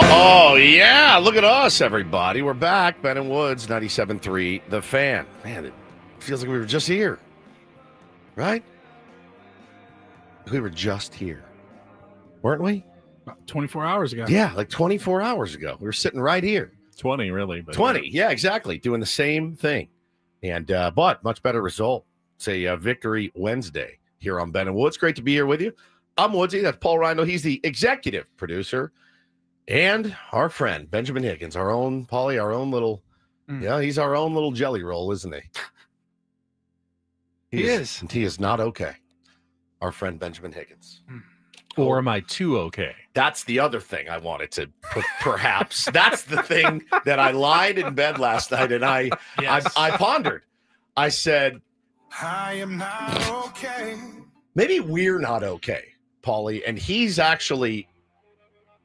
Oh, yeah. Look at us, everybody. We're back. Ben and Woods, 97.3, The Fan. Man, it feels like we were just here. Right? We were just here. Weren't we? About 24 hours ago. Yeah, like 24 hours ago. We were sitting right here. 20, really. But 20. Yeah, exactly. Doing the same thing. And, but much better result. It's a Victory Wednesday here on Ben and Woods. Great to be here with you. I'm Woodsy. That's Paul Reindl. He's the executive producer. And our friend, Benjamin Higgins, our own, Paulie, our own little, yeah, he's our own little jelly roll, isn't he? He is. And he is not okay. Our friend, Benjamin Higgins. Or am I too okay? That's the other thing I wanted to put, perhaps. That's the thing that I lied in bed last night, and I pondered. I said, I am not okay. Maybe we're not okay, Paulie, and he's actually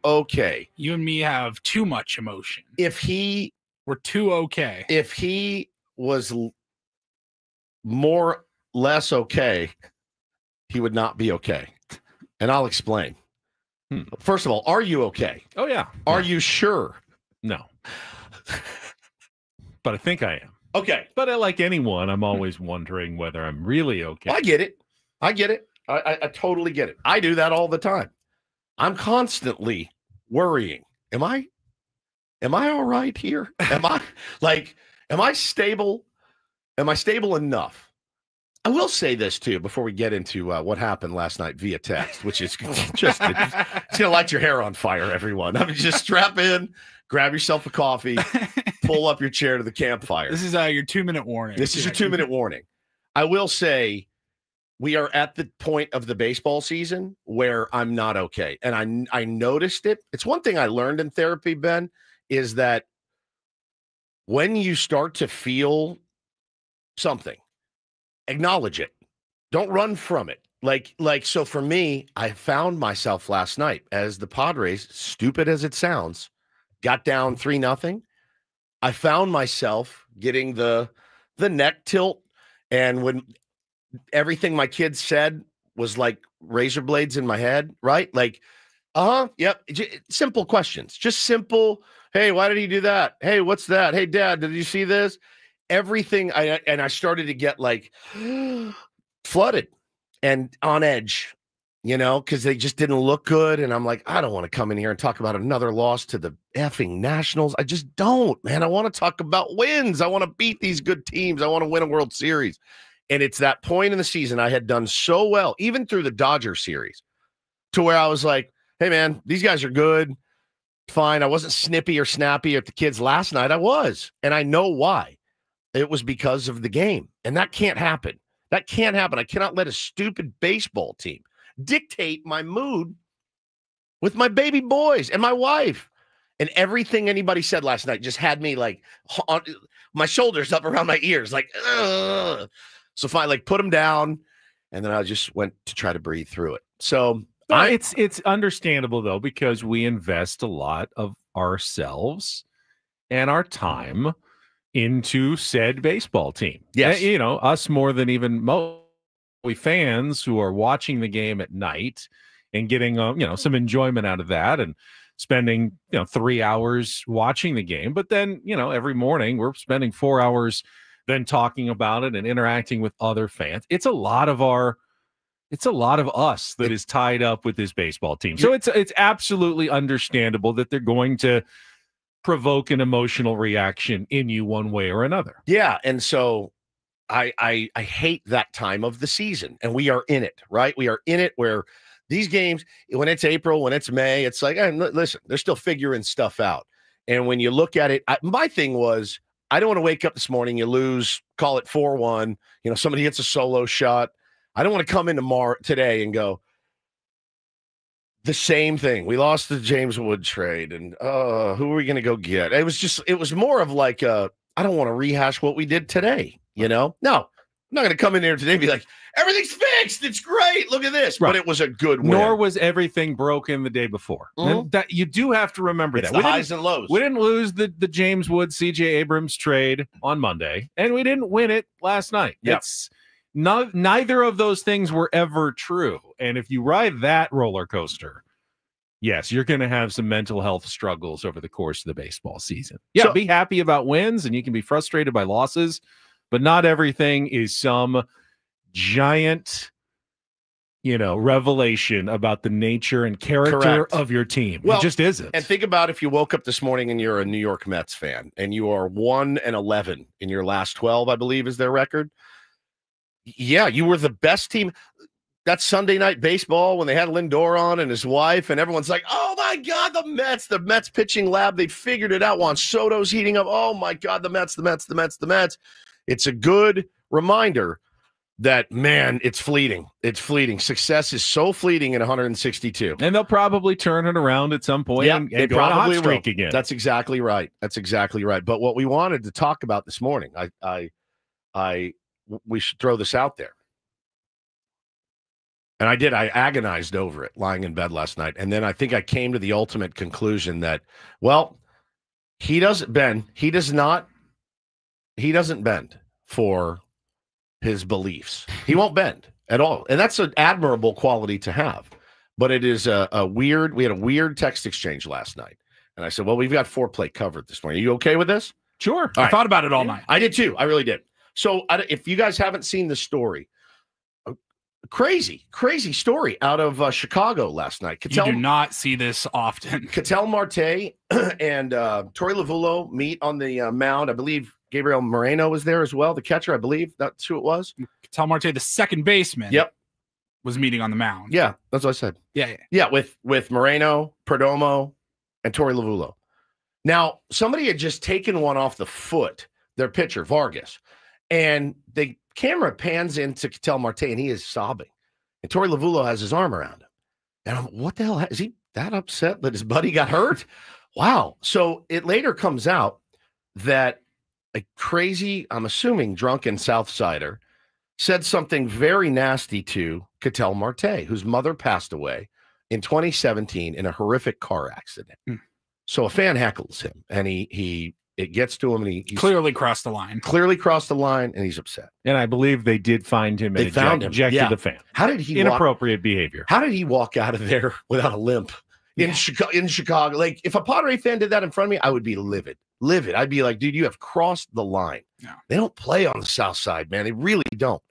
okay. You and me have too much emotion. We're too okay. If he was more less okay, he would not be okay. And I'll explain. First of all, are you okay? Oh, yeah. Are you sure? No. But I think I am. Okay. But like anyone, I'm always wondering whether I'm really okay. I get it. I totally get it. I do that all the time. I'm constantly worrying. Am I all right here? Am I stable? Am I stable enough? I will say this too before we get into what happened last night via text, which is just it's gonna light your hair on fire, everyone. I mean, just strap in, grab yourself a coffee, pull up your chair to the campfire. This is your 2-minute warning. This is your 2-minute warning. I will say we are at the point of the baseball season where I'm not okay. And I noticed it. It's one thing I learned in therapy, Ben, is that when you start to feel something, acknowledge it. Don't run from it. So for me, I found myself last night as the Padres, stupid as it sounds, got down 3-0. I found myself getting the neck tilt, and when everything my kids said was like razor blades in my head, right? Like, yep. Simple questions, just simple. Hey, why did he do that? Hey, what's that? Hey, Dad, did you see this? Everything. I started to get like flooded and on edge, because they just didn't look good. And I'm like, I don't want to come in here and talk about another loss to the effing Nationals. I just don't, man. I want to talk about wins. I want to beat these good teams. I want to win a World Series. And it's that point in the season I had done so well, even through the Dodger series, to where I was like, hey, man, these guys are good. Fine. I wasn't snippy or snappy at the kids last night. I was. And I know why. It was because of the game. And that can't happen. That can't happen. I cannot let a stupid baseball team dictate my mood with my baby boys and my wife. And everything anybody said last night just had me like on my shoulders up around my ears. Like, ugh. So finally, put them down. And then I just went to try to breathe through it. So it's understandable, though, because we invest a lot of ourselves and our time into said baseball team. Yes. Us more than even most fans who are watching the game at night and getting, some enjoyment out of that and spending, 3 hours watching the game. But then, every morning we're spending 4 hours then talking about it and interacting with other fans. It's a lot of us that is tied up with this baseball team. So it's absolutely understandable that they're going to provoke an emotional reaction in you one way or another. Yeah. And so I hate that time of the season, and we are in it, right? We are in it where these games, when it's April, when it's May, it's like, hey, listen, they're still figuring stuff out. And when you look at it, my thing was, I don't want to wake up this morning, you lose, call it 4-1, somebody hits a solo shot. I don't want to come in today and go, the same thing. We lost the James Wood trade, and who are we going to go get? It was more of like, I don't want to rehash what we did today. No, I'm not going to come in here today and be like, everything's fixed. It's great. Look at this. Right. But it was a good win. Nor was everything broken the day before. Mm-hmm. That you do have to remember it's that. The highs and lows. We didn't lose the James Wood, C.J. Abrams trade on Monday, and we didn't win it last night. Yep. Neither of those things were ever true. And if you ride that roller coaster, yes, you're going to have some mental health struggles over the course of the baseball season. Yeah, So- be happy about wins, and you can be frustrated by losses, but not everything is some giant, revelation about the nature and character Correct. of your team. Well, it just isn't. And think about if you woke up this morning and you're a New York Mets fan and you are 1-11 in your last 12, I believe is their record. Yeah, you were the best team. That Sunday Night Baseball when they had Lindor on and his wife, and everyone's like, oh my God, the Mets pitching lab, they figured it out. Juan Soto's heating up. Oh my God, the Mets. It's a good reminder that, man, it's fleeting. It's fleeting. Success is so fleeting in 162. And they'll probably turn it around at some point and they go on a hot probably streak will. again. That's exactly right. But what we wanted to talk about this morning, we should throw this out there. And I did. I agonized over it lying in bed last night. And then I think I came to the ultimate conclusion that, well, he doesn't bend for his beliefs. He won't bend at all. And that's an admirable quality to have. But it is we had a weird text exchange last night. And I said, well, we've got Foreplay covered this morning. Are you okay with this? Sure. I thought about it all night. I did too. I really did. So if you guys haven't seen the story, crazy story out of Chicago last night. You do not see this often. Ketel Marte and Torey Lovullo meet on the mound. I believe Gabriel Moreno was there as well, the catcher, I believe. That's who it was. Ketel Marte, the second baseman, was meeting on the mound. Yeah, that's what I said. Yeah. With Moreno, Perdomo, and Torey Lovullo. Now, somebody had just taken one off the foot, their pitcher, Vargas, and the camera pans into Ketel Marte, and he is sobbing. And Torey Lovullo has his arm around him. And I'm, what the hell? Is he that upset that his buddy got hurt? Wow. So it later comes out that a crazy, I'm assuming, drunken Southsider said something very nasty to Ketel Marte, whose mother passed away in 2017 in a horrific car accident. So a fan heckles him, and it gets to him, and he clearly crossed the line. And he's upset. And I believe they did find him and ejected the fan. How did he inappropriate behavior? How did he walk out of there without a limp in Chicago? Like, if a Padre fan did that in front of me, I would be livid. I'd be like, dude, you have crossed the line. No. They don't play on the South Side, man. They really don't.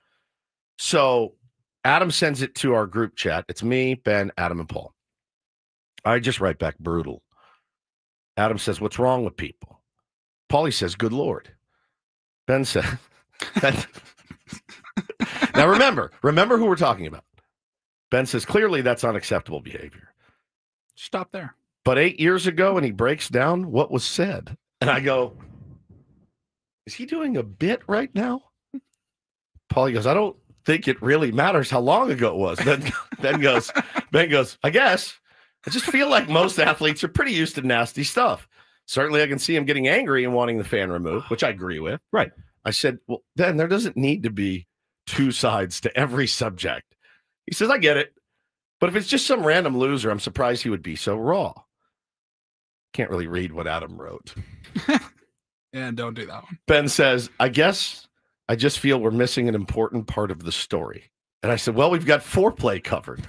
So Adam sends it to our group chat. It's me, Ben, Adam, and Paul. I just write back brutal. Adam says, what's wrong with people? Paulie says, good Lord. Ben said, now remember who we're talking about. Ben says, clearly that's unacceptable behavior. Stop there. But 8 years ago, and he breaks down what was said. And I go, is he doing a bit right now? Paulie goes, I don't think it really matters how long ago it was. Ben goes, I guess. I just feel like most athletes are pretty used to nasty stuff. Certainly, I can see him getting angry and wanting the fan removed, which I agree with. Right. I said, well, then there doesn't need to be two sides to every subject. He says, I get it. But if it's just some random loser, I'm surprised he would be so raw. Can't really read what Adam wrote. Yeah, don't do that one. Ben says, I guess I just feel we're missing an important part of the story. And I said, well, we've got Foreplay covered.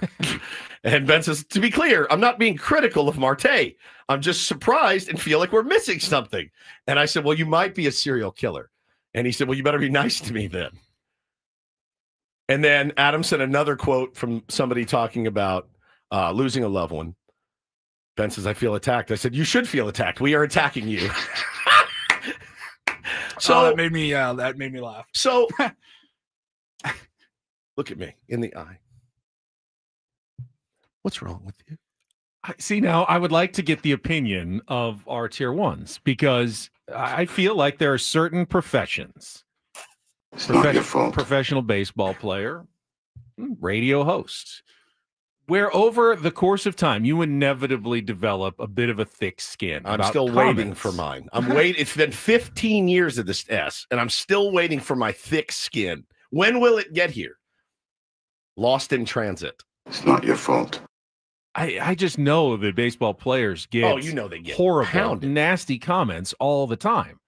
And Ben says, to be clear, I'm not being critical of Marte. I'm just surprised and feel like we're missing something. And I said, well, you might be a serial killer. And he said, well, you better be nice to me then. And then Adam sent another quote from somebody talking about losing a loved one. Ben says, I feel attacked. I said, you should feel attacked. We are attacking you. So that made me laugh. So look at me in the eye. What's wrong with you? See, now I would like to get the opinion of our tier ones, because I feel like there are certain professions. It's not your fault. Professional baseball player, radio host, where over the course of time, you inevitably develop a bit of a thick skin. I'm still waiting for mine. I'm waiting. It's been 15 years of this S, and I'm still waiting for my thick skin. When will it get here? Lost in transit. It's not your fault. I just know that baseball players get, they get horrible, pounded. nasty comments all the time.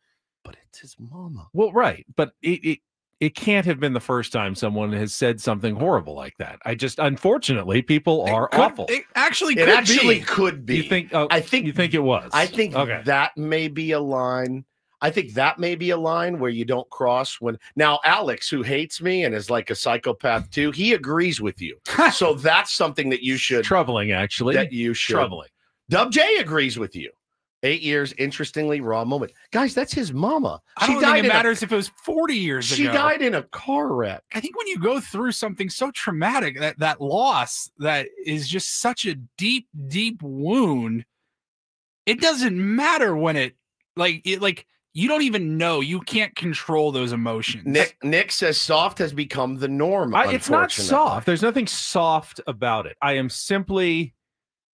But it's his mama. Well, right. But it it can't have been the first time someone has said something horrible like that. Unfortunately, people are awful. It actually could be. You think? Oh, you think it was? I think that may be a line. I think that may be a line where you don't cross when. Now, Alex, who hates me and is like a psychopath too, he agrees with you. So that's something that you should. Troubling, actually. That you should. Troubling. Dub J agrees with you. 8 years, interestingly, raw moment. Guys, that's his mama. I don't think it matters if it was 40 years ago. She died in a car wreck. I think when you go through something so traumatic, that loss that is just such a deep, deep wound, it doesn't matter when you don't even know. You can't control those emotions. Nick says soft has become the norm. It's not soft. There's nothing soft about it. I am simply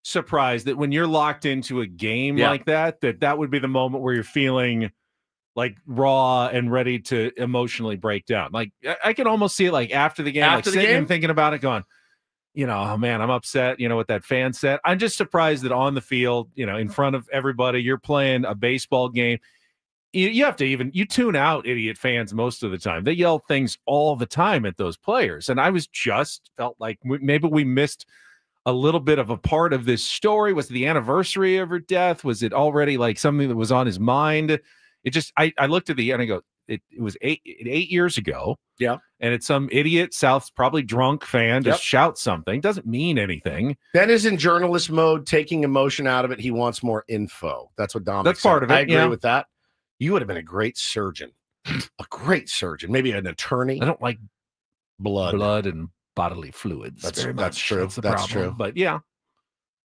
surprised that when you're locked into a game like that would be the moment where you're feeling like raw and ready to emotionally break down. Like I can almost see it like after the game, sitting and thinking about it, going, oh man, I'm upset, what that fan said. I'm just surprised that on the field, in front of everybody, you're playing a baseball game. You have to you tune out idiot fans most of the time. They yell things all the time at those players. And I felt like maybe we missed a little bit of a part of this story. Was it the anniversary of her death? Was it already like something that was on his mind? I looked at the end and I go, it was 8 years ago. Yeah. And it's some idiot South's probably drunk fan just shouts something. Doesn't mean anything. Ben is in journalist mode, taking emotion out of it. He wants more info. That's what Dominic said. Part of it. I agree with that. You would have been a great surgeon. A great surgeon. Maybe an attorney. I don't like blood and bodily fluids. That's true. That's true. But yeah.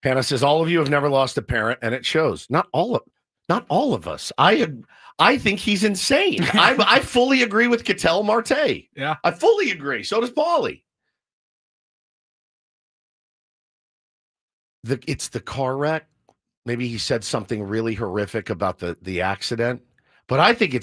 Hannah says all of you have never lost a parent, and it shows. Not all of us. I think he's insane. I fully agree with Ketel Marte. Yeah. I fully agree. So does Paulie. It's the car wreck. Maybe he said something really horrific about the accident. But I think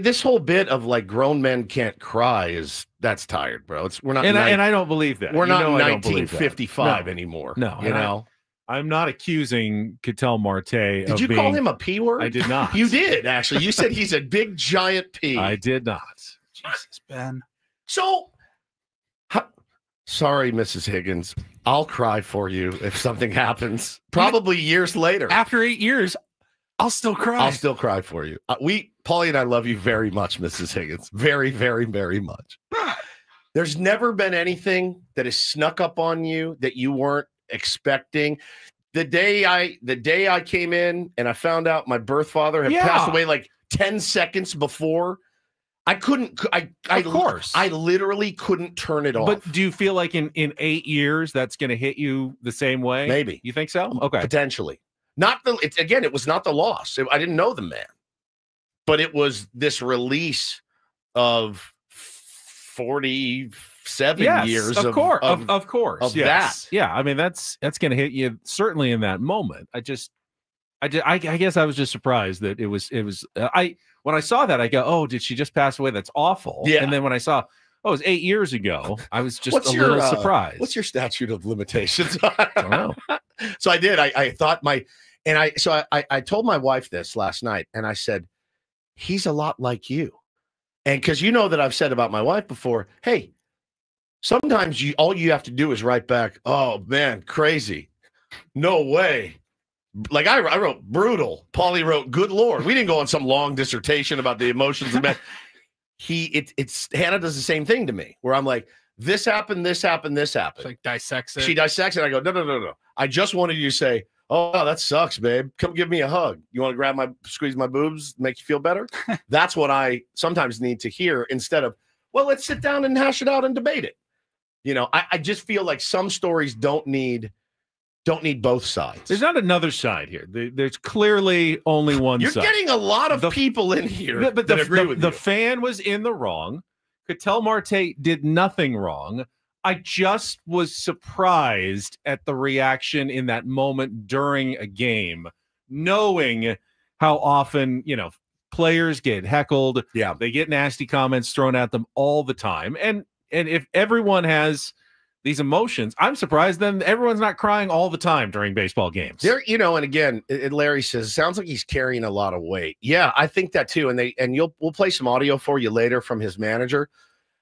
this whole bit of like grown men can't cry that's tired, bro. We're not, and I don't believe that. We're not in 1955 anymore. No, I'm not accusing Ketel Marte. Did you call him a P word? I did not. You did actually. You said he's a big giant P. I did not. Jesus, Ben. So, sorry, Mrs. Higgins. I'll cry for you if something happens. Probably years later. After 8 years. I'll still cry. I'll still cry for you. Paulie and I love you very much, Mrs. Higgins. Very, very, very much. There's never been anything that has snuck up on you that you weren't expecting. The day I came in and I found out my birth father had passed away like 10 seconds before, I couldn't. Of course, I literally couldn't turn it off. But do you feel like in 8 years that's going to hit you the same way? Maybe. You think so? Okay, potentially. It was not the loss. I didn't know the man, but it was this release of 47 years of course. Of that. Yeah. I mean, that's going to hit you certainly in that moment. I guess I was just surprised that it was when I saw that, I go, oh, did she just pass away? That's awful. Yeah. And then when I saw, it was 8 years ago, I was just little surprised. What's your statute of limitations? I don't know. So I did. I thought I told my wife this last night, and I said, he's a lot like you. And because you know that I've said about my wife before, hey, sometimes all you have to do is write back, oh, man, crazy. No way. Like I wrote brutal. Paulie wrote, good Lord. We didn't go on some long dissertation about the emotions of men. Hannah does the same thing to me, where I'm like, this happened, this happened, this happened. Like dissects it. She dissects it. I go, no. I just wanted you to say, oh, that sucks, babe. Come give me a hug. You want to squeeze my boobs, make you feel better? That's what I sometimes need to hear instead of, well, let's sit down and hash it out and debate it. I just feel like some stories don't need both sides. There's not another side here. There's clearly only one side. You're getting a lot of people in here that agree with you. The fan was in the wrong. Ketel Marte did nothing wrong. I just was surprised at the reaction in that moment during a game, knowing how often, players get heckled. Yeah. They get nasty comments thrown at them all the time. And if everyone has these emotions, I'm surprised then everyone's not crying all the time during baseball games. And again, Larry says, it sounds like he's carrying a lot of weight. Yeah, I think that too. And we'll play some audio for you later from his manager.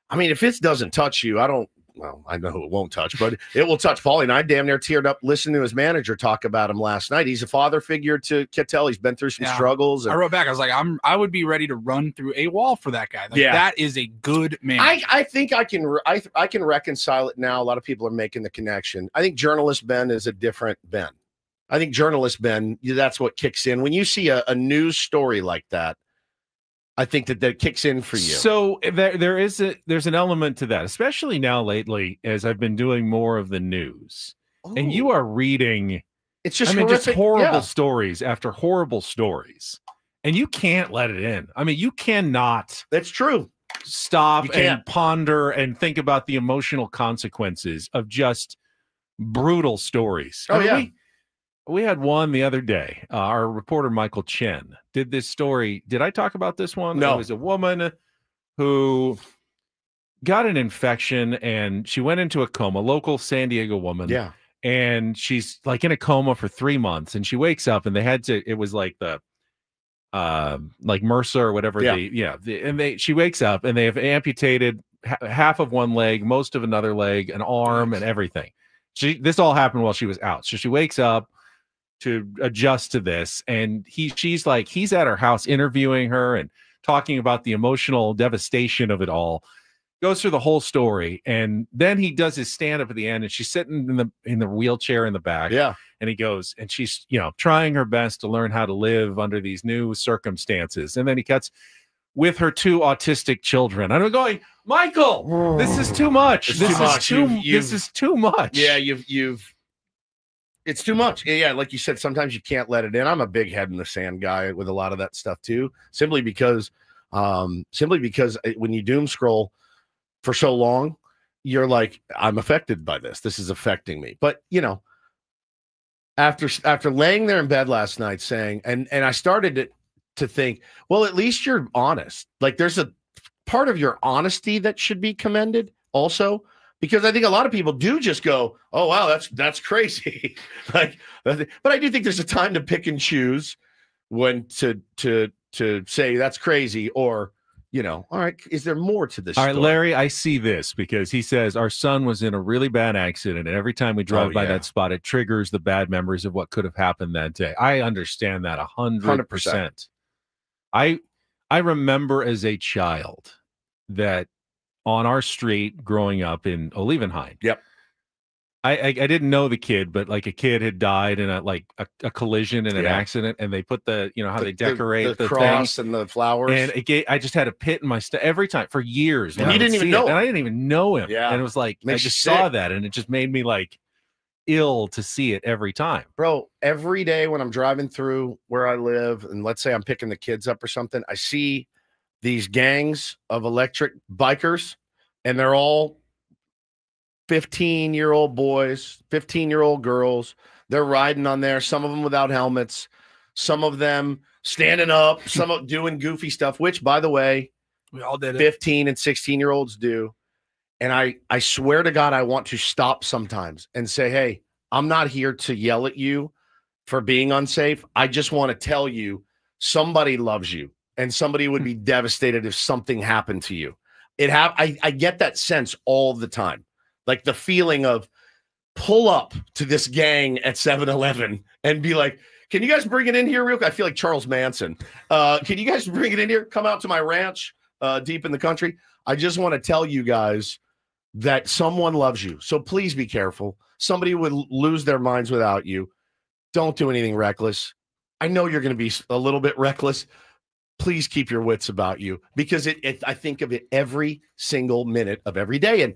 I mean, if it doesn't touch you, I don't. Well, I know it won't touch, but it will touch Paulie. And I damn near teared up listening to his manager talk about him last night. He's a father figure to Kittel. He's been through some struggles. And I wrote back. I was like, I would be ready to run through a wall for that guy. Like, that is a good man. I think I can reconcile it now. A lot of people are making the connection. I think journalist Ben is a different Ben. I think journalist Ben, that's what kicks in when you see a news story like that. I think that kicks in for you. So there's an element to that, especially now lately, as I've been doing more of the news. And you are reading, it's just just horrible stories after horrible stories, and you can't let it in. I mean, you cannot. That's true. Stop and ponder and think about the emotional consequences of just brutal stories. We had one the other day. Our reporter, Michael Chen, did this story. Did I talk about this one? No. It was a woman who got an infection and she went into a coma, local San Diego woman. Yeah. And she's like in a coma for 3 months. And she wakes up and it was like the, like MRSA or whatever. She wakes up and they have amputated half of one leg, most of another leg, an arm, and everything. This all happened while she was out. So she wakes up to adjust to this, and she's like, he's at her house interviewing her and talking about the emotional devastation of it all, goes through the whole story, and then he does his stand-up at the end, and she's sitting in the wheelchair in the back, and he goes, and she's trying her best to learn how to live under these new circumstances, and then he cuts with her 2 autistic children. I'm going, Michael, this is too much. This is too much. Yeah, it's too much. Yeah, like you said, sometimes you can't let it in. I'm a big head in the sand guy with a lot of that stuff too, simply because when you doom scroll for so long, you're like, I'm affected by this. This is affecting me. But after laying there in bed last night saying, and I started to think, well, at least you're honest. Like there's a part of your honesty that should be commended also. Because I think a lot of people do just go, oh, wow, that's crazy. But I do think there's a time to pick and choose when to say that's crazy or, all right, is there more to this? All right, Larry, I see this because he says our son was in a really bad accident. And every time we drive by that spot, it triggers the bad memories of what could have happened that day. I understand that 100%. I remember as a child that on our street growing up in Olivenhain. Yep. I didn't know the kid, but like a kid had died in a collision in an accident, and they put they decorate the cross thing, and the flowers, and I just had a pit in my stomach every time for years. And you didn't even know him. And I didn't even know him. Yeah. And it was like Makes I just you sick. saw that, and it just made me like ill to see it every time. Bro, every day when I'm driving through where I live, and let's say I'm picking the kids up or something, I see these gangs of electric bikers, and they're all 15-year-old boys, 15-year-old girls. They're riding on there, some of them without helmets, some of them standing up, some of doing goofy stuff, which, by the way, we all did 15 and 16-year-olds do. And I swear to God, I want to stop sometimes and say, hey, I'm not here to yell at you for being unsafe. I just want to tell you somebody loves you. And somebody would be devastated if something happened to you. I get that sense all the time. Like the feeling of pull up to this gang at 7-Eleven and be like, can you guys bring it in here real quick? I feel like Charles Manson. Can you guys bring it in here? Come out to my ranch deep in the country. I just want to tell you guys that someone loves you. So please be careful. Somebody would lose their minds without you. Don't do anything reckless. I know you're going to be a little bit reckless. Please keep your wits about you, because I think of it every single minute of every day. And,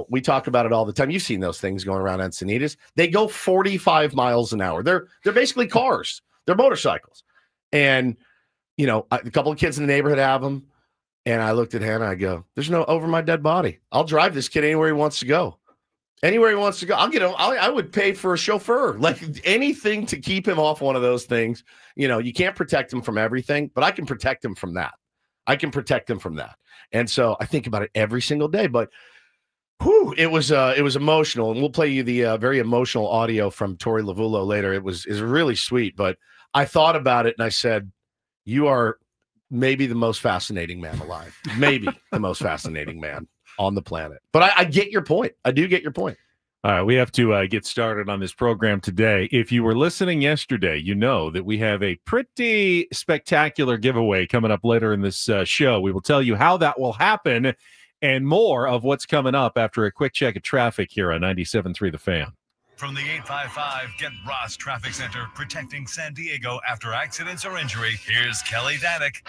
we talk about it all the time. You've seen those things going around Encinitas. They go 45 miles an hour. They're basically cars. They're motorcycles. And, a couple of kids in the neighborhood have them. And I looked at Hannah. I go, there's no over my dead body. I'll drive this kid anywhere he wants to go. Anywhere he wants to go. I'll get him. I would pay for a chauffeur, like anything to keep him off one of those things. You can't protect him from everything, but I can protect him from that. And so I think about it every single day, but it was emotional. And we'll play you the very emotional audio from Tori Lavulo later. It was really sweet, but I thought about it and I said, you are maybe the most fascinating man alive. Maybe the most fascinating man. on the planet. But I get your point. I do get your point. All right, we have to get started on this program today. If you were listening yesterday, you know that we have a pretty spectacular giveaway coming up later in this show. We will tell you how that will happen and more of what's coming up after a quick check of traffic here on 97.3 The Fan. From the 855 Get Ross Traffic Center, protecting San Diego after accidents or injury, here's Kelly Danick.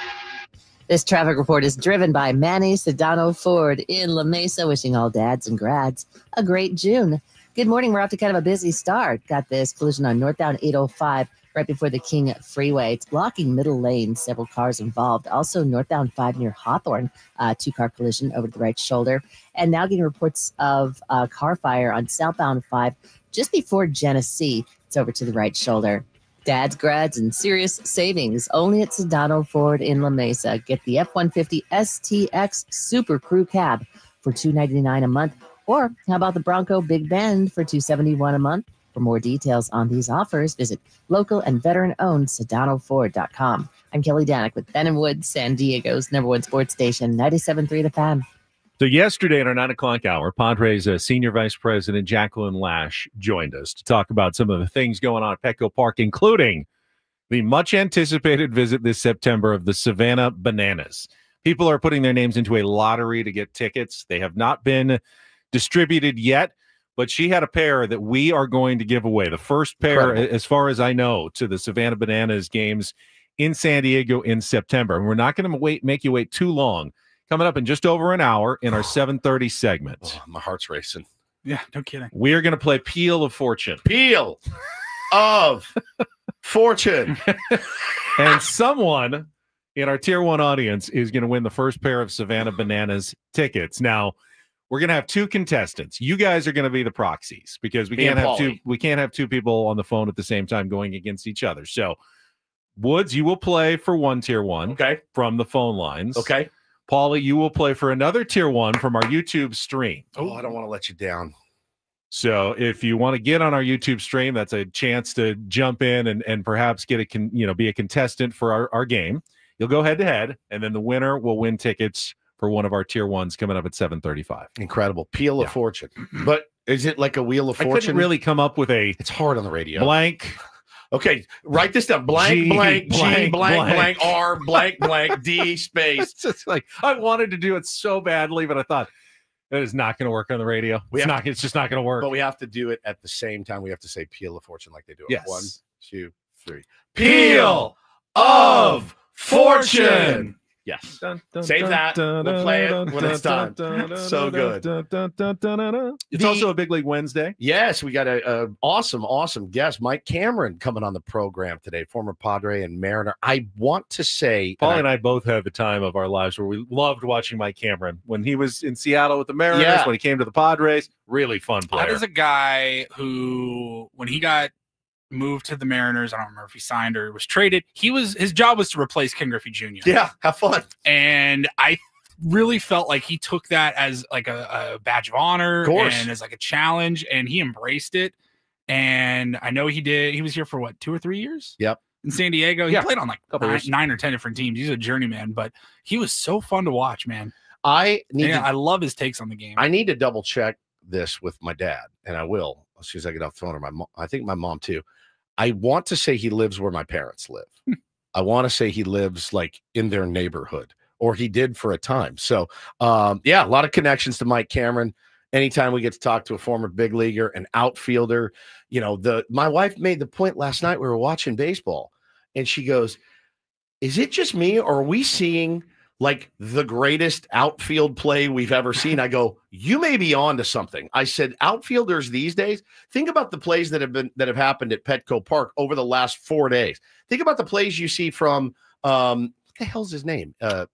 This traffic report is driven by Manny Sedano Ford in La Mesa, wishing all dads and grads a great June. Good morning. We're off to kind of a busy start. Got this collision on northbound 805 right before the King Freeway. It's blocking middle lane, several cars involved. Also northbound 5 near Hawthorne, 2-car collision over the right shoulder. And now getting reports of car fire on southbound 5 just before Genesee. It's over to the right shoulder. Dads, grads, and serious savings only at Sedano Ford in La Mesa. Get the F-150 STX Super Crew Cab for $299 a month. Or how about the Bronco Big Bend for $271 a month? For more details on these offers, visit local and veteran-owned SedanoFord.com. I'm Kelly Danick with Ben & Wood, San Diego's #1 sports station, 97.3 The Fan. So yesterday at our 9 o'clock hour, Padres Senior Vice President Jacqueline Lash joined us to talk about some of the things going on at Petco Park, including the much-anticipated visit this September of the Savannah Bananas. People are putting their names into a lottery to get tickets. They have not been distributed yet, but she had a pair that we are going to give away. The first pair, as far as I know, to the Savannah Bananas games in San Diego in September. And we're not going to make you wait too long. Coming up in just over an hour in our 7:30 segment. Oh, my heart's racing. Yeah, no kidding. We are going to play Peel of Fortune. Peel of Fortune. And someone in our Tier 1 audience is going to win the first pair of Savannah Bananas tickets. Now, we're going to have 2 contestants. You guys are going to be the proxies because we can't have two people on the phone at the same time going against each other. So, Woods, you will play for one Tier 1 from the phone lines. Okay. Paulie, you will play for another Tier 1 from our YouTube stream. Oh, I don't want to let you down. So if you want to get on our YouTube stream, that's a chance to jump in and perhaps get be a contestant for our game. You'll go head-to-head, and then the winner will win tickets for one of our Tier 1s coming up at 7:35. Incredible. Peel of Fortune. But is it like a Wheel of Fortune? I couldn't really come up with It's hard on the radio. Blank. Okay, write this down. Blank, G, blank, blank, G, blank, R, blank, blank, D, space. It's just like I wanted to do it so badly, but I thought that is not going to work on the radio. It's just not going to work. But we have to do it at the same time. We have to say Peel of Fortune like they do it. Yes. 1, 2, 3. Peel of Fortune. Yes. Save that. We'll play it when it's done. So good. It's also a Big League Wednesday. Yes, we got a awesome guest, Mike Cameron, coming on the program today, former Padre and Mariner. I want to say, Paul and I both had the time of our lives where we loved watching Mike Cameron when he was in Seattle with the Mariners, when he came to the Padres. Really fun player. That is a guy who, when he got moved to the Mariners, I don't remember if he signed or was traded. His job was to replace Ken Griffey Jr. Yeah, have fun. And I really felt like he took that as like a badge of honor and as like a challenge, and he embraced it. And I know he did. He was here for what, 2 or 3 years? Yep. In San Diego. He played on like 9 or 10 different teams. He's a journeyman, but he was so fun to watch, man. I love his takes on the game. I need to double check this with my dad, and I will as soon as I get off the phone, or my mom. I think my mom too. I want to say he lives where my parents live. I want to say he lives like in their neighborhood, or he did for a time. So, a lot of connections to Mike Cameron. Anytime we get to talk to a former big leaguer, an outfielder, my wife made the point last night. We were watching baseball, and she goes, "Is it just me, or are we seeing like the greatest outfield play we've ever seen?" I go, "You may be on to something." I said, outfielders these days, think about the plays that have happened at Petco Park over the last 4 days. Think about the plays you see from what the hell's his name? The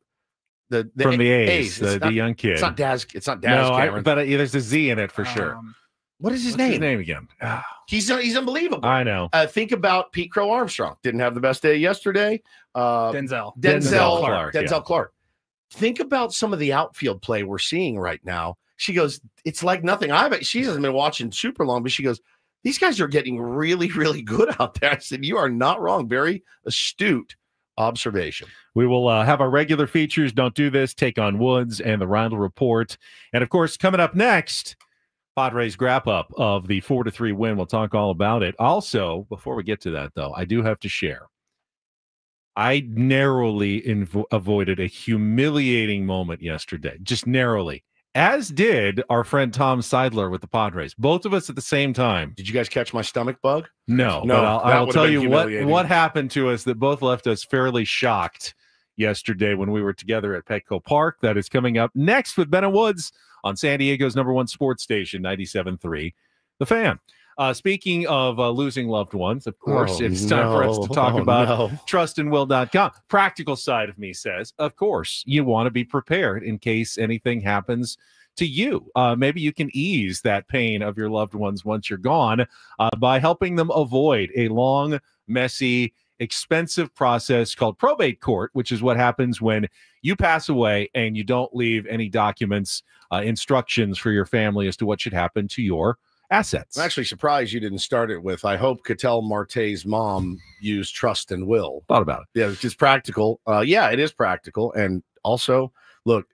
A's, the young kid. It's not Daz. It's not Daz. No, but there's a Z in it for sure. What is his name? His name again? He's unbelievable. I know. Think about Pete Crow Armstrong. Didn't have the best day yesterday. Denzel Clark. Think about some of the outfield play we're seeing right now. She goes, it's like nothing. She hasn't been watching super long, but she goes, these guys are getting really, really good out there. I said, you are not wrong. Very astute observation. We will have our regular features, Don't Do This, Take on Woods, and the Reindl Report. And, of course, coming up next, Padres Wrap-Up of the 4-3 win. We'll talk all about it. Also, before we get to that, though, I do have to share. I narrowly avoided a humiliating moment yesterday, just narrowly, as did our friend Tom Seidler with the Padres. Both of us at the same time. Did you guys catch my stomach bug? No, but I'll tell you what happened to us that both left us fairly shocked yesterday when we were together at Petco Park. That is coming up next with Ben and Woods on San Diego's #1 sports station, 97.3 The Fan. Speaking of losing loved ones, of course, it's time for us to talk about trustandwill.com. Practical side of me says, of course, you want to be prepared in case anything happens to you. Maybe you can ease that pain of your loved ones once you're gone by helping them avoid a long, messy, expensive process called probate court, which is what happens when you pass away and you don't leave any documents, instructions for your family as to what should happen to your assets. I'm actually surprised you didn't start it with, I hope Cattell Marte's mom used trust and will. Thought about it. Yeah, it's just practical. Yeah, it is practical. And also, look,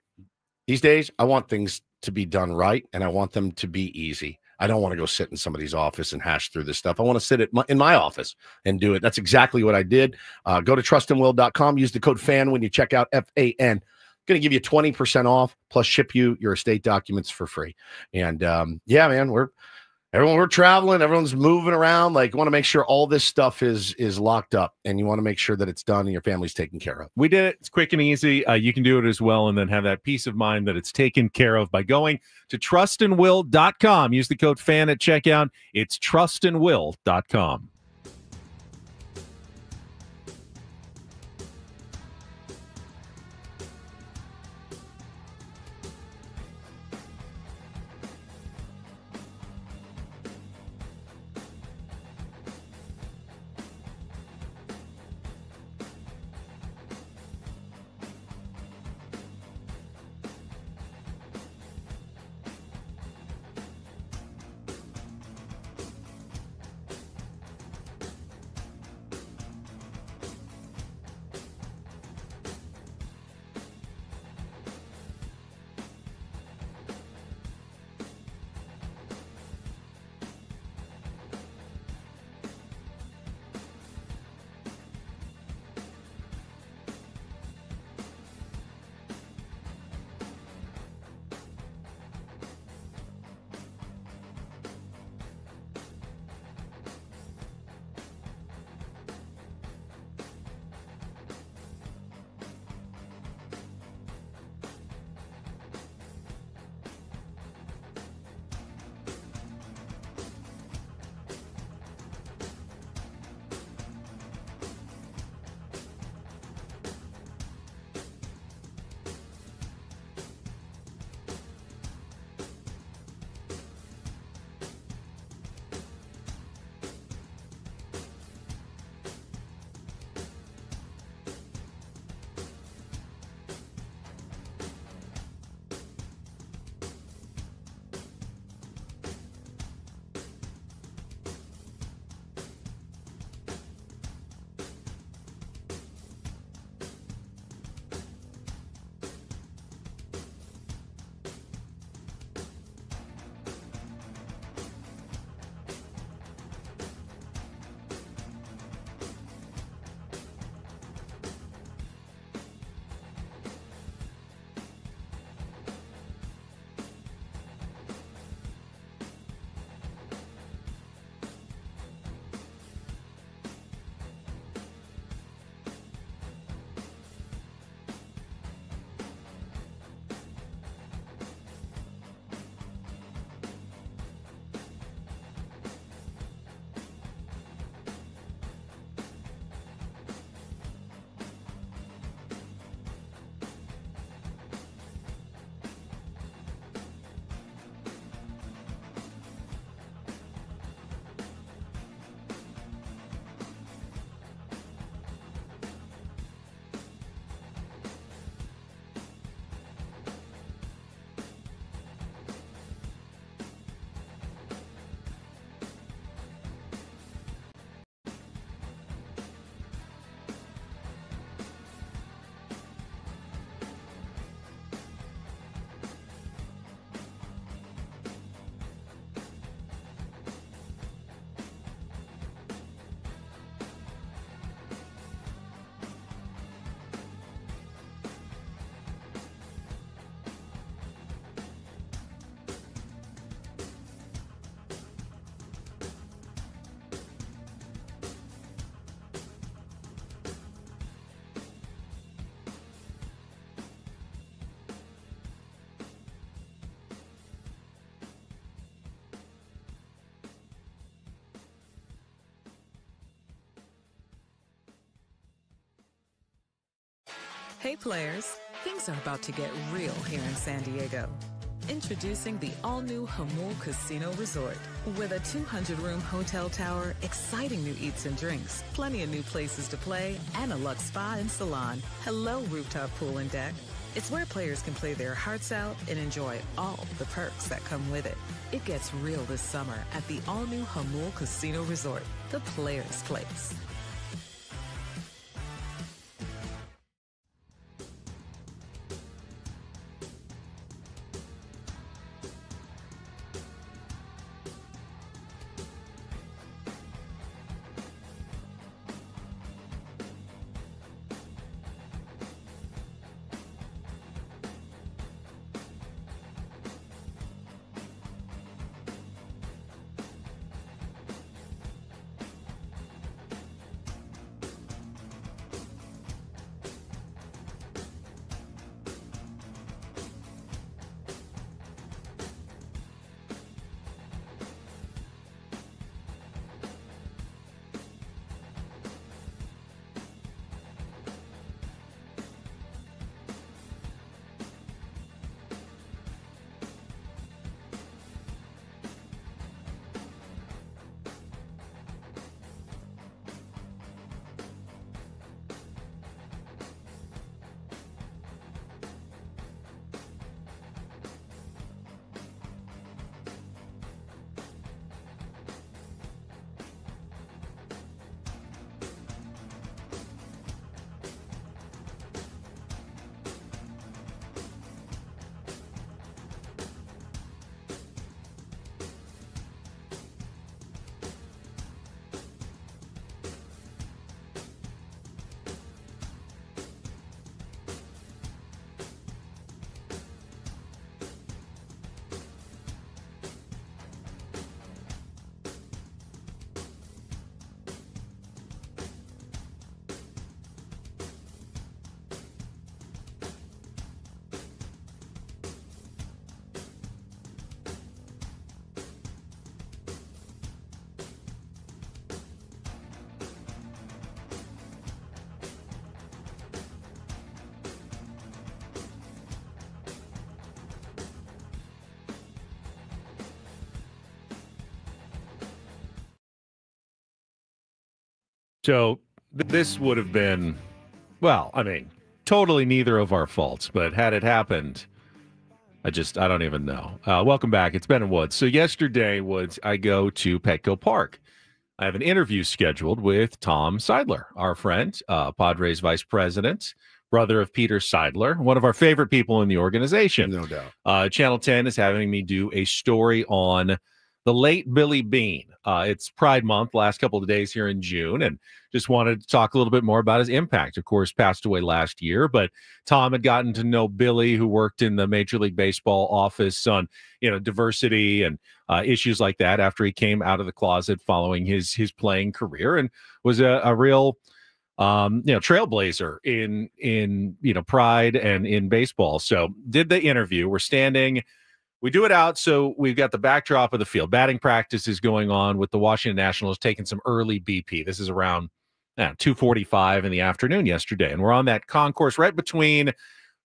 these days, I want things to be done right, and I want them to be easy. I don't want to go sit in somebody's office and hash through this stuff. I want to sit in my office and do it. That's exactly what I did. Go to trustandwill.com. Use the code FAN when you check out, FAN. Going to give you 20% off, plus ship you your estate documents for free. And yeah, man, we're traveling, everyone's moving around. Like, want to make sure all this stuff is locked up, and you want to make sure that it's done and your family's taken care of. We did it. It's quick and easy. You can do it as well, and then have that peace of mind that it's taken care of by going to trustandwill.com. Use the code FAN at checkout. It's trustandwill.com. Hey players, things are about to get real here in San Diego. Introducing the all-new Jamul Casino Resort. With a 200-room hotel tower, exciting new eats and drinks, plenty of new places to play, and a luxe spa and salon. Hello, rooftop pool and deck. It's where players can play their hearts out and enjoy all the perks that come with it. It gets real this summer at the all-new Jamul Casino Resort, the players' place. So this would have been, well, I mean, totally neither of our faults, but had it happened, I don't even know. Welcome back. It's Ben and Woods. So yesterday, Woods, I go to Petco Park. I have an interview scheduled with Tom Seidler, our friend, Padres vice president, brother of Peter Seidler, one of our favorite people in the organization. No doubt. Channel 10 is having me do a story on the late Billy Beane. It's Pride Month, last couple of days here in June, and just wanted to talk a little bit more about his impact. Of course, passed away last year, but Tom had gotten to know Billy, who worked in the Major League Baseball office on, diversity and issues like that after he came out of the closet following his playing career, and was a real trailblazer in pride and in baseball. So did the interview. We're standing. We do it out, so we've got the backdrop of the field. Batting practice is going on with the Washington Nationals taking some early BP. This is around 2:45 in the afternoon yesterday, and we're on that concourse right between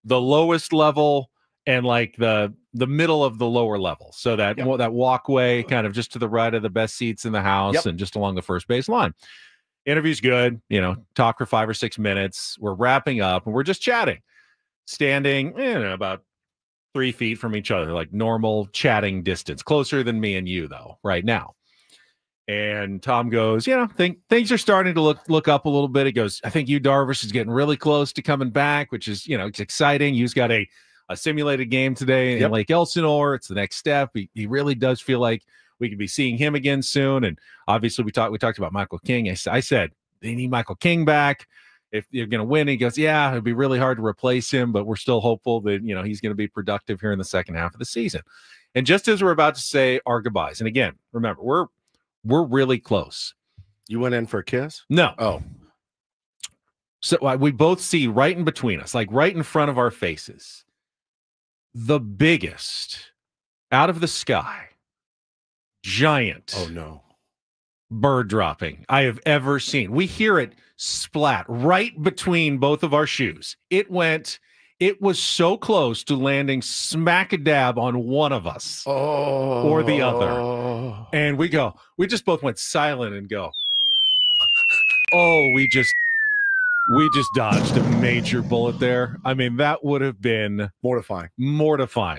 the lowest level and like the middle of the lower level. So that that walkway kind of just to the right of the best seats in the house and just along the first base line. Interview's good, talk for 5 or 6 minutes. We're wrapping up, and we're just chatting, standing about 3 feet from each other, like normal chatting distance, closer than me and you though right now. And Tom goes, things are starting to look up a little bit. He goes, I think Darvish is getting really close to coming back, which is, it's exciting. You've got a simulated game today in Lake Elsinore. It's the next step. He really does feel like we could be seeing him again soon. And obviously we talked about Michael King. I said, they need Michael King back. If you're going to win, he goes, yeah, it'd be really hard to replace him, but we're still hopeful that, he's going to be productive here in the second half of the season. And just as we're about to say our goodbyes, and again, remember, we're really close. You went in for a kiss? No. Oh. So we both see right in between us, like right in front of our faces, the biggest out of the sky, giant. Oh, no. bird dropping I have ever seen. We hear it splat right between both of our shoes. It was so close to landing smack a dab on one of us or the other. And we just both went silent and go, oh, we just dodged a major bullet there. I mean, that would have been mortifying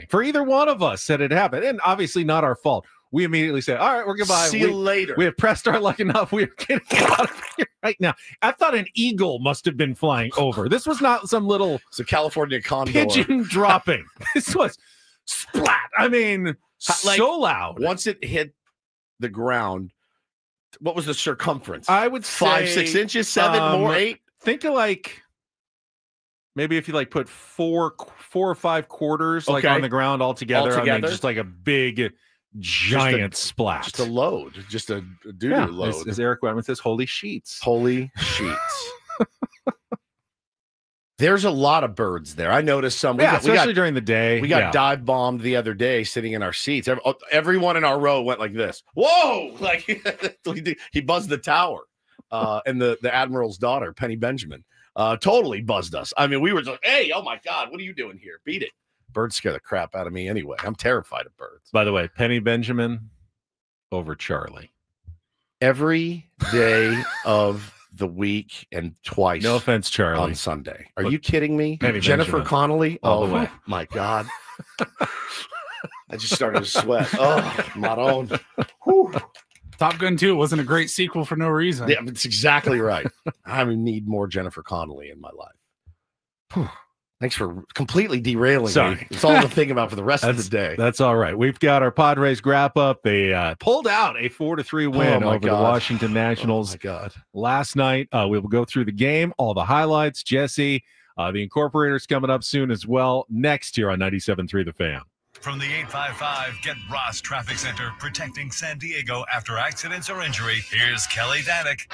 for either one of us had it happened. And obviously not our fault. We immediately said, all right, we're goodbye. See you later. We have pressed our luck enough. We are getting out of here right now. I thought an eagle must have been flying over. This was not some little it's a California condor pigeon dropping. This was splat. I mean, so loud. Once it hit the ground, what was the circumference? I would say 5-6 inches, 7 more, 8. Think of like maybe if you like put four or 5 quarters like on the ground all together. I mean, just like a big giant splat. Just a load. Just a doo-doo load. As Eric Wetman says, holy sheets. Holy sheets. There's a lot of birds there. I noticed some. Especially during the day. We got dive bombed the other day sitting in our seats. Everyone in our row went like this. Whoa! Like he buzzed the tower. And the Admiral's daughter, Penny Benjamin, totally buzzed us. I mean, we were just like, hey, oh my God, what are you doing here? Beat it. Birds scare the crap out of me anyway. I'm terrified of birds. By the way, Penny Benjamin over Charlie. Every day of the week and twice. No offense, Charlie. On Sunday. Are you kidding me? Penny Jennifer Benjamin. Connelly? All the way. My God. I just started to sweat. Oh, Maron. Top Gun 2 wasn't a great sequel for no reason. Yeah, that's exactly right. I need more Jennifer Connelly in my life. Thanks for completely derailing me. It's all to think about for the rest of the day. That's all right. We've got our Padres wrap-up. They pulled out a 4-3 win over the Washington Nationals last night. We will go through the game, all the highlights. Jesse, the Incorporator's coming up soon as well. Next here on 97.3 The Fan. From the 855 Get Ross Traffic Center, protecting San Diego after accidents or injury, here's Kelly Danick.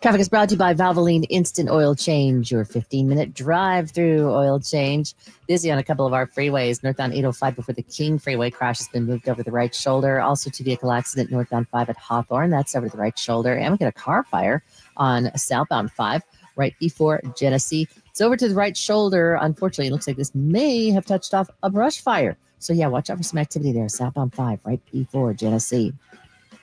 Traffic is brought to you by Valvoline Instant Oil Change, your 15-minute drive-through oil change. Busy on a couple of our freeways. Northbound 805 before the King Freeway crash has been moved over the right shoulder. Also, two-vehicle accident northbound 5 at Hawthorne. That's over the right shoulder. And we got a car fire on southbound 5 right before Genesee. It's over to the right shoulder. Unfortunately, it looks like this may have touched off a brush fire. So, yeah, watch out for some activity there. Southbound 5 right before Genesee.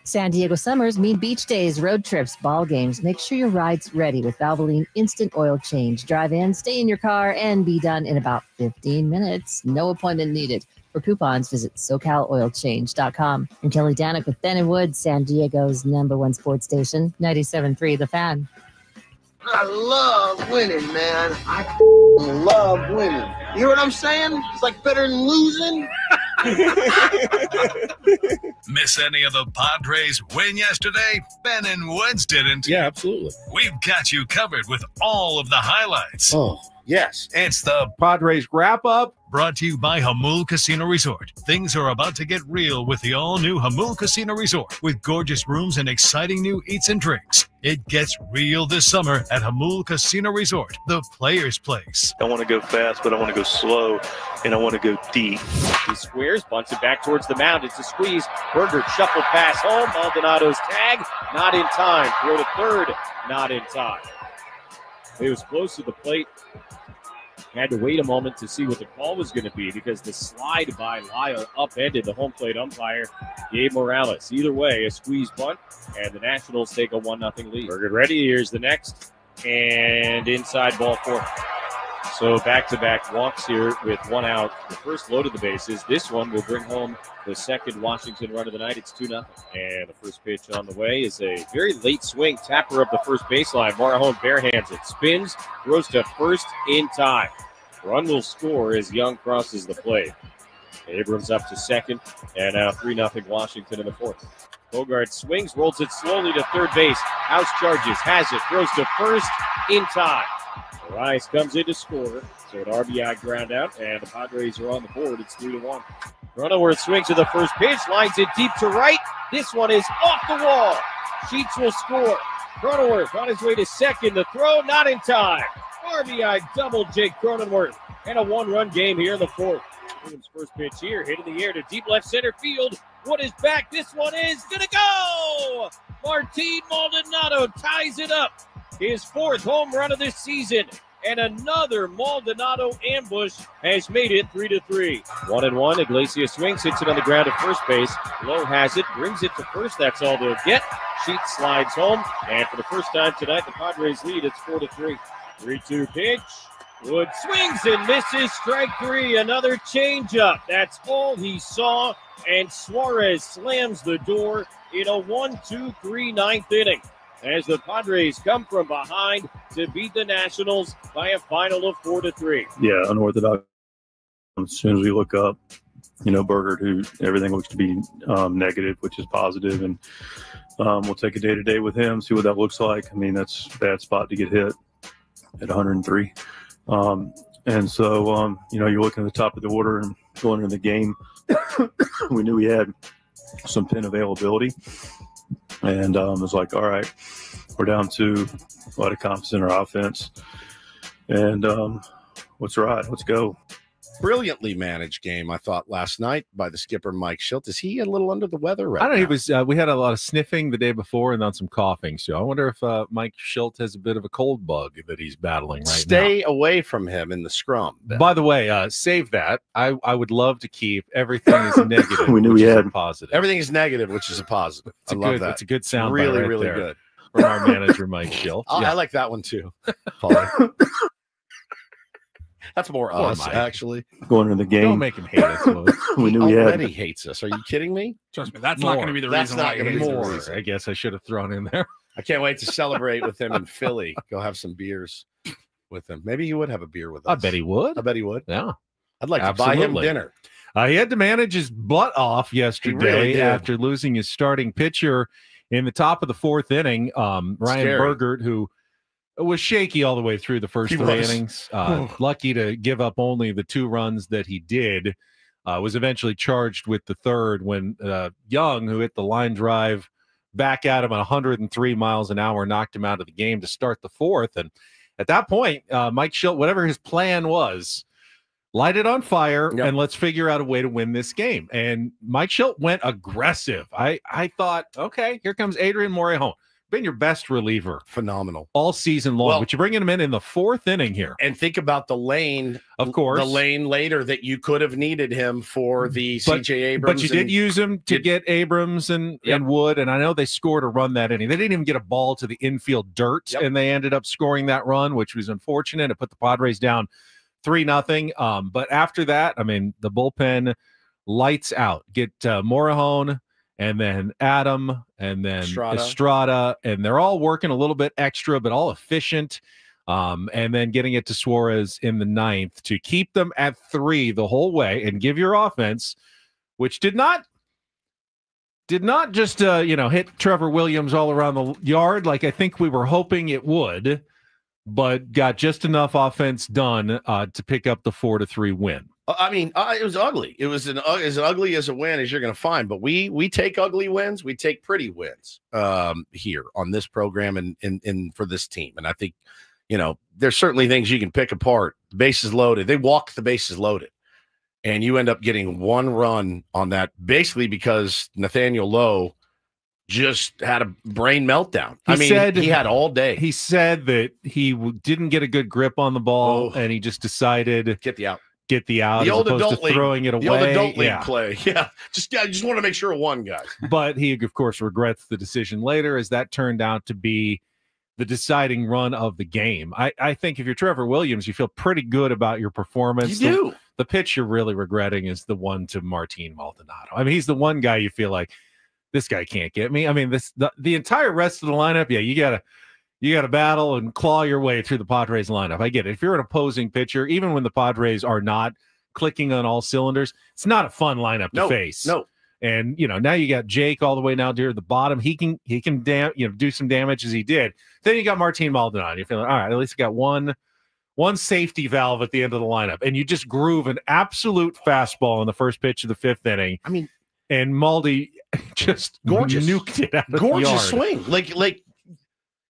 San Diego summers mean beach days, road trips, ball games. Make sure your ride's ready with Valvoline Instant Oil Change. Drive in, stay in your car, and be done in about 15 minutes. No appointment needed. For coupons, visit SoCalOilChange.com. I'm Kelly Danick with Ben and Wood, San Diego's #1 sports station, 97.3 The Fan. I love winning, man. I love winning. You hear what I'm saying? It's like better than losing. Miss any of the Padres win yesterday? Ben and Woods didn't. Yeah, absolutely. We've got you covered with all of the highlights. Oh, yes. It's the Padres Wrap-Up. Brought to you by Jamul Casino Resort. Things are about to get real with the all-new Jamul Casino Resort. With gorgeous rooms and exciting new eats and drinks. It gets real this summer at Jamul Casino Resort, the player's place. I want to go fast, but I want to go slow, and I want to go deep. He squares, bunts it back towards the mound. It's a squeeze. Berger shuffled pass home. Maldonado's tag, not in time. Throw to third, not in time. It was close to the plate. Had to wait a moment to see what the call was going to be because the slide by Lyle upended the home plate umpire, Gabe Morales. Either way, a squeeze bunt, and the Nationals take a 1-0 lead. Berger ready. Here's the next, and inside ball 4. So back-to-back walks here with 1 out. The first load of the bases. This one will bring home the second Washington run of the night. It's 2-0. And the first pitch on the way is a very late swing. Tapper up the first baseline. Morejon barehands it. Spins, throws to first in time. Run will score as Young crosses the plate. Abrams up to second. And now 3-0 Washington in the fourth. Bogart swings, rolls it slowly to third base. House charges, has it, throws to first in time. Suarez comes in to score, so an RBI ground out, and the Padres are on the board. It's 3-1. Cronenworth swings to the first pitch, lines it deep to right. This one is off the wall. Sheets will score. Cronenworth on his way to second. The throw, not in time. RBI double Jake Cronenworth, and a 1-run game here in the fourth. Williams' first pitch here, hit in the air to deep left center field. What is back? This one is gonna go! Martin Maldonado ties it up. His 4th home run of this season. And another Maldonado ambush has made it 3-3. 1-1. Iglesias swings, hits it on the ground at first base. Lowe has it, brings it to first. That's all they'll get. Sheets slides home. And for the first time tonight, the Padres lead. It's 4-3. 3-2 pitch. Wood swings and misses. Strike 3. Another changeup. That's all he saw. And Suarez slams the door in a 1-2-3 ninth inning, as the Padres come from behind to beat the Nationals by a final of 4-3. Yeah, unorthodox. As soon as we look up, Burgert, who everything looks to be negative, which is positive, and we'll take a day-to-day with him, see what that looks like. I mean, that's a bad spot to get hit at 103. And so, you're looking at the top of the order and going into the game. We knew we had some pin availability. And it was like, all right, we're down to a lot of confidence in our offense. And let's ride. Let's go. Brilliantly managed game, I thought, last night by the skipper, Mike Schilt. Is he a little under the weather right I don't know. now? He was. We had a lot of sniffing the day before and then some coughing. So I wonder if Mike Schilt has a bit of a cold bug that he's battling right now. Stay away from him in the scrum, Ben. By the way, save that. I would love to keep everything is negative. We knew which we is had a positive. Everything is negative, which is a positive. I love that. It's a good sound. Really, right really there good. From our manager, Mike Schilt. I like that one too, Paulie. That's more Poor us, Mike. actually. Going into the game. Don't make him hate us. Louis. We knew He we had. already hates us. Are you kidding me? Trust me, that's not going to be the That's reason not why gonna he be hates the us. reason. I guess I should have thrown in there. I can't wait to celebrate with him in Philly. Go have some beers with him. Maybe he would have a beer with us. I bet he would. I bet he would. Yeah. I'd like to buy him Absolutely. dinner. He had to manage his butt off yesterday really did. after losing his starting pitcher in the top of the 4th inning. Ryan Scary. Burgert, who was shaky all the way through the first He 3 was. innings. Lucky to give up only the 2 runs that he did. Was eventually charged with the 3rd when Young, who hit the line drive back at him at 103 miles an hour, knocked him out of the game to start the 4th. And at that point, Mike Schilt, whatever his plan was, light it on fire, and let's figure out a way to win this game. And Mike Schilt went aggressive. I thought, okay, here comes Adrian Morejon. Been your best reliever. Phenomenal. All season long. Well, but you're bringing him in the 4th inning here. And think about the lane. Of course. The lane later that you could have needed him for the C.J. Abrams. But you did use him to get Abrams and Wood, and I know they scored a run that inning. They didn't even get a ball to the infield dirt, and they ended up scoring that run, which was unfortunate. It put the Padres down 3-0. But after that, I mean, the bullpen lights out. Get Morejon, and then Adam, and then Estrada, and they're all working a little bit extra, but all efficient. And then getting it to Suarez in the 9th to keep them at 3 the whole way and give your offense, which did not just hit Trevor Williams all around the yard like I think we were hoping it would, but got just enough offense done to pick up the 4-3 win. I mean, it was ugly. It was as ugly as a win as you're going to find. But we take ugly wins. We take pretty wins here on this program and for this team. And I think, there's certainly things you can pick apart. The bases loaded. They walked the bases loaded. And you end up getting 1 run on that basically because Nathaniel Lowe just had a brain meltdown. He had all day. He said that he didn't get a good grip on the ball and he just decided get the out. The old adult league, throwing it away. The old adult league play. Yeah. I just want to make sure it won, guys. But he, of course, regrets the decision later as that turned out to be the deciding run of the game. I think if you're Trevor Williams, you feel pretty good about your performance. You do. The pitch you're really regretting is the one to Martin Maldonado. I mean, he's the one guy you feel like, this guy can't get me. I mean, the entire rest of the lineup, you gotta battle and claw your way through the Padres lineup. I get it. If you're an opposing pitcher, even when the Padres are not clicking on all cylinders, it's not a fun lineup to face. No. And now you got Jake all the way now near the bottom. He can do some damage as he did. Then you got Martin Maldonado. You're feeling all right. At least you got one safety valve at the end of the lineup, and you just groove an absolute fastball in the first pitch of the 5th inning. I mean, and Maldi just gorgeous, nuked it out of gorgeous the yard. swing. Like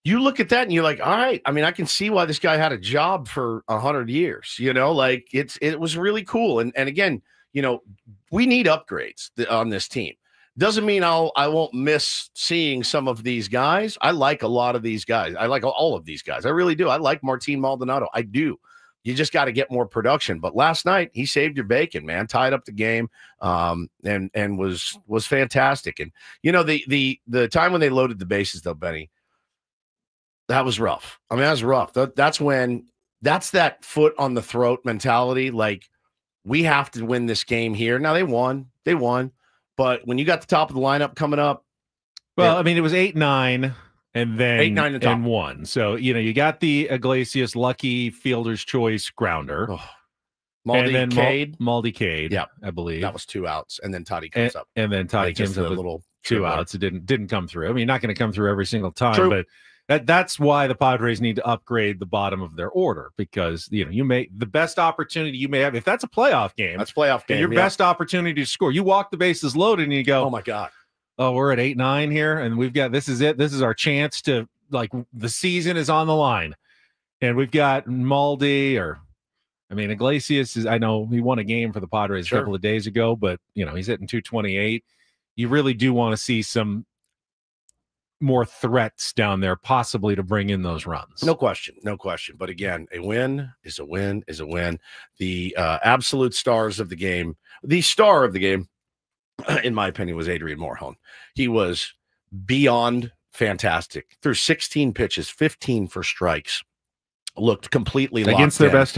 you look at that and you're like, all right. I mean, I can see why this guy had a job for 100 years. It was really cool. And again, we need upgrades on this team. Doesn't mean I won't miss seeing some of these guys. I like a lot of these guys. I like all of these guys. I really do. I like Martin Maldonado. I do. You just got to get more production. But last night he saved your bacon, man. Tied up the game, and was fantastic. And the time when they loaded the bases, though, Benny, that was rough. I mean, that was rough. That's that foot on the throat mentality. Like, we have to win this game here. Now they won. But when you got the top of the lineup coming up, well, I mean, it was 8-9 and then 8-9 and 1. So, you got the Iglesias lucky fielder's choice grounder. Oh. Maldi Cade, yeah, I believe. That was 2 outs. And then Toddy comes up. And then Toddy comes up with little 2 outs. It didn't come through. I mean, not going to come through every single time, True. but that's why the Padres need to upgrade the bottom of their order, because the best opportunity you may have, if that's a playoff game, your best opportunity to score. You walk the bases loaded and you go, oh my God, we're at 8-9 here, and we've got this is it. This is our chance to, like, the season is on the line, and we've got Iglesias is. I know he won a game for the Padres a couple of days ago, but he's hitting 228. You really do want to see some more threats down there, possibly to bring in those runs. No question. But again, a win is a win is a win. The absolute stars of the game, the star of the game, in my opinion, was Adrian Morejon. He was beyond fantastic. Through 16 pitches, 15 for strikes. Looked completely against their best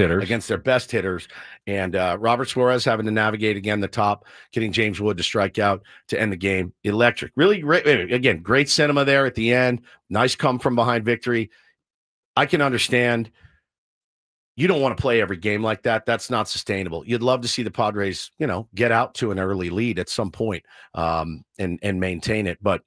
hitters. And Robert Suarez having to navigate again the top, getting James Wood to strike out to end the game. Electric. Really great. Again, great cinema there at the end. Nice come from behind victory. I can understand you don't want to play every game like that. That's not sustainable. You'd love to see the Padres, get out to an early lead at some point, and maintain it. But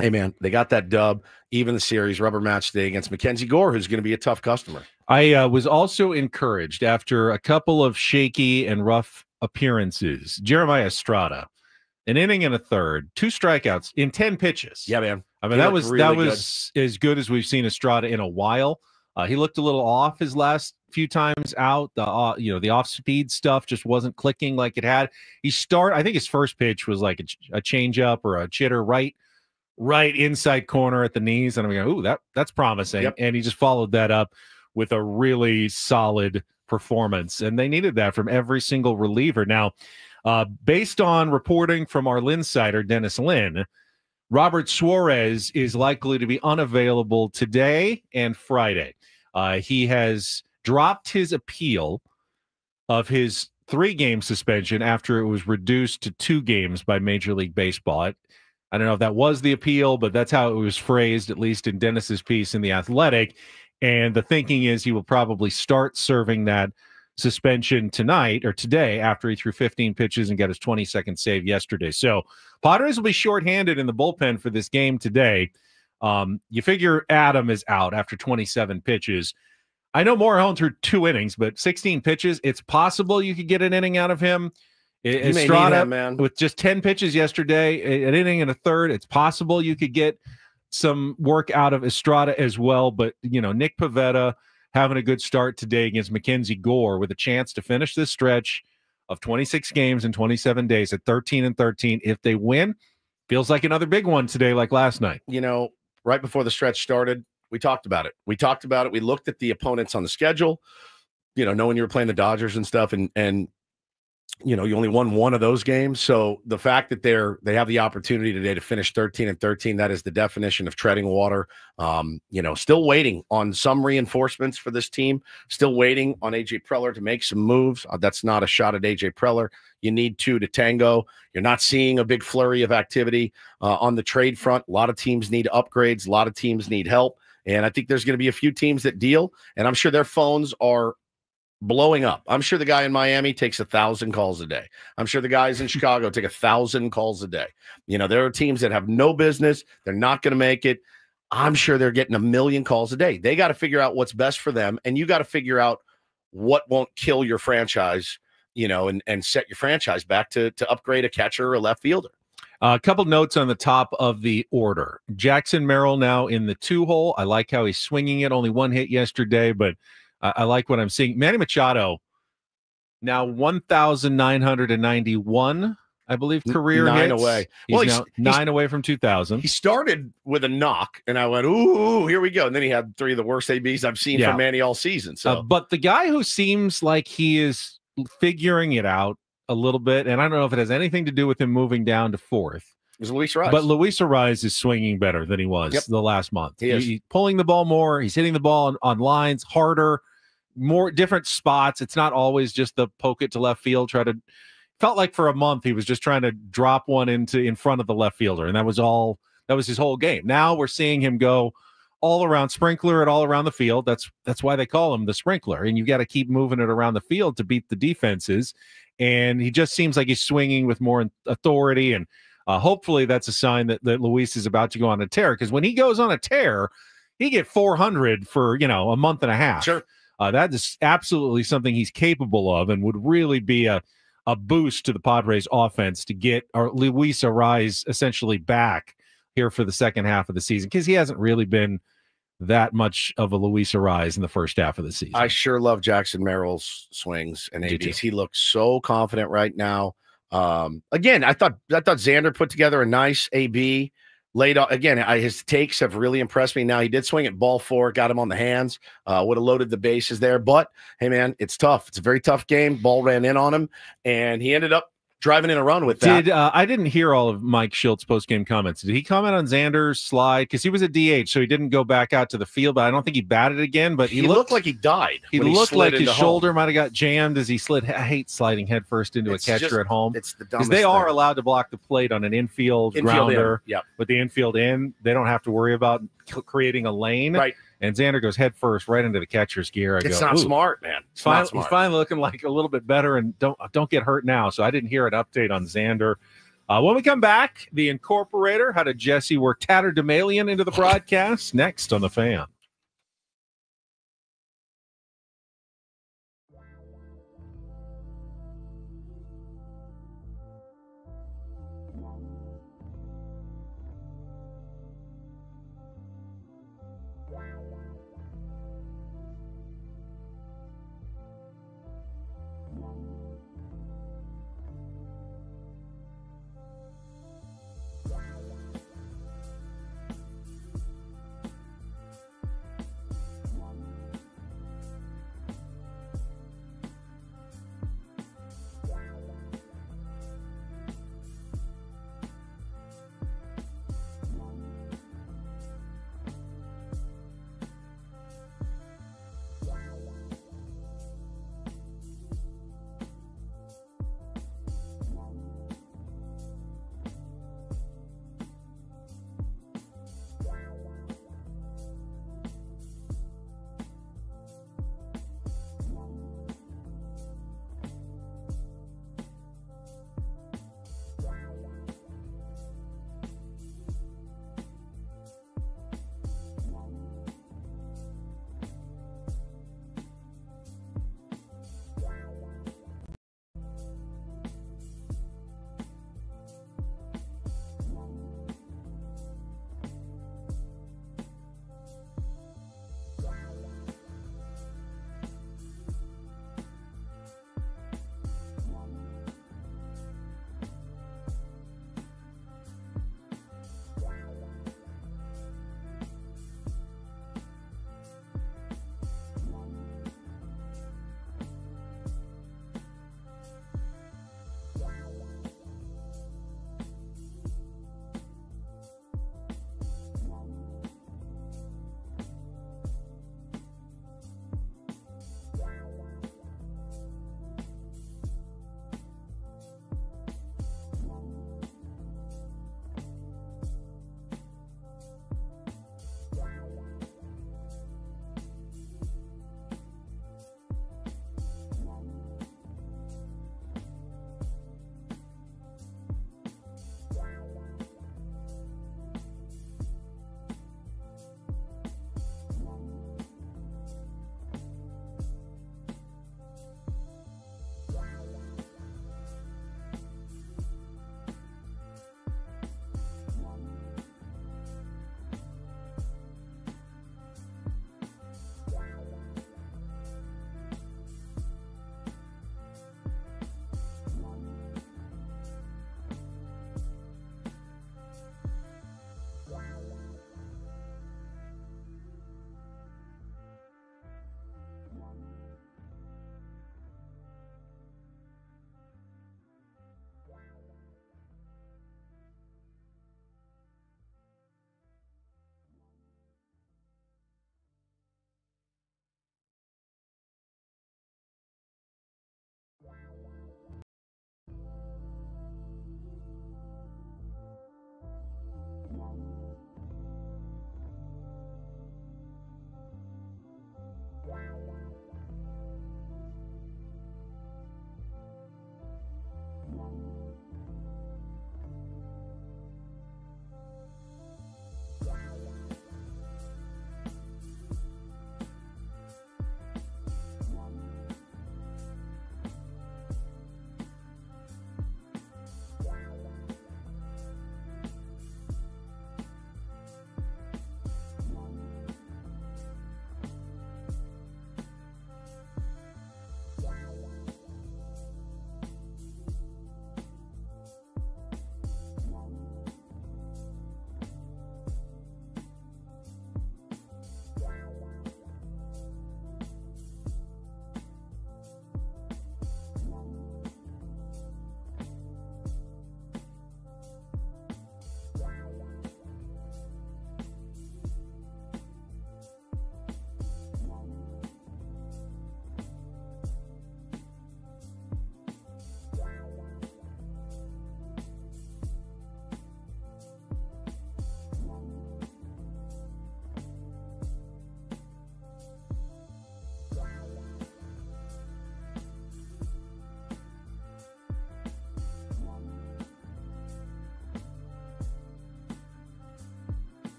hey, man, they got that dub, even the series, rubber match today against Mackenzie Gore, who's going to be a tough customer. I was also encouraged after a couple of shaky and rough appearances. Jeremiah Estrada, an inning and a third, 2 strikeouts in 10 pitches. Yeah, man. I mean, that was as good as we've seen Estrada in a while. He looked a little off his last few times out. The off-speed stuff just wasn't clicking like it had. I think his first pitch was like a changeup or a chitter right inside corner at the knees, and I'm going, ooh, that's promising. Yep. And he just followed that up with a really solid performance, and they needed that from every single reliever. Now, based on reporting from our Linsider, Dennis Lynn, Robert Suarez is likely to be unavailable today and Friday. He has dropped his appeal of his 3-game suspension after it was reduced to 2 games by Major League Baseball. I don't know if that was the appeal, but that's how it was phrased, at least in Dennis's piece in The Athletic. And the thinking is he will probably start serving that suspension tonight or today after he threw 15 pitches and got his 22nd save yesterday. So Padres will be shorthanded in the bullpen for this game today. You figure Adam is out after 27 pitches. I know Morejon threw 2 innings, but 16 pitches, it's possible you could get an inning out of him. Estrada, man, with just 10 pitches yesterday, an inning and a third, it's possible you could get some work out of Estrada as well. But, Nick Pivetta having a good start today against Mackenzie Gore with a chance to finish this stretch of 26 games in 27 days at 13-13. If they win, feels like another big one today, like last night. Right before the stretch started, we talked about it. We looked at the opponents on the schedule, knowing you were playing the Dodgers and stuff, and you only won 1 of those games. So the fact that they have the opportunity today to finish 13-13, that is the definition of treading water. Still waiting on some reinforcements for this team, still waiting on AJ Preller to make some moves. That's not a shot at AJ Preller. You need 2 to tango. You're not seeing a big flurry of activity on the trade front. A lot of teams need upgrades. A lot of teams need help. And I think there's going to be a few teams that deal, and I'm sure their phones are blowing up. I'm sure the guy in Miami takes 1,000 calls a day. I'm sure the guys in Chicago take 1,000 calls a day. There are teams that have no business. They're not going to make it. I'm sure they're getting 1 million calls a day. They got to figure out what's best for them, and you got to figure out what won't kill your franchise, and set your franchise back to upgrade a catcher or a left fielder. A couple notes on the top of the order. Jackson Merrill now in the 2-hole. I like how he's swinging it. Only 1 hit yesterday, but I like what I'm seeing. Manny Machado now 1,991, I believe, career 9 hits. away. He's now 9 away from 2,000. He started with a knock, and I went, ooh, here we go. And then he had 3 of the worst ABs I've seen from Manny all season. So, but the guy who seems like he is figuring it out a little bit, and I don't know if it has anything to do with him moving down to 4th, is Luis Arraez. But Luis Arraez is swinging better than he was the last month. He's pulling the ball more. He's hitting the ball on lines harder, more different spots. It's not always just the poke it to left field. Felt like for a month he was just trying to drop one in front of the left fielder, and that was his whole game. Now we're seeing him go all around, sprinkler it all around the field. That's why they call him the sprinkler, and you got to keep moving it around the field to beat the defenses. And he just seems like he's swinging with more authority, and hopefully that's a sign that Luis is about to go on a tear, because when he goes on a tear, he get 400 for a month and a half. Sure. That is absolutely something he's capable of, and would really be a boost to the Padres offense to get Luis Arraez essentially back here for the second half of the season, because he hasn't really been that much of a Luis Arraez in the first half of the season. I sure love Jackson Merrill's swings and ABs. He looks so confident right now. Again, I thought Xander put together a nice AB. Laid off again. His takes have really impressed me. Now, he did swing at ball 4, got him on the hands. Would have loaded the bases there, but hey, man, it's tough. It's a very tough game. Ball ran in on him, and he ended up driving in a run with that. I didn't hear all of Mike Schilt's post-game comments. Did he comment on Xander's slide? Because he was a DH, so he didn't go back out to the field, but I don't think he batted again. But he looked like he died. He looked like his shoulder might have got jammed as he slid. I hate sliding headfirst into a catcher at home. It's the dumbest because they are thing. allowed to block the plate on an infield grounder. Yeah. With the infield in, they don't have to worry about creating a lane. Right. And Xander goes head first right into the catcher's gear. It's not smart, man. He's finally looking like a little bit better, and don't get hurt now. So I didn't hear an update on Xander. When we come back, the Incorporator, how did Jesse work Tatterdemalion into the broadcast? Next on The Fan.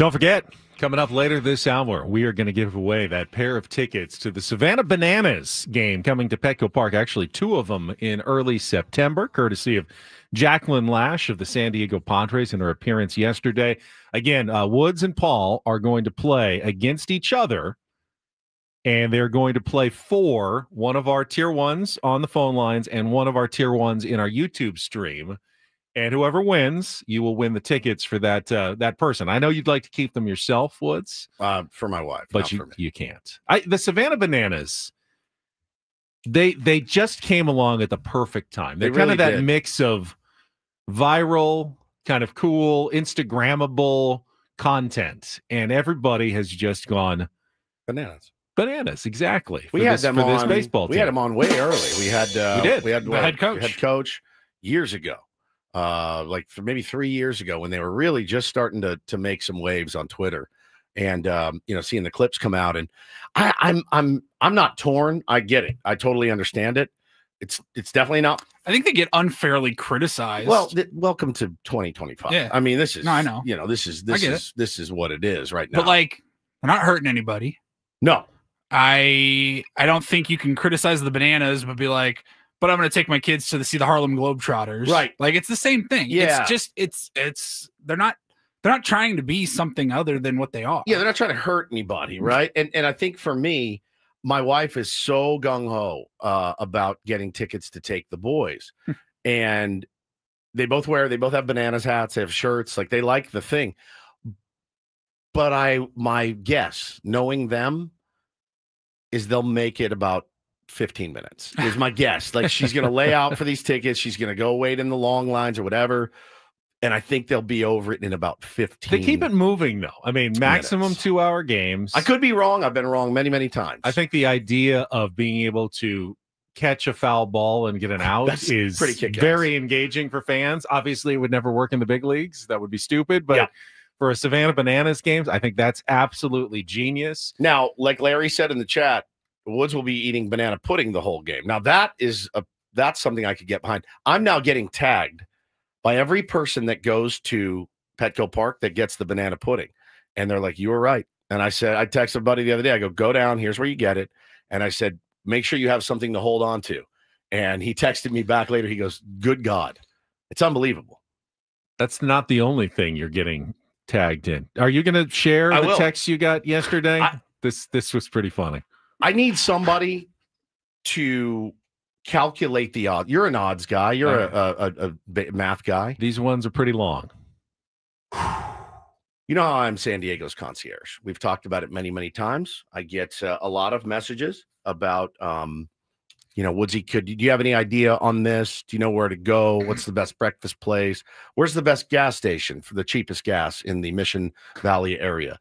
Don't forget, coming up later this hour, we are going to give away that pair of tickets to the Savannah Bananas game coming to Petco Park. Actually, 2 of them in early September, courtesy of Jacqueline Lash of the San Diego Padres in her appearance yesterday. Again, Woods and Paul are going to play against each other, and they're going to play for one of our Tier 1s on the phone lines and one of our Tier 1s in our YouTube stream. And whoever wins, you will win the tickets for that person. I know you'd like to keep them yourself, Woods. For my wife, but you can't. The Savannah Bananas, they just came along at the perfect time. They're kind of that mix of viral, kind of cool, Instagrammable content, and everybody has just gone bananas. Bananas, exactly. We had them on this baseball team. We had them on way early. We had we had the head coach years ago. Like for maybe 3 years ago when they were really just starting to make some waves on Twitter, and seeing the clips come out, and I'm not torn. I get it. I totally understand it. It's definitely not. I think they get unfairly criticized. Well, welcome to 2025. Yeah. I mean, this is. No, I know. This is what it is right now. But like, they're not hurting anybody. No, I don't think you can criticize the Bananas, but be like, but I'm going to take my kids to see the Harlem Globetrotters. Right. Like, it's the same thing. Yeah. It's just, they're not trying to be something other than what they are. Yeah. They're not trying to hurt anybody. Right. And I think for me, my wife is so gung-ho about getting tickets to take the boys. And they both have Bananas hats. They have shirts. Like, they like the thing. But my guess, knowing them, is they'll make it about 15 minutes is my guess. Like, she's going to lay out for these tickets. She's going to go wait in the long lines or whatever. And I think they'll be over it in about 15. They keep it moving, though. I mean, maximum 2-hour games. I could be wrong. I've been wrong many, many times. I think the idea of being able to catch a foul ball and get an out is very engaging for fans. Obviously, it would never work in the big leagues. That would be stupid. But for a Savannah Bananas games, I think that's absolutely genius. Now, like Larry said in the chat, Woods will be eating banana pudding the whole game. Now, that's something I could get behind. I'm now getting tagged by every person that goes to Petco Park that gets the banana pudding. And they're like, you were right. And I texted a buddy the other day. I go down. Here's where you get it. And I said, make sure you have something to hold on to. And he texted me back later. He goes, good God. It's unbelievable. That's not the only thing you're getting tagged in. Are you going to share the text you got yesterday? This was pretty funny. I need somebody to calculate the odds. You're an odds guy. You're a math guy. These ones are pretty long. You know how I'm San Diego's concierge. We've talked about it many, many times. I get a lot of messages about, Woodsy, do you have any idea on this? Do you know where to go? What's the best breakfast place? Where's the best gas station for the cheapest gas in the Mission Valley area?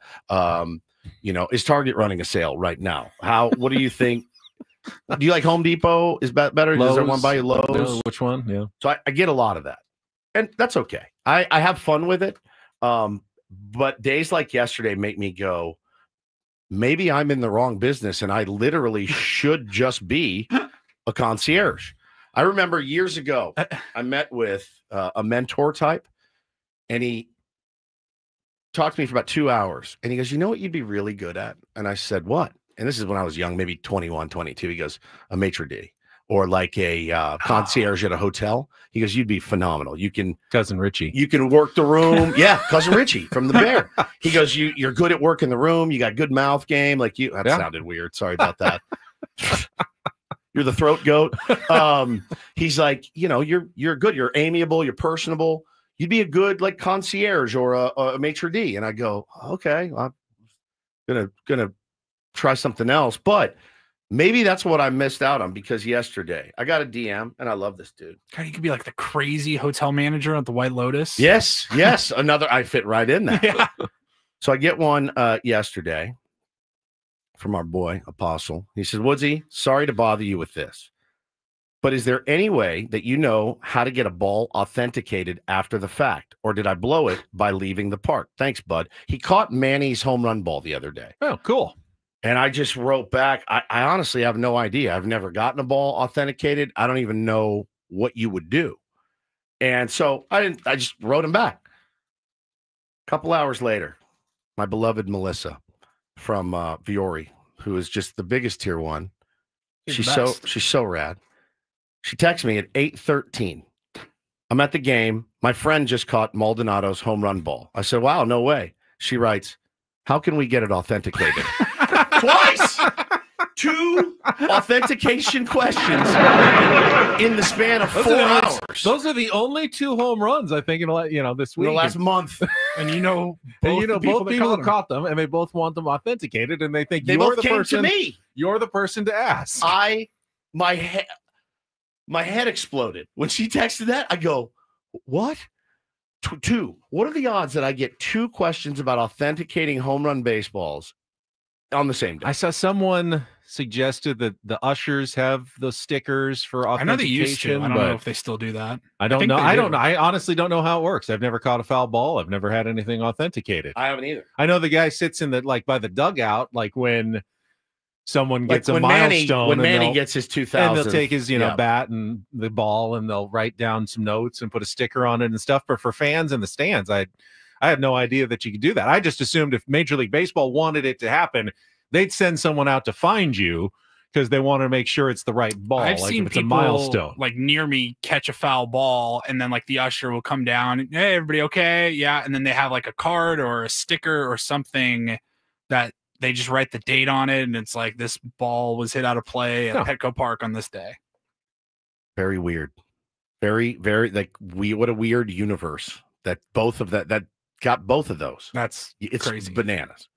Is Target running a sale right now? What do you think? Do you like Home Depot? Is better? Is there one by Lowe's? Which one? Yeah. So I get a lot of that, and that's okay. I have fun with it. But days like yesterday make me go, maybe I'm in the wrong business, and I literally should just be a concierge. I remember years ago, I met with a mentor type, and he talked to me for about 2 hours, and he goes, you know what you'd be really good at? And I said, what? And this is when I was young, maybe 21, 22. He goes, a maitre d', or like a concierge at a hotel. He goes, you'd be phenomenal. You can Cousin Richie. You can work the room. Yeah, Cousin Richie from the Bear. He goes, you're good at working the room. You got good mouth game. Like you. That sounded weird. Sorry about that. You're the throat goat. He's like, you're good. You're amiable. You're personable. You'd be a good like concierge or a maitre d'. And I go, okay, I'm gonna try something else. But maybe that's what I missed out on, because yesterday I got a DM, and I love this dude. God, you could be like the crazy hotel manager at the White Lotus. Yes. I fit right in that. Yeah. So I get one yesterday from our boy Apostle. He says, Woodsy, sorry to bother you with this, but is there any way that you know how to get a ball authenticated after the fact? Or did I blow it by leaving the park? Thanks, bud. He caught Manny's home run ball the other day. Oh, cool. And I just wrote back, I honestly have no idea. I've never gotten a ball authenticated. I don't even know what you would do. And so I just wrote him back. A couple hours later, my beloved Melissa from Viore, who is just the biggest tier one. She's so rad. She texts me at 8:13. I'm at the game. My friend just caught Maldonado's home run ball. I said, wow, no way. She writes, how can we get it authenticated? Twice! 2 authentication questions in the span of 4 hours. Those are the only 2 home runs, I think, this week. In the last month. And both people who caught them, and they both want them authenticated, and they think they you're both the came person. To me. You're the person to ask. My head exploded when she texted that. I go, what? 2. What are the odds that I get 2 questions about authenticating home run baseballs on the same day? I saw someone suggested that the ushers have those stickers for authentication. I know they used to. I don't know if they still do that. I don't know. I honestly don't know how it works. I've never caught a foul ball. I've never had anything authenticated. I haven't either. I know the guy sits in by the dugout, like when someone gets a milestone. When Manny gets his 2000. And they'll take his, bat and the ball, and they'll write down some notes and put a sticker on it and stuff. But for fans in the stands, I had no idea that you could do that. I just assumed if Major League Baseball wanted it to happen, they'd send someone out to find you because they want to make sure it's the right ball. I've seen it's people a milestone. Like near me catch a foul ball, and then like the usher will come down. Hey, everybody okay? Yeah. And then they have like a card or a sticker or something that they just write the date on it. And it's like, this ball was hit out of play at Petco Park on this day. Very weird. Very, very what a weird universe that got both of those. It's crazy. Bananas.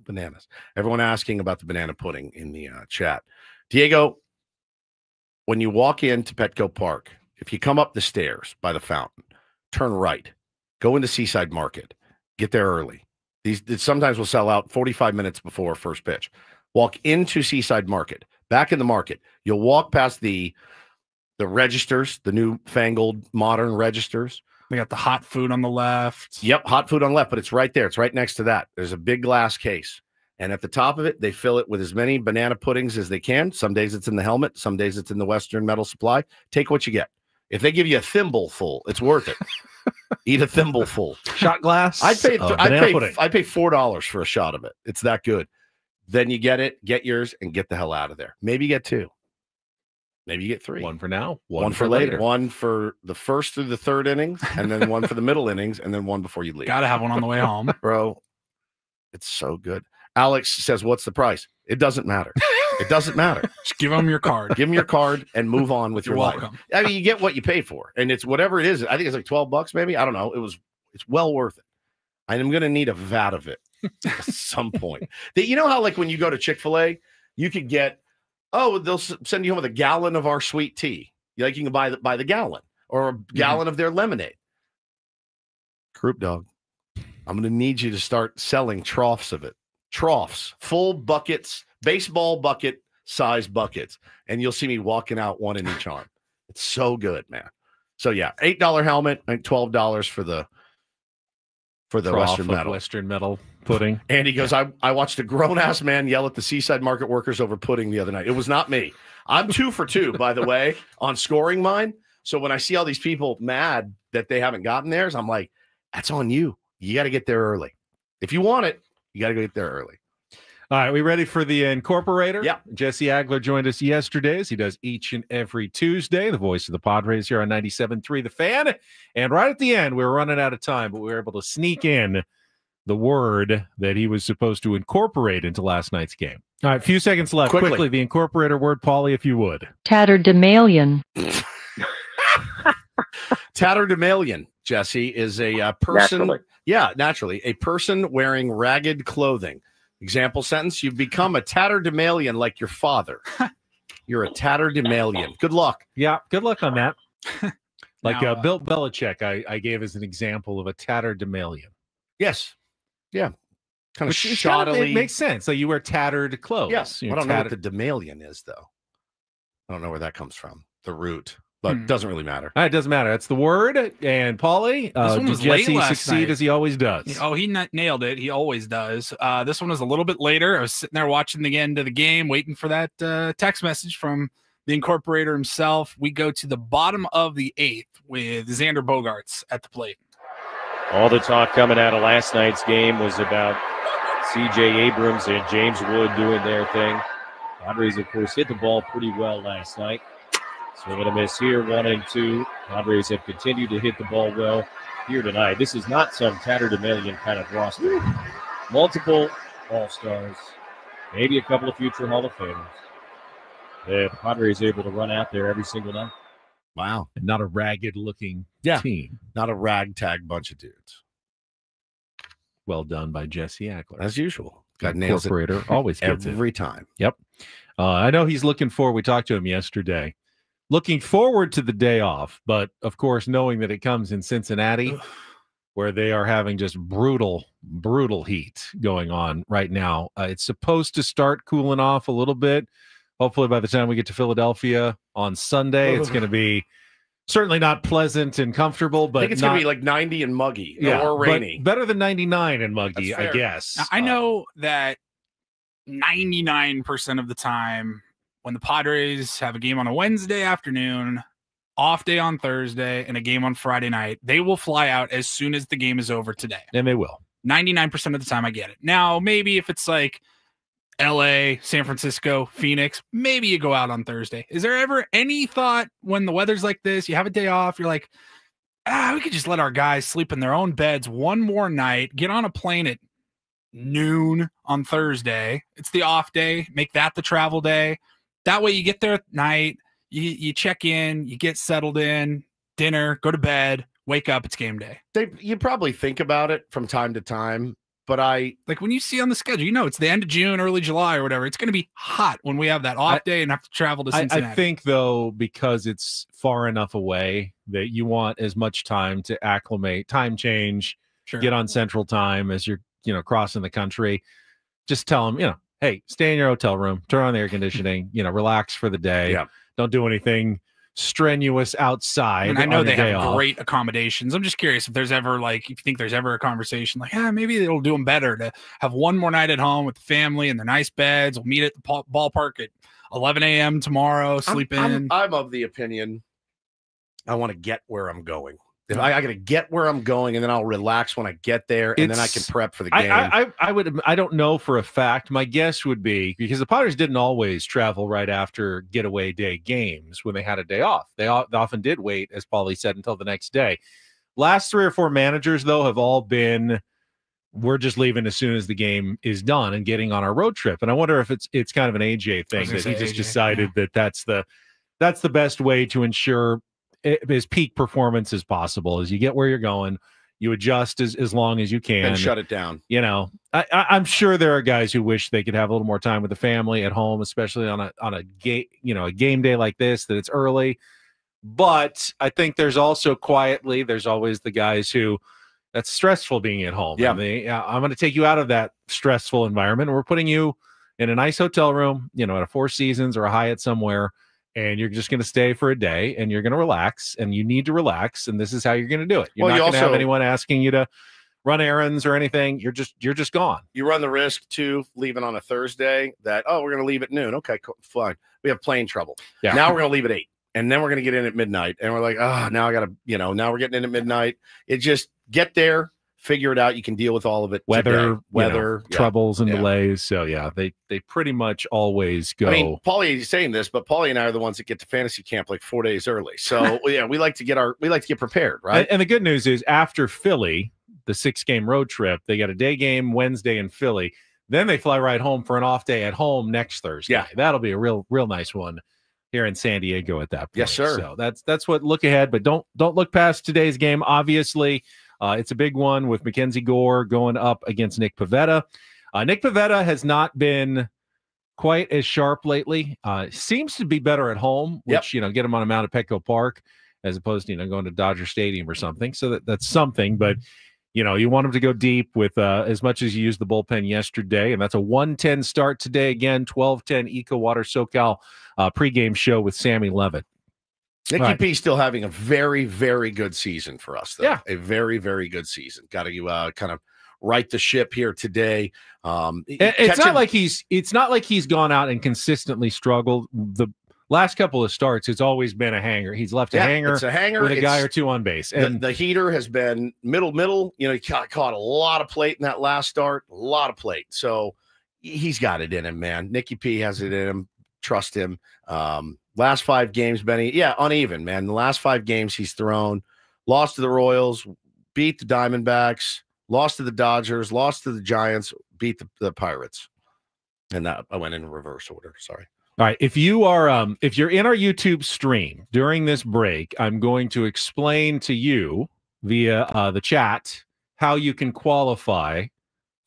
Bananas. Everyone asking about the banana pudding in the chat. Diego, when you walk into Petco Park, if you come up the stairs by the fountain, turn right, go into Seaside Market, get there early. These sometimes will sell out 45 minutes before first pitch. Walk into Seaside Market, back in the market. You'll walk past the registers, the new fangled modern registers. We got the hot food on the left. Yep, hot food on the left, but it's right there. It's right next to that. There's a big glass case. And at the top of it, they fill it with as many banana puddings as they can. Some days it's in the helmet. Some days it's in the Western Metal Supply. Take what you get. If they give you a thimble full, it's worth it. Eat a thimble full. Shot glass. I'd pay $4 for a shot of it. It's that good. Then you get it, get yours, and get the hell out of there. Maybe get 2. Maybe you get 3. One for now, one for later. One for the first through the third innings, and then one for the middle innings, and then one before you leave. Got to have one on the way home. Bro, it's so good. Alex says, what's the price? It doesn't matter. It doesn't matter. Just give them your card. Give them your card and move on with your life. I mean, you get what you pay for, and it's whatever it is. I think it's like $12, maybe. I don't know. It's well worth it. I'm going to need a vat of it at some point. You know how, like, when you go to Chick-fil-A, you could get, they'll send you home with a gallon of our sweet tea. Like, you can buy the gallon or a gallon of their lemonade. Group Dog, I'm going to need you to start selling troughs of it. Troughs, full buckets, baseball bucket size buckets. And you'll see me walking out one in each arm. It's so good, man. So yeah, $8 helmet and $12 for the Western Metal pudding. And he goes, I watched a grown-ass man yell at the Seaside Market workers over pudding the other night. It was not me. I'm 2 for 2, by the way, on scoring mine. So when I see all these people mad that they haven't gotten theirs, I'm like, that's on you. You got to get there early. If you want it, you got to get there early. All right, we ready for the Incorporator? Yeah. Jesse Agler joined us yesterday, as he does each and every Tuesday. The voice of the Padres here on 97.3 The Fan. And right at the end, we were running out of time, but we were able to sneak in the word that he was supposed to incorporate into last night's game. All right, a few seconds left. Quickly the Incorporator word, Paulie, if you would. Tatterdemalion. Tatterdemalion, Jesse, is a person. Naturally. Yeah, naturally. A person wearing ragged clothing. Example sentence, you've become a tatterdemalion like your father. You're a tatterdemalion. Good luck. Yeah, good luck on that. Like now, Bill Belichick, I gave as an example of a tatterdemalion. Yes. Yeah. Kind of shoddily. Kind of, it makes sense. So you wear tattered clothes. Yes. I don't know what the demalion is, though. I don't know where that comes from. The root. But it doesn't really matter. It doesn't matter. That's the word. And Paulie, did Jesse succeed as he always does? Oh, he nailed it. He always does. This one was a little bit later. I was sitting there watching the end of the game, waiting for that text message from the Incorporator himself. We go to the bottom of the 8th with Xander Bogaerts at the plate. All the talk coming out of last night's game was about C.J. Abrams and James Wood doing their thing. Padres, of course, hit the ball pretty well last night. Swing and a miss here, 1-2. Padres have continued to hit the ball well here tonight. This is not some tatterdemalion kind of roster. Multiple All-Stars, maybe a couple of future Hall of Famers. The Padres able to run out there every single night. Wow. And not a ragged-looking team. Not a ragtag bunch of dudes. Well done by Jesse Ackler. As usual. God nails it. Always gets every time. Yep. I know he's looking forward. We talked to him yesterday. Looking forward to the day off, but of course, knowing that it comes in Cincinnati, where they are having just brutal heat going on right now. It's supposed to start cooling off a little bit. Hopefully, by the time we get to Philadelphia on Sunday, it's going to be certainly not pleasant and comfortable, but I think it's going to be like 90 and muggy or rainy. Better than 99 and muggy, I guess. Now, I know that 99% of the time when the Padres have a game on a Wednesday afternoon, off day on Thursday, and a game on Friday night, they will fly out as soon as the game is over today. And they will. 99% of the time I get it. Now, maybe if it's like LA, San Francisco, Phoenix, maybe you go out on Thursday. Is there ever any thought when the weather's like this, you have a day off, you're like, we could just let our guys sleep in their own beds one more night, get on a plane at noon on Thursday. It's the off day. Make that the travel day. That way you get there at night, you check in, you get settled in, dinner, go to bed, wake up, it's game day. You probably think about it from time to time, but like when you see on the schedule, it's the end of June, early July or whatever. It's going to be hot when we have that off day and have to travel to Cincinnati. I think, though, because it's far enough away that you want as much time to acclimate, time change, get on Central Time as you're, crossing the country. Just tell them, hey, stay in your hotel room, turn on the air conditioning, relax for the day. Yeah. Don't do anything strenuous outside. And I know they have great accommodations. I'm just curious if there's ever if you think there's ever a conversation maybe it'll do them better to have one more night at home with the family and their nice beds. We'll meet at the ballpark at 11 a.m. tomorrow, sleep in. I'm of the opinion I want to get where I'm going. If I got to get where I'm going, and then I'll relax when I get there, and then I can prep for the game. I don't know for a fact. My guess would be, because the Padres didn't always travel right after getaway day games when they had a day off. They often did wait, as Paulie said, until the next day. Last 3 or 4 managers, though, have all been, we're just leaving as soon as the game is done and getting on our road trip. And I wonder if it's kind of an AJ thing that he just decided that that's the best way to ensure as peak performance as possible. As you get where you're going, you adjust as long as you can and shut it down. I'm sure there are guys who wish they could have a little more time with the family at home, especially on a game day like this, that it's early. But I think there's also there's always the guys who that's stressful being at home. Yeah. I'm going to take you out of that stressful environment. We're putting you in a nice hotel room, at a Four Seasons or a Hyatt somewhere, and you're just going to stay for a day, and you're going to relax, and you need to relax, and this is how you're going to do it. You're not going to have anyone asking you to run errands or anything. You're just gone. You run the risk too, leaving on a Thursday that, we're going to leave at noon. Okay, cool, fine. We have plane trouble. Yeah. Now we're going to leave at 8, and then we're going to get in at midnight, and we're like, now I got to, now we're getting in at midnight. It just get there, figure it out. You can deal with all of it. Weather, yeah. troubles and delays. So they pretty much always go. I mean, Paulie is saying this, but Paulie and I are the ones that get to fantasy camp like 4 days early. So we like to get prepared, right? And the good news is, after Philly, the 6-game road trip, they got a day game Wednesday in Philly. Then they fly right home for an off day at home next Thursday. Yeah, that'll be a real nice one here in San Diego at that point. Yes, sir. So that's what look ahead, but don't look past today's game. Obviously, it's a big one with Mackenzie Gore going up against Nick Pivetta. Nick Pivetta has not been quite as sharp lately. Seems to be better at home, which get him on a mound at Petco Park as opposed to going to Dodger Stadium or something. So that's something, but you want him to go deep with as much as you used the bullpen yesterday, and that's a 1:10 start today. Again, 12:10 Eco Water SoCal pregame show with Sammy Levitt. Nicky P still having a very, very good season for us, though. Yeah, a very, very good season. Got to kind of right the ship here today. It's not like he's gone out and consistently struggled. last couple of starts, it's always been a hanger. He's left a hanger. It's a hanger with a guy or two on base. And the heater has been middle. You know, he caught a lot of plate in that last start, a lot of plate. So he's got it in him, man. Nicky P has it in him. Trust him. Last 5 games, Benny. Yeah, uneven, man. The last 5 games he's thrown, lost to the Royals, beat the Diamondbacks, lost to the Dodgers, lost to the Giants, beat the Pirates. And that I went in reverse order. Sorry. All right. If you're in our YouTube stream during this break, I'm going to explain to you via the chat how you can qualify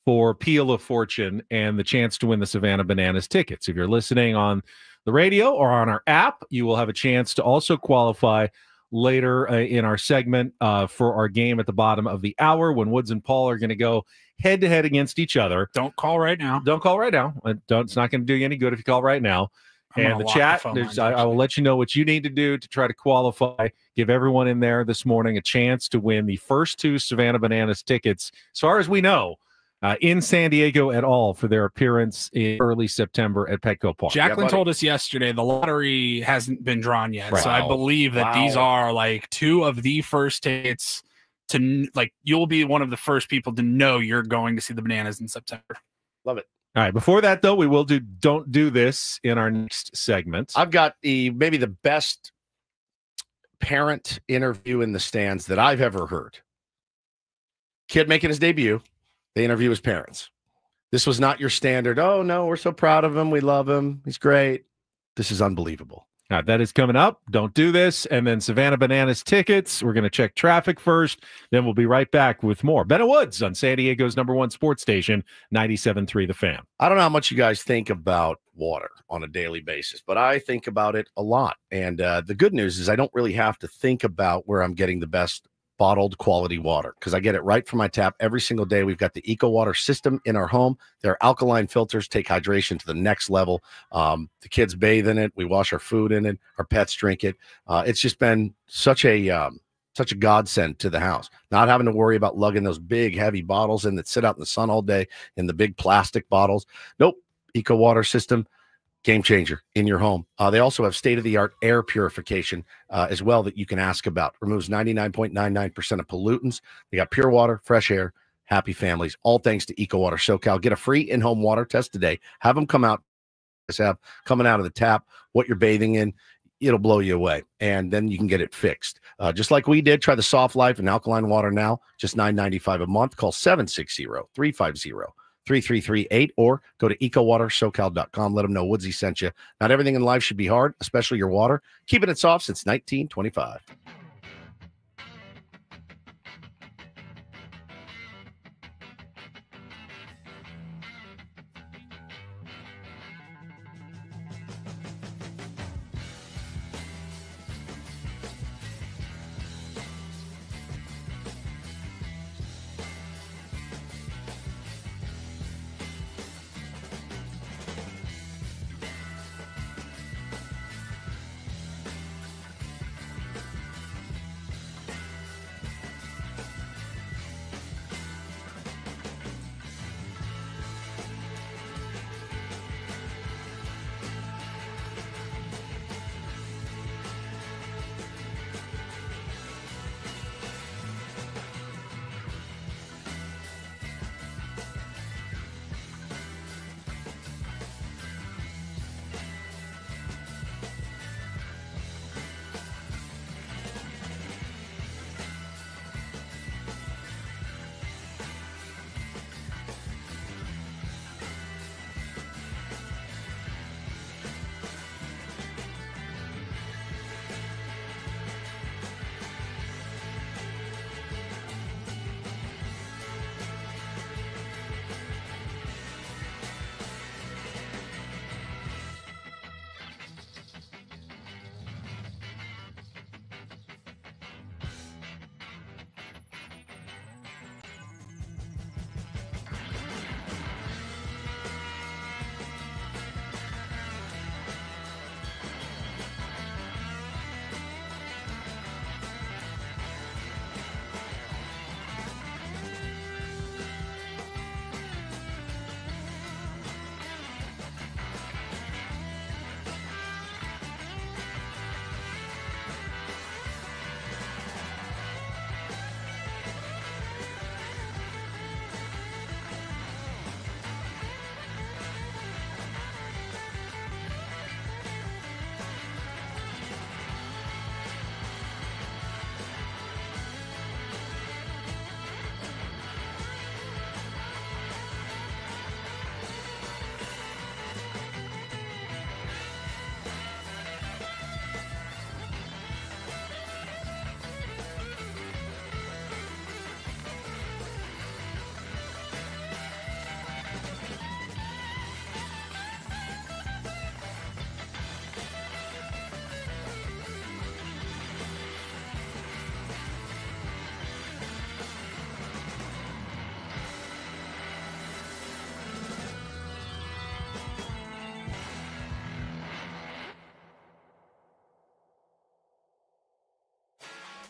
for Peel of Fortune and the chance to win the Savannah Bananas tickets. If you're listening on the radio or on our app, you will have a chance to also qualify later in our segment for our game at the bottom of the hour when Woods and Paul are going to go head-to-head against each other. Don't call right now. Don't call right now. It's not going to do you any good if you call right now. And the chat, I will let you know what you need to do to try to qualify. Give everyone in there this morning a chance to win the first 2 Savannah Bananas tickets, as far as we know, in San Diego at all for their appearance in early September at Petco Park. Jacqueline told us yesterday the lottery hasn't been drawn yet. Right. So I believe that these are like 2 of the first tickets to, like, you'll be one of the first people to know you're going to see the Bananas in September. Love it. All right. Before that, though, we will do Don't Do This in our next segment. I've got maybe the best parent interview in the stands that I've ever heard. Kid making his debut. They interview his parents. This was not your standard, oh, no, we're so proud of him. We love him. He's great. This is unbelievable. All right, that is coming up. Don't Do This. And then Savannah Bananas tickets. We're going to check traffic first. Then we'll be right back with more. Ben Woods on San Diego's #1 sports station, 97.3 The Fan. I don't know how much you guys think about water on a daily basis, but I think about it a lot. And the good news is I don't really have to think about where I'm getting the best bottled quality water because I get it right from my tap every single day. We've got the Eco Water system in our home. Their alkaline filters take hydration to the next level. The kids bathe in it. We wash our food in it. Our pets drink it. It's just been such a godsend to the house, not having to worry about lugging those big, heavy bottles in that sit out in the sun all day in the big plastic bottles. Nope. Eco Water system. Game changer in your home. They also have state-of-the-art air purification as well that you can ask about. Removes 99.99% of pollutants. They got pure water, fresh air, happy families, all thanks to Eco Water SoCal. Get a free in-home water test today. Have them come out. Have coming out of the tap, what you're bathing in. It'll blow you away. And then you can get it fixed. Just like we did, try the Soft Life and alkaline water now, just $9.95 a month. Call 760-350-3338 or go to ecowatersocal.com. Let them know Woodsy sent you. Not everything in life should be hard, especially your water. Keeping it soft since 1925.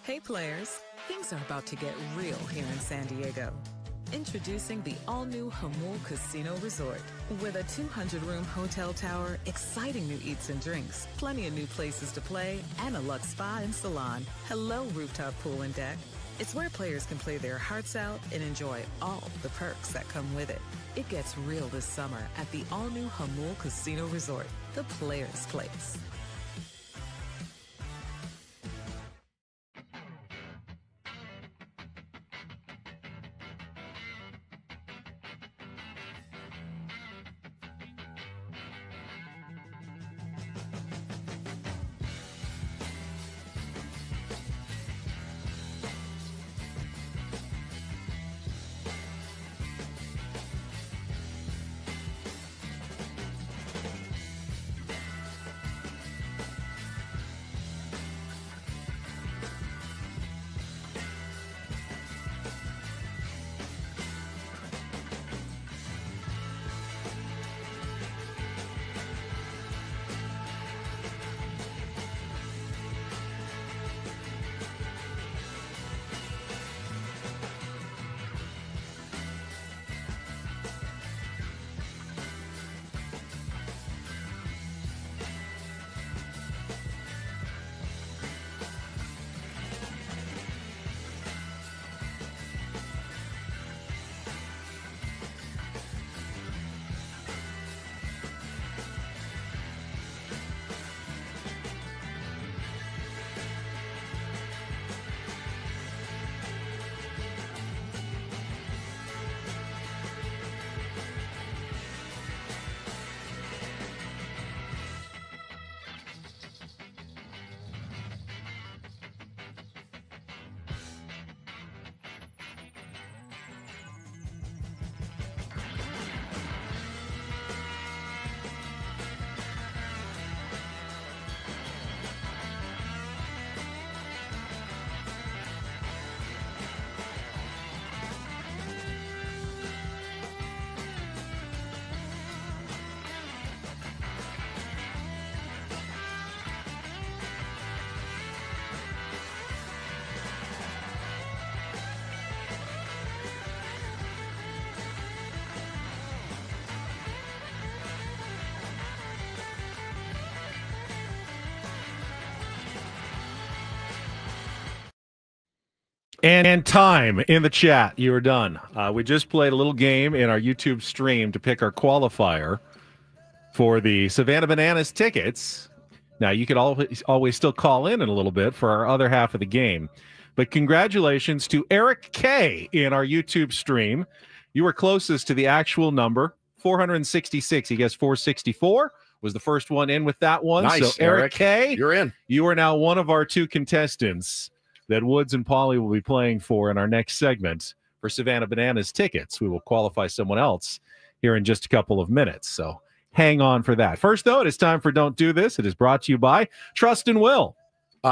Hey players, things are about to get real here in San Diego. Introducing the all-new Jamul Casino Resort. With a 200-room hotel tower, exciting new eats and drinks, plenty of new places to play, and a luxe spa and salon. Hello, rooftop pool and deck. It's where players can play their hearts out and enjoy all the perks that come with it. It gets real this summer at the all-new Jamul Casino Resort, the players' place. And time in the chat. You are done. We just played a little game in our YouTube stream to pick our qualifier for the Savannah Bananas tickets. Now, you could always still call in a little bit for our other half of the game. But congratulations to Eric K. in our YouTube stream. You were closest to the actual number, 466. He guessed 464. Was the first one in with that one. Nice, so Eric K., you're in. You are now one of our two contestants that Woods and Paulie will be playing for in our next segment for Savannah Bananas tickets. We will qualify someone else here in just a couple of minutes. So hang on for that. First, though, it is time for Don't Do This. It is brought to you by Trust and Will.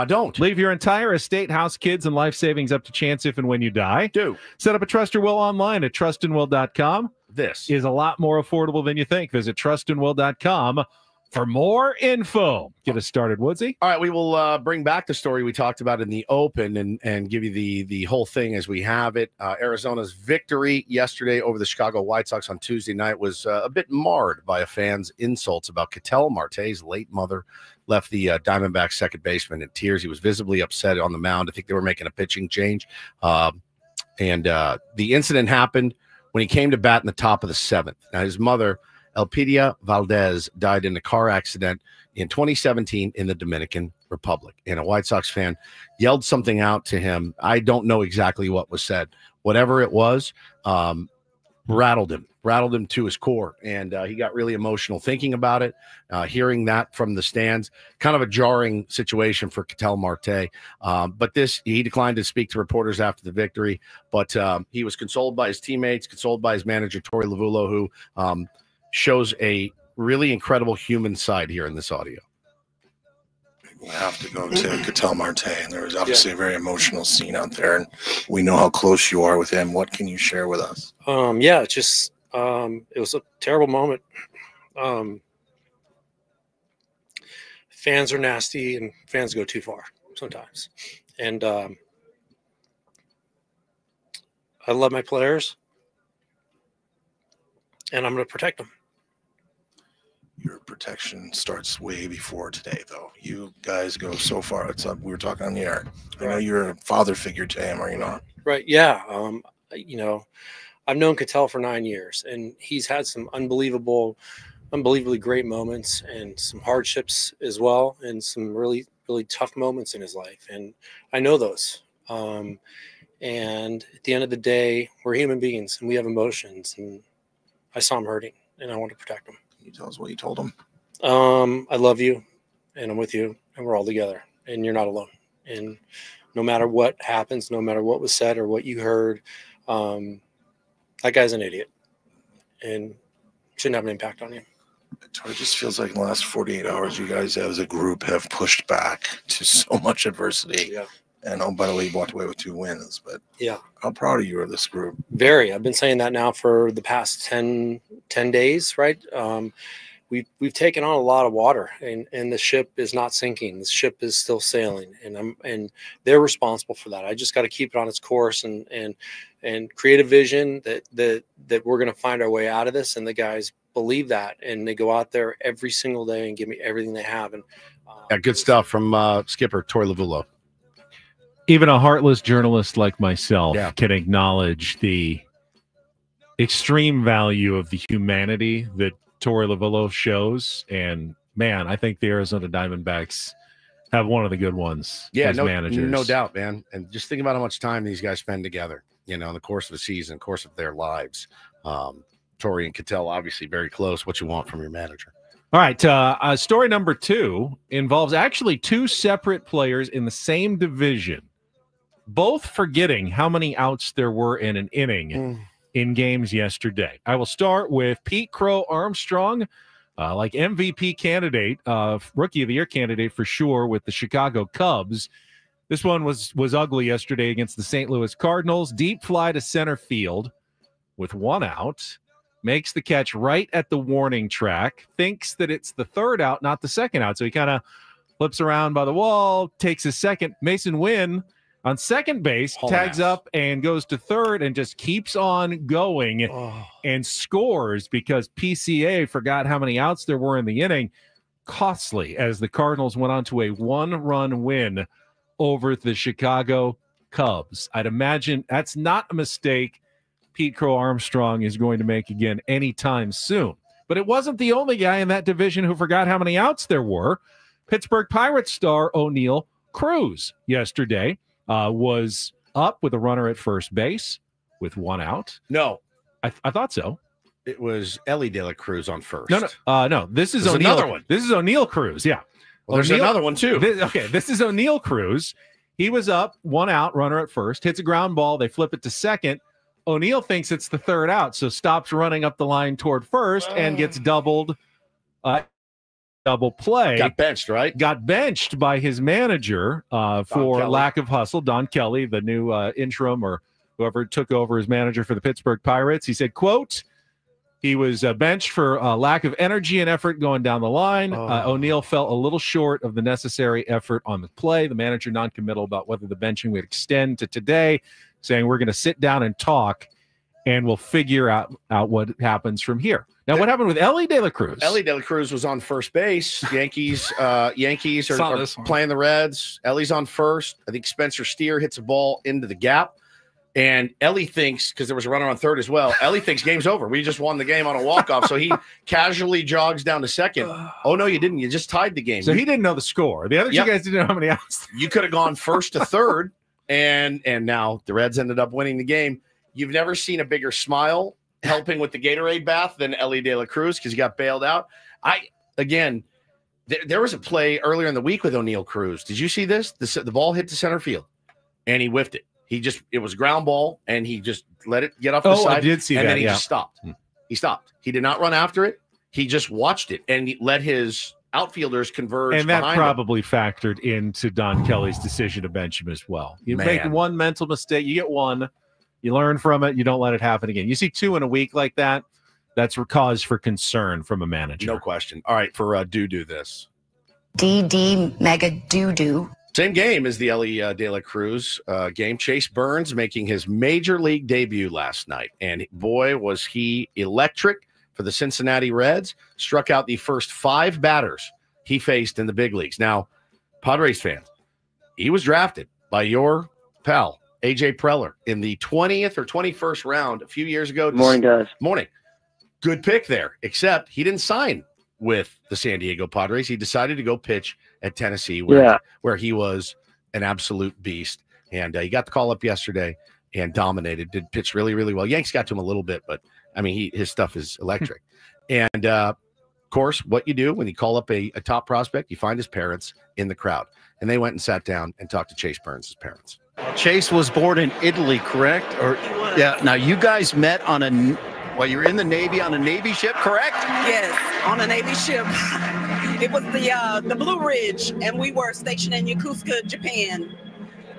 Don't. Leave your entire estate, house, kids, and life savings up to chance if and when you die. Do. Set up a Trust or Will online at trustandwill.com. This is a lot more affordable than you think. Visit trustandwill.com for more info. Get us started, Woodsy. All right, we will bring back the story we talked about in the open and give you the whole thing as we have it. Arizona's victory yesterday over the Chicago White Sox on Tuesday night was a bit marred by a fan's insults about Ketel Marte's late mother. Left the Diamondbacks second baseman in tears. He was visibly upset on the mound. I think they were making a pitching change. And the incident happened when he came to bat in the top of the seventh. Now, his mother, Elpidia Valdez, died in a car accident in 2017 in the Dominican Republic. And a White Sox fan yelled something out to him. I don't know exactly what was said. Whatever it was, rattled him to his core. And he got really emotional thinking about it, hearing that from the stands. Kind of a jarring situation for Ketel Marte. But he declined to speak to reporters after the victory. But he was consoled by his teammates, consoled by his manager, Torey Lovullo, who shows a really incredible human side here in this audio. We have to go to Ketel Marte, and there was obviously a very emotional scene out there, and we know how close you are with him. What can you share with us? It was a terrible moment. Fans are nasty, and fans go too far sometimes. And I love my players, and I'm going to protect them. Your protection starts way before today, though. You guys go so far. It's up. We were talking on the air. I know you're a father figure to him, are you not? Right. Yeah. You know, I've known Cattell for 9 years, and he's had some unbelievably great moments and some hardships as well, and some really, really tough moments in his life. And I know those. And at the end of the day, we're human beings and we have emotions, and I saw him hurting and I want to protect him. Can you tell us what you told him? I love you and I'm with you and we're all together and you're not alone. And no matter what happens, no matter what was said or what you heard, that guy's an idiot and shouldn't have an impact on you. It just feels like in the last 48 hours, you guys as a group have pushed back to so much adversity. Yeah. And oh, by the way, you walked away with 2 wins. But yeah, how proud of you of this group? Very. I've been saying that now for the past 10 days, right? We've taken on a lot of water, and the ship is not sinking. The ship is still sailing, and they're responsible for that. I just got to keep it on its course and create a vision that we're going to find our way out of this. And the guys believe that, and they go out there every single day and give me everything they have. And yeah, good stuff from skipper Torey Lovullo. Even a heartless journalist like myself can acknowledge the extreme value of the humanity that Torey Lovullo shows. And, man, I think the Arizona Diamondbacks have one of the good ones as managers. No doubt, man. And just think about how much time these guys spend together, you know, in the course of a season, course of their lives. Torey and Cattell, obviously very close. What you want from your manager. All right, story number 2 involves actually 2 separate players in the same division, both forgetting how many outs there were in an inning in games yesterday. I will start with Pete Crow Armstrong, like MVP candidate, Rookie of the Year candidate for sure with the Chicago Cubs. This one was ugly yesterday against the St. Louis Cardinals. Deep fly to center field with 1 out. Makes the catch right at the warning track, thinks that it's the 3rd out, not the 2nd out. So he kind of flips around by the wall, takes a second. Mason Wynn on second base, tags up and goes to 3rd and just keeps on going and scores because PCA forgot how many outs there were in the inning. Costly as the Cardinals went on to a 1-run win over the Chicago Cubs. I'd imagine that's not a mistake Pete Crow Armstrong is going to make again anytime soon. But it wasn't the only guy in that division who forgot how many outs there were. Pittsburgh Pirates star O'Neal Cruz yesterday was up with a runner at first base with 1 out. No. I thought so. It was Ellie De La Cruz on first. No. This is O'Neal. Another one. This is O'Neal Cruz, yeah. Well, there's another one, too. This is O'Neal Cruz. He was up, 1 out, runner at first, hits a ground ball. They flip it to second. O'Neal thinks it's the 3rd out, so stops running up the line toward first and gets doubled. Double play. Got benched, right? Got benched by his manager for lack of hustle. Don Kelly, the new interim or whoever took over as manager for the Pittsburgh Pirates. He said, quote, he was benched for lack of energy and effort going down the line. O'Neal fell a little short of the necessary effort on the play. The manager non-committal about whether the benching would extend to today, saying we're going to sit down and talk and we'll figure out what happens from here. Now, what happened with Ellie De La Cruz? Ellie De La Cruz was on first base. Yankees are playing the Reds. Ellie's on first. I think Spencer Steer hits a ball into the gap. And Ellie thinks, because there was a runner on 3rd as well, Ellie thinks game's over. We just won the game on a walk-off. So he casually jogs down to 2nd. Oh, no, you didn't. You just tied the game. So he didn't know the score. The other 2 guys didn't know how many outs. You could have gone 1st to 3rd, and now the Reds ended up winning the game. You've never seen a bigger smile helping with the Gatorade bath than Ellie De La Cruz because he got bailed out. There was a play earlier in the week with O'Neal Cruz. Did you see this? The ball hit to center field, and he whiffed it. It was a ground ball, and he just let it get off the side. I did see that, and then he just stopped. He stopped. He did not run after it. He just watched it, and he let his outfielders converge. And that probably factored into Don Kelly's decision to bench him as well. You make one mental mistake, you get 1. You learn from it. You don't let it happen again. You see 2 in a week like that, that's a cause for concern from a manager. No question. All right, for do this. DD Mega Doo-Doo. Same game as the Ellie De La Cruz game. Chase Burns making his major league debut last night. And boy, was he electric for the Cincinnati Reds. Struck out the first 5 batters he faced in the big leagues. Now, Padres fans, he was drafted by your pal, AJ Preller, in the 20th or 21st round a few years ago. Morning, guys. Morning. Good pick there, except he didn't sign with the San Diego Padres. He decided to go pitch at Tennessee, where he was an absolute beast. And he got the call up yesterday and dominated, did pitch really, really well. Yanks got to him a little bit, but, I mean, his stuff is electric. And, of course, what you do when you call up a top prospect, you find his parents in the crowd. And they went and sat down and talked to Chase Burns' parents. Chase was born in Italy, correct? Or yeah. Now, you guys met on you were in the Navy on a Navy ship, correct? Yes, on a Navy ship. It was the Blue Ridge, and we were stationed in Yokosuka, Japan,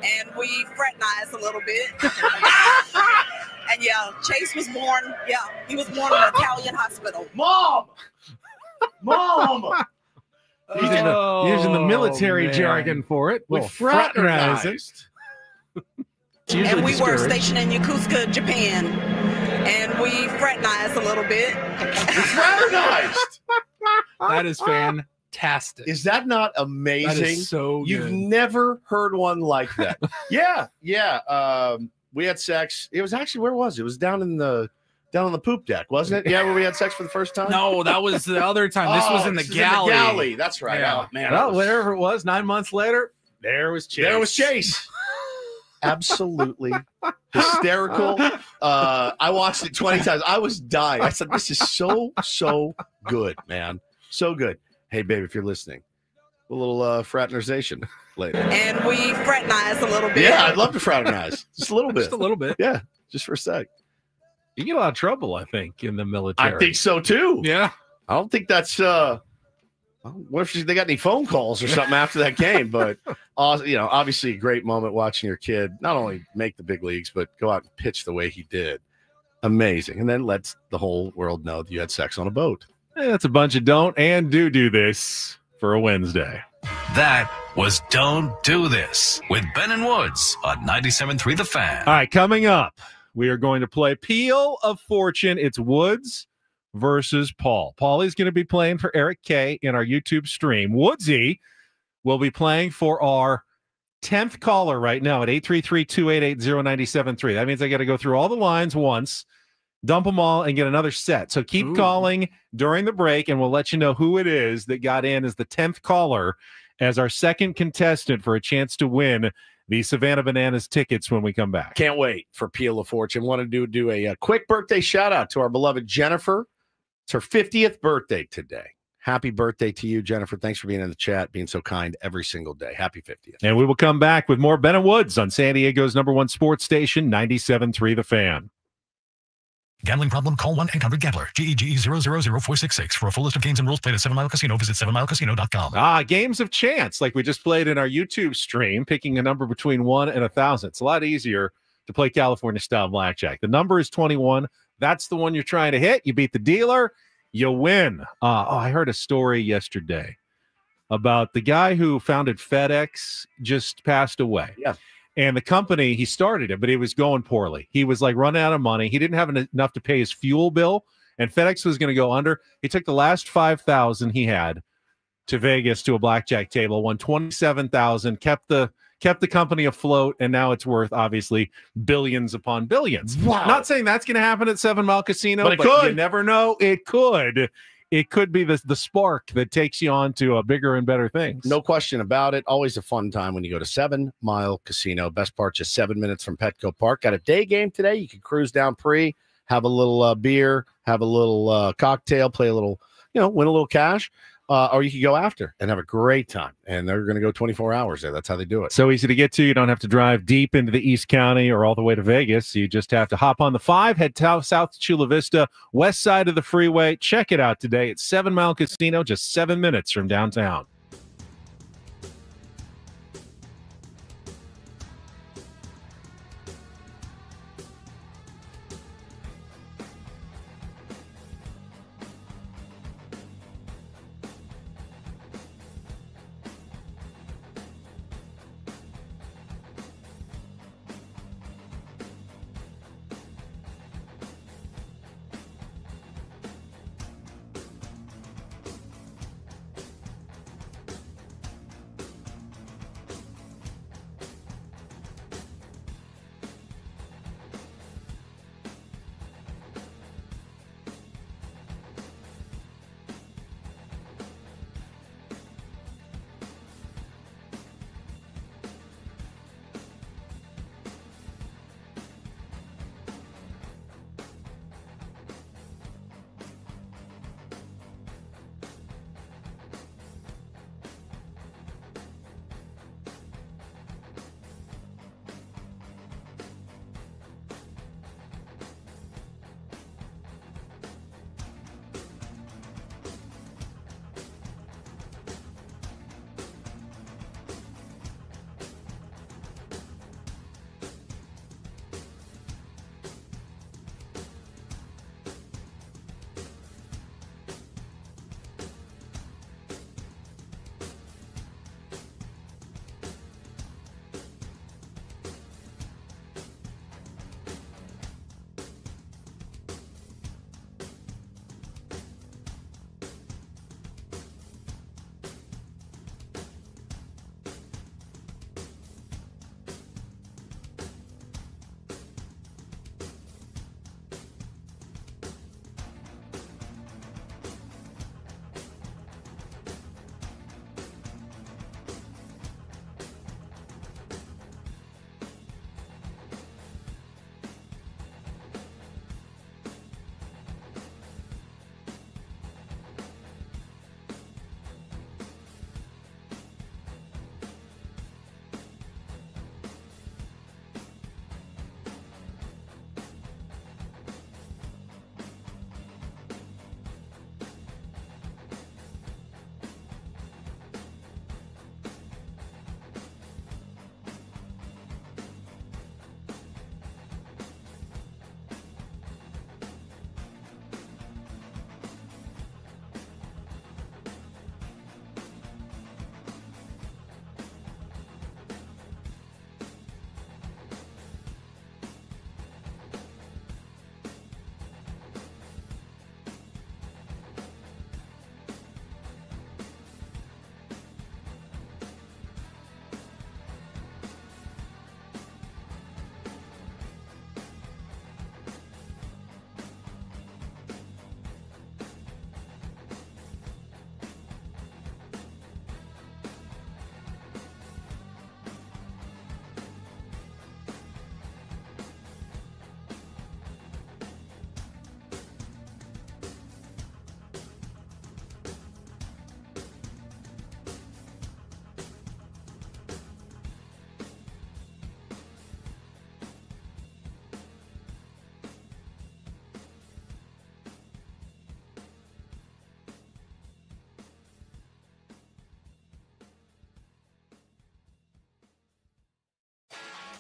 and we fraternized a little bit. And yeah, Chase was born. Yeah, he was born in an Italian hospital. Mom. Using the military jargon for it. We fraternized. And we were stationed in Yokosuka, Japan, and we fraternized a little bit. Fraternized. That is fantastic. Is that not amazing? That is so good. You've never heard one like that. Yeah. We had sex. It was actually, where was it? It was down on the poop deck, wasn't it? Yeah, where we had sex for the first time. No, that was the other time. This was in the galley. In the galley. That's right. Yeah. Oh man. Well, whatever it was, 9 months later, there was Chase. Absolutely hysterical. I watched it 20 times. I was dying. I said, this is so good, man. So good. Hey, babe, if you're listening, a little fraternization later. And we fraternized a little bit. Yeah, I'd love to fraternize. Just a little bit. Just a little bit. Yeah, just for a sec. You get a lot of trouble, I think, in the military. I think so, too. Yeah. I don't think that's what if they got any phone calls or something after that game? But, obviously a great moment watching your kid not only make the big leagues, but go out and pitch the way he did. Amazing. And then lets the whole world know that you had sex on a boat. That's a bunch of don't and do this for a Wednesday. That was Don't Do This with Ben and Woods on 97.3 The Fan. All right, coming up, we are going to play Peel of Fortune. It's Woods versus Paul. Paulie's going to be playing for Eric K in our YouTube stream. Woodsy will be playing for our 10th caller right now at 833-288-0973. That means I got to go through all the lines once, dump them all, and get another set. So keep calling during the break, and we'll let you know who it is that got in as the 10th caller as our second contestant for a chance to win the Savannah Bananas tickets when we come back. Can't wait for Peel of Fortune. Want to do a quick birthday shout out to our beloved Jennifer. It's her 50th birthday today. Happy birthday to you, Jennifer. Thanks for being in the chat, being so kind every single day. Happy 50th. And we will come back with more Ben and Woods on San Diego's #1 sports station, 97.3 The Fan. Gambling problem? Call 1-800-GAMBLER. GEGE 000466. For a full list of games and rules, played at 7 Mile Casino. Visit 7milecasino.com. Games of chance, like we just played in our YouTube stream, picking a number between 1 and 1,000. It's a lot easier to play California-style blackjack. The number is 21. That's the one you're trying to hit. You beat the dealer, you win. I heard a story yesterday about the guy who founded FedEx just passed away. Yeah. And the company, he started it, but it was going poorly. He was like running out of money. He didn't have enough to pay his fuel bill, and FedEx was going to go under. He took the last $5,000 he had to Vegas to a blackjack table, won $27,000, kept the company afloat, and now it's worth obviously billions upon billions. Wow. Not saying that's going to happen at 7 Mile Casino, but it could. You never know. It could. It could be the spark that takes you on to bigger and better things. No question about it. Always a fun time when you go to 7 Mile Casino. Best part, just 7 minutes from Petco Park. Got a day game today. You can cruise down pre, have a little beer, have a little cocktail, play a little, win a little cash. Or you could go after and have a great time. And they're going to go 24 hours there. That's how they do it. So easy to get to. You don't have to drive deep into the East County or all the way to Vegas. You just have to hop on the 5, head south to Chula Vista, west side of the freeway. Check it out today. It's 7 Mile Casino, just 7 minutes from downtown.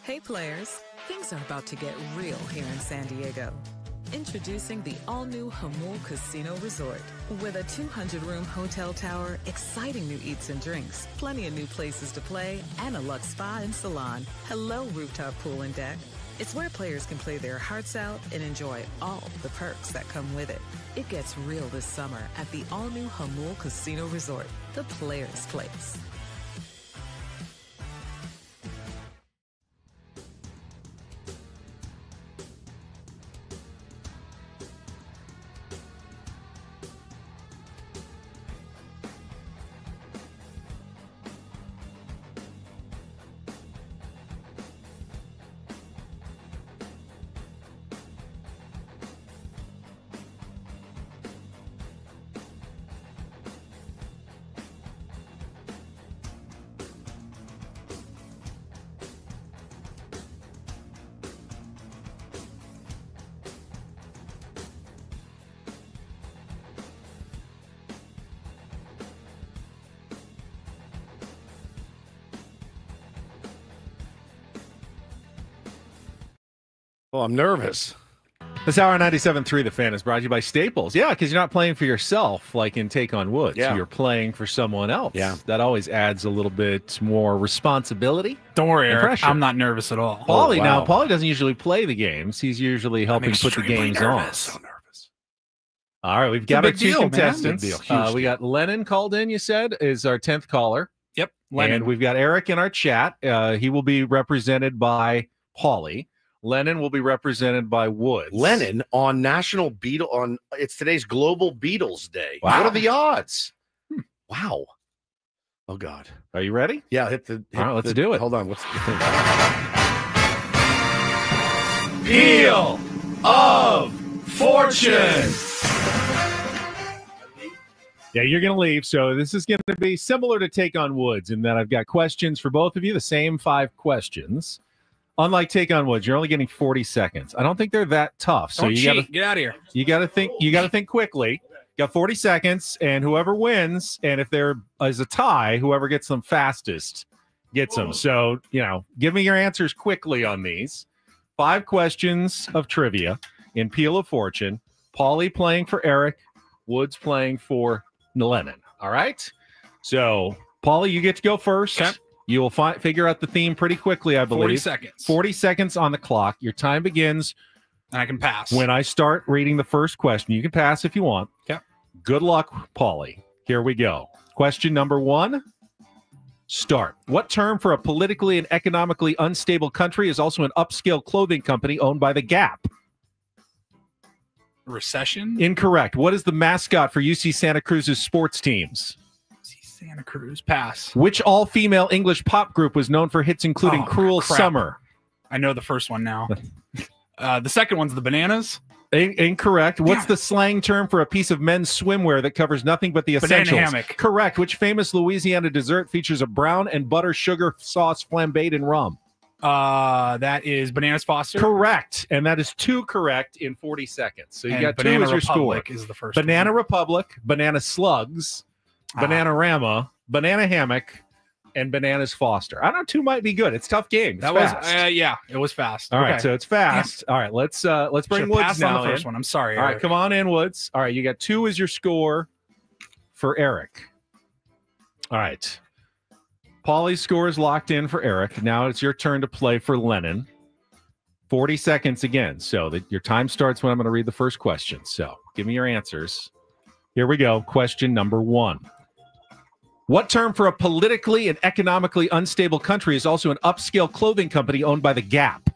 Hey players, things are about to get real here in San Diego. Introducing the all-new Hamul Casino Resort. With a 200-room hotel tower, exciting new eats and drinks, plenty of new places to play, and a luxe spa and salon. Hello, rooftop pool and deck. It's where players can play their hearts out and enjoy all the perks that come with it. It gets real this summer at the all-new Hamul Casino Resort, the players' place. Oh, I'm nervous. This hour 97.3 The Fan is brought to you by Staples. Yeah, because you're not playing for yourself like in Take on Woods. Yeah. You're playing for someone else. Yeah. That always adds a little bit more responsibility. Don't worry, and Eric. pressure. I'm not nervous at all. Paulie, wow. now, Paulie doesn't usually play the games. He's usually helping put the games on. So nervous. All right, we've a got our big two deal, man. contestants. Big deal. Huge We got Lennon called in, you said, is our 10th caller. Yep, Lennon. And we've got Eric in our chat. He will be represented by Paulie. Lennon will be represented by Woods. Lennon on National Beetle on it's today's Global Beatles Day. Wow. What are the odds? Wow. Oh God. Are you ready? Yeah, hit All right, let's do it. Hold on. What's the thing? Wheel of Fortune. Yeah, you're going to leave. So this is going to be similar to Take on Woods in that I've got questions for both of you, the same 5 questions. Unlike Take on Woods, you're only getting 40 seconds. I don't think they're that tough. So Don't you cheat. got to Get out of here. You got to think. You got to think quickly. You got 40 seconds, and whoever wins, and if there is a tie, whoever gets them fastest gets them. So give me your answers quickly on these. 5 questions of trivia in Wheel of Fortune. Paulie playing for Eric, Woods playing for Lennon. All right. So Paulie, you get to go first. Okay. You will figure out the theme pretty quickly, I believe. 40 seconds. 40 seconds on the clock. Your time begins. And I can pass. When I start reading the first question, you can pass if you want. Okay. Good luck, Paulie. Here we go. Question number 1. Start. What term for a politically and economically unstable country is also an upscale clothing company owned by the Gap? Recession? Incorrect. What is the mascot for UC Santa Cruz's sports teams? Santa Cruz. Pass. Which all-female English pop group was known for hits including Cruel crap. Summer? I know the first one now. The second one's the Bananas. Incorrect. What's the slang term for a piece of men's swimwear that covers nothing but the Banana essentials? hammock. Correct. Which famous Louisiana dessert features a brown and butter sugar sauce flambéed in rum? That is Bananas Foster. Correct. And that is 2 correct in 40 seconds. So you And got 2 Banana as your Republic score. is the first Banana one. Republic, Banana Slugs, Bananarama, Banana Hammock, and Bananas Foster. I don't know, 2 might be good. It's a tough game. It's That fast. was yeah, it was fast. All right, Okay. so it's fast. All right, let's bring Should've Woods passed now on the first in. one. I'm sorry. All right, Eric. come on in, Woods. All right, you got 2 as your score for Eric. All right. Paulie's score is locked in for Eric. Now it's your turn to play for Lennon. 40 seconds again. So your time starts when I'm going to read the first question. So give me your answers. Here we go. Question number 1. What term for a politically and economically unstable country is also an upscale clothing company owned by the Gap?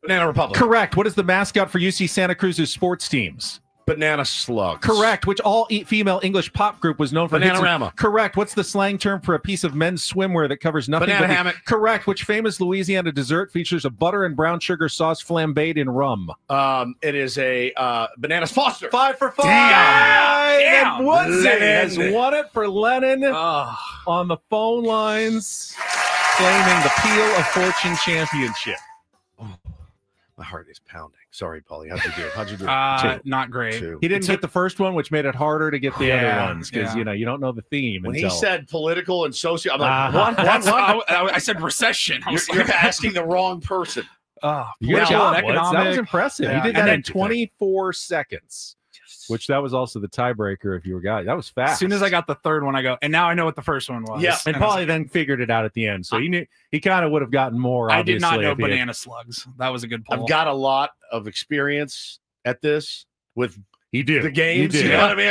Banana Republic. Correct. What is the mascot for UC Santa Cruz's sports teams? Banana Slugs. Correct. Which all-female English pop group was known for hits? Bananarama. Correct. What's the slang term for a piece of men's swimwear that covers nothing Banana but hammock. Correct. Which famous Louisiana dessert features a butter and brown sugar sauce flambéed in rum? It is a Bananas Foster. 5 for 5. Damn. And Woodsy Lennon. has won it for Lennon on the phone lines, claiming the Wheel of Fortune championship. My heart is pounding. Sorry, Paulie. How'd you do? How'd you do? Not great. Two. He didn't get the first one, which made it harder to get the other ones because you don't know the theme. When until... he said political and socio, I'm like, I said recession. You're asking the wrong person. Good job, economic. That was impressive. Yeah. He did that in 24 seconds, which that was also the tiebreaker if you were guy. That was fast. As soon as I got the third one, I go, and now I know what the first one was. Yeah, and Paulie then figured it out at the end. So he knew he kind of would have gotten more. I did not know banana slugs. That was a good poll. I've got a lot of experience at this with the games. You know what I mean?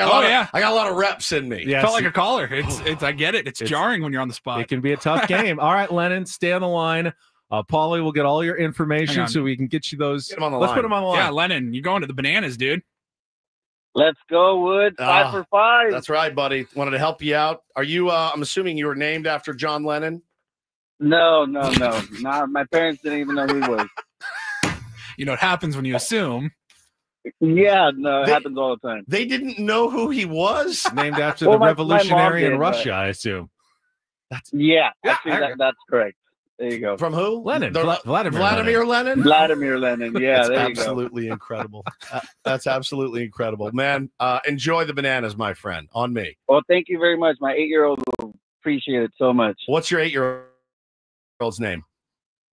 I got a lot of reps in me. Yeah, felt like a caller. It's I get it. It's jarring when you're on the spot. It can be a tough game. All right, Lennon, stay on the line. Paulie will get all your information so we can get you those. Get him on the Let's line. put him on the line. Yeah, Lennon, you're going to the bananas, dude. Let's go, Wood. 5 for 5. That's right, buddy. Wanted to help you out. Are you? I'm assuming you were named after John Lennon. No. Nah, my parents didn't even know who he was. You know, it happens when you assume. Yeah, no, it happens all the time. They didn't know who he was. Named after the revolutionary in Russia, I assume. That's correct. There you go. From who? Lenin. Vladimir Lenin? Vladimir Lenin. Yeah, that's there you absolutely incredible. That's absolutely incredible. Man, enjoy the bananas, my friend, on me. Well, thank you very much. My 8-year-old will appreciate it so much. What's your 8-year-old's name?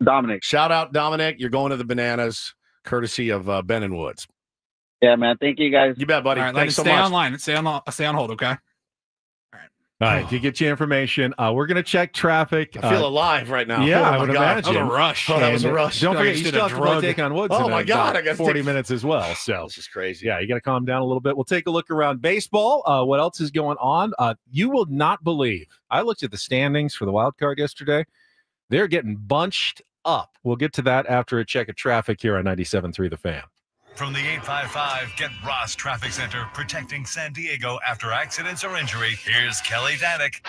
Dominic. Shout out, Dominic. You're going to the bananas, courtesy of Ben and Woods. Yeah, man. Thank you, guys. You bet, buddy. All right, Thanks so stay much. online. Stay on hold, okay? All right, to get you information, we're going to check traffic. I feel alive right now. Yeah, I my would God. imagine. That was a rush. Oh, that was a rush. Don't forget, you you did still a have to play drug. Take on Woods. Oh, in my God. about I got 40 minutes as well. So this is crazy. Yeah, you got to calm down a little bit. We'll take a look around baseball. What else is going on? You will not believe. I looked at the standings for the wild card yesterday. They're getting bunched up. We'll get to that after a check of traffic here on 97.3 The Fan. From the 855 Get Ross Traffic Center, protecting San Diego after accidents or injury, here's Kelly Danick.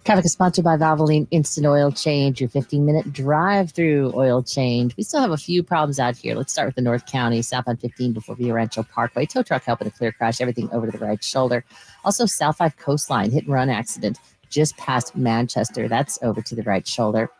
Traffic is sponsored by Valvoline Instant Oil Change, your 15-minute drive-through oil change. We still have a few problems out here. Let's start with the North County, southbound 15 before Villa Rancho Parkway. Tow truck helping to clear crash, everything over to the right shoulder. Also, South 5 Coastline, hit-and-run accident just past Manchester. That's over to the right shoulder.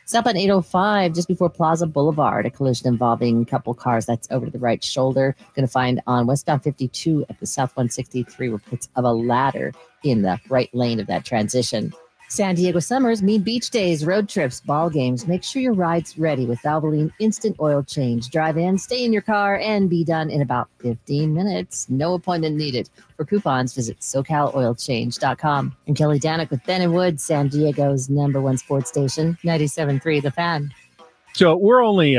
Southbound 805, just before Plaza Boulevard, a collision involving a couple cars. That's over to the right shoulder. Going to find on westbound 52 at the South 163 reports of a ladder in the right lane of that transition. San Diego summers mean beach days, road trips, ball games. Make sure your ride's ready with Valvoline Instant Oil Change. Drive in, stay in your car, and be done in about 15 minutes. No appointment needed. For coupons, visit SoCalOilChange.com. And Kelly Danick with Ben and Wood, San Diego's #1 sports station, 97.3 The Fan. So we're only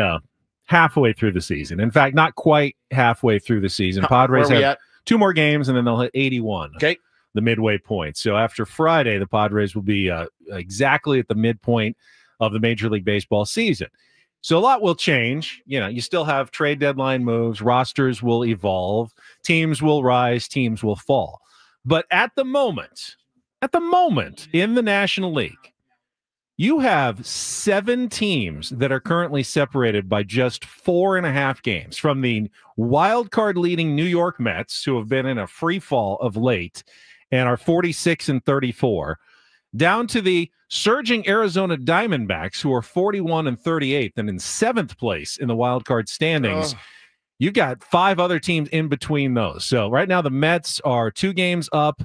halfway through the season. In fact, not quite halfway through the season. Padres have 2 more games, and then they'll hit 81. Okay. The midway point. So after Friday, the Padres will be exactly at the midpoint of the Major League Baseball season. So a lot will change. You know, you still have trade deadline moves, rosters will evolve, teams will rise, teams will fall. But at the moment in the National League, you have 7 teams that are currently separated by just 4.5 games, from the wild card leading New York Mets, who have been in a free fall of late and are 46-34, down to the surging Arizona Diamondbacks, who are 41-38 and in 7th place in the wild card standings. You got 5 other teams in between those. So right now the Mets are 2 games up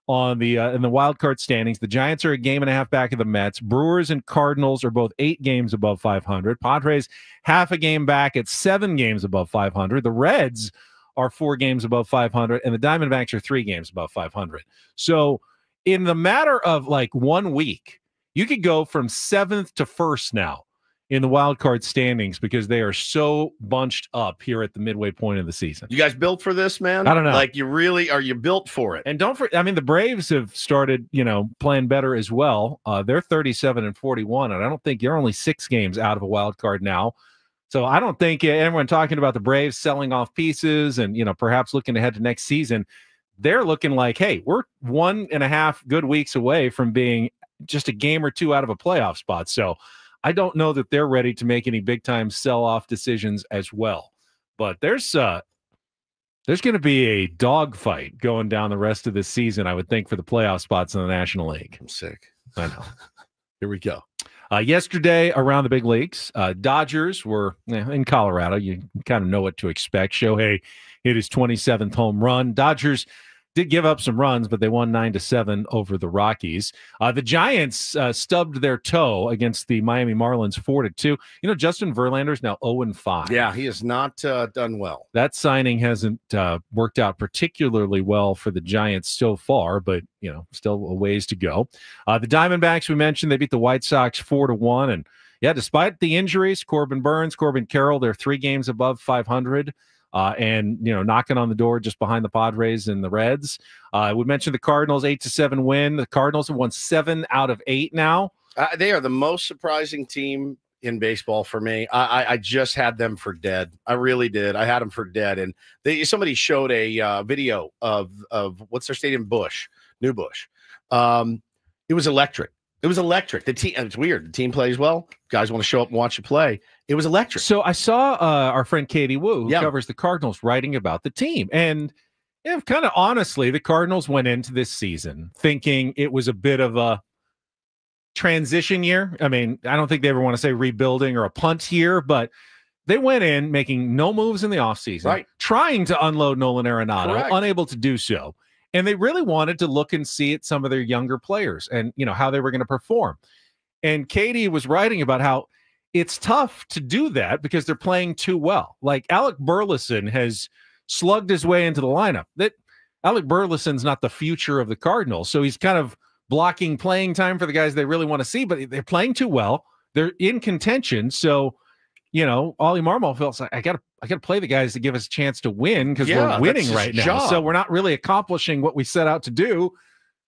on the in the wild card standings. The Giants are a game and a half back of the Mets. Brewers and Cardinals are both 8 games above 500. Padres half a game back at 7 games above 500. The Reds are 4 games above 500, and the Diamondbacks are 3 games above 500. So in the matter of like 1 week, you could go from 7th to 1st now in the wild card standings because they are so bunched up here at the midway point of the season. You guys built for this, man? I don't know. Like, are you built for it? And I mean, the Braves have started, playing better as well. They're 37-41, and I don't think you're only 6 games out of a wild card now. So I don't think everyone talking about the Braves selling off pieces and, perhaps looking ahead to next season, they're looking like, hey, we're 1.5 good weeks away from being just a game or 2 out of a playoff spot. So I don't know that they're ready to make any big time sell-off decisions as well. But there's going to be a dogfight going down the rest of this season, I would think, for the playoff spots in the National League. I'm sick. I know. Here we go. Yesterday, around the big leagues, Dodgers were in Colorado. You kind of know what to expect. Shohei hit his 27th home run. Dodgers did give up some runs, but they won 9-7 over the Rockies. The Giants stubbed their toe against the Miami Marlins 4-2. Justin Verlander's now 0-5. Yeah, he has not done well. That signing hasn't worked out particularly well for the Giants so far, but still a ways to go. The Diamondbacks, we mentioned, they beat the White Sox 4-1, and despite the injuries, Corbin Burns, Corbin Carroll, they're 3 games above 500. And knocking on the door just behind the Padres and the Reds. We mentioned the Cardinals 8-7 win. The Cardinals have won 7 out of 8 now. They are the most surprising team in baseball for me. I just had them for dead. I really did. I had them for dead. And somebody showed a video of what's their stadium? New Busch. It was electric. It was electric. The team, and it's weird. The team plays well. Guys want to show up and watch you play. It was electric. So I saw our friend Katie Wu, who covers the Cardinals, writing about the team. And kind of honestly, the Cardinals went into this season thinking it was a bit of a transition year. I mean, I don't think they ever want to say rebuilding or a punt year, but they went in making no moves in the offseason, trying to unload Nolan Arenado, unable to do so. And they really wanted to look and see at some of their younger players and, how they were going to perform. And Katie was writing about how it's tough to do that because they're playing too well. Like Alec Burleson has slugged his way into the lineup. That Alec Burleson's not the future of the Cardinals. So he's kind of blocking playing time for the guys they really want to see, but they're playing too well. They're in contention. So, Ollie Marmol feels like I got to play the guys to give us a chance to win because we're winning right now. So we're not really accomplishing what we set out to do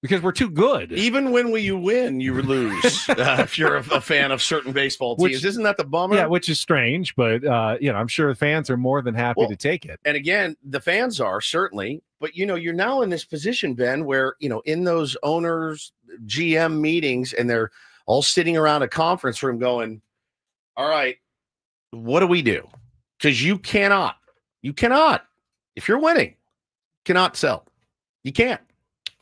because we're too good. Even when you win, you lose. If you're a fan of certain baseball teams, isn't that the bummer? Yeah, which is strange, but I'm sure the fans are more than happy to take it. And again, the fans are certainly, but you're now in this position, Ben, where in those owners GM meetings, and they're all sitting around a conference room going, "All right, what do we do?" Because you cannot, if you're winning, cannot sell. You can't.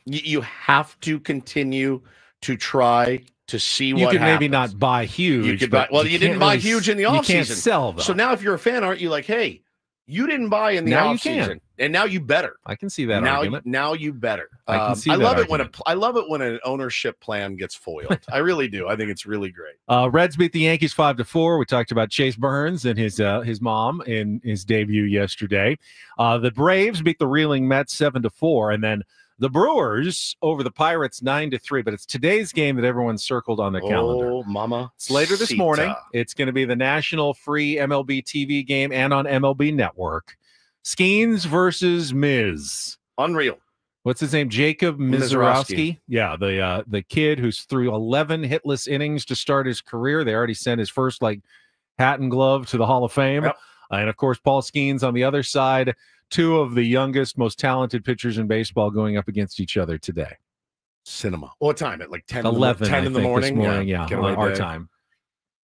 You have to continue to try to see what happens. You could maybe not buy huge. You could buy, you didn't buy huge in the offseason. You can't sell, though. So now if you're a fan, aren't you like, hey, you didn't buy in the offseason, and now you better. I can see that argument. Now you better. I can see I that love argument. I love it when an ownership plan gets foiled. I really do. I think it's really great. Reds beat the Yankees 5-4. We talked about Chase Burns and his mom in his debut yesterday. The Braves beat the reeling Mets 7-4, and then the Brewers over the Pirates 9-3. But it's today's game that everyone's circled on the calendar. Oh, mama! It's later this morning. It's going to be the national free MLB TV game and on MLB Network. Skeens versus Miz. Unreal. What's his name? Jacob Mizorowski. Yeah, the kid who's threw 11 hitless innings to start his career. They already sent his first hat and glove to the Hall of Fame. Yep. And of course, Paul Skeens on the other side. 2 of the youngest, most talented pitchers in baseball going up against each other today. Cinema. What time? At 10? 11. 10 in the morning. This morning, yeah, our time.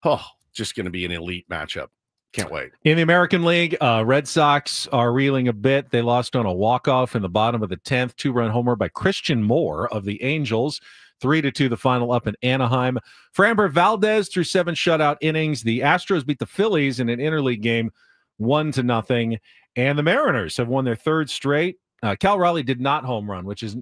Oh, just going to be an elite matchup. Can't wait. In the American League, Red Sox are reeling a bit. They lost on a walk-off in the bottom of the 10th, 2-run homer by Christian Moore of the Angels. 3-2 the final up in Anaheim. Framber Valdez threw 7 shutout innings. The Astros beat the Phillies in an interleague game 1-0. And the Mariners have won their 3rd straight. Cal Raleigh did not home run, which is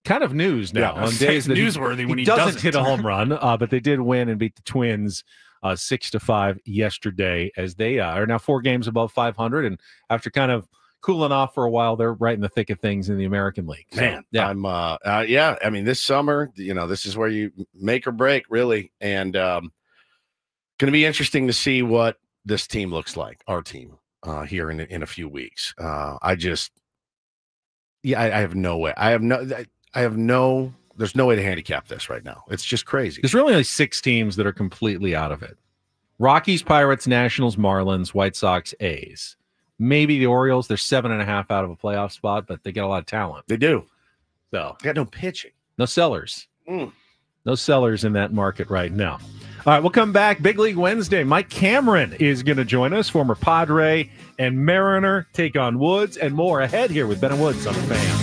kind of news now. Yeah, on days that newsworthy when he doesn't hit a home run, but they did win and beat the Twins 6-5 yesterday, as they are now 4 games above 500. And after kind of cooling off for a while, they're right in the thick of things in the American League. So, Man, yeah. I'm I mean, this summer, this is where you make or break, really. And going to be interesting to see what this team looks like, our team, here in a few weeks. I have no way. There's no way to handicap this right now. It's just crazy. There's really only 6 teams that are completely out of it. Rockies, Pirates, Nationals, Marlins, White Sox, A's. Maybe the Orioles. They're 7.5 out of a playoff spot, but they get a lot of talent. They do. So they got no pitching. No sellers. No sellers in that market right now. All right, we'll come back. Big League Wednesday. Mike Cameron is going to join us, former Padre and Mariner, take on Woods, and more ahead here with Ben and Woods on the Fan.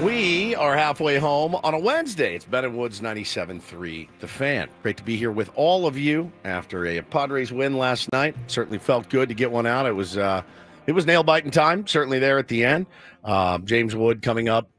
We are halfway home on a Wednesday. It's Ben and Woods 97.3 The Fan. Great to be here with all of you after a Padres win last night. Certainly felt good to get one out. It was nail-biting time, certainly there at the end. James Wood coming up,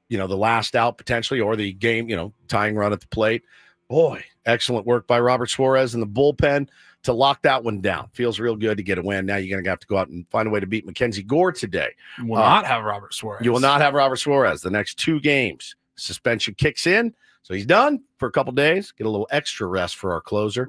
the last out potentially, or the game, tying run at the plate. Boy, excellent work by Robert Suarez in the bullpen to lock that one down. Feels real good to get a win. Now you're going to have to go out and find a way to beat Mackenzie Gore today. You will not have Robert Suarez. You will not have Robert Suarez. The next 2 games, suspension kicks in, so he's done for a couple days. Get a little extra rest for our closer.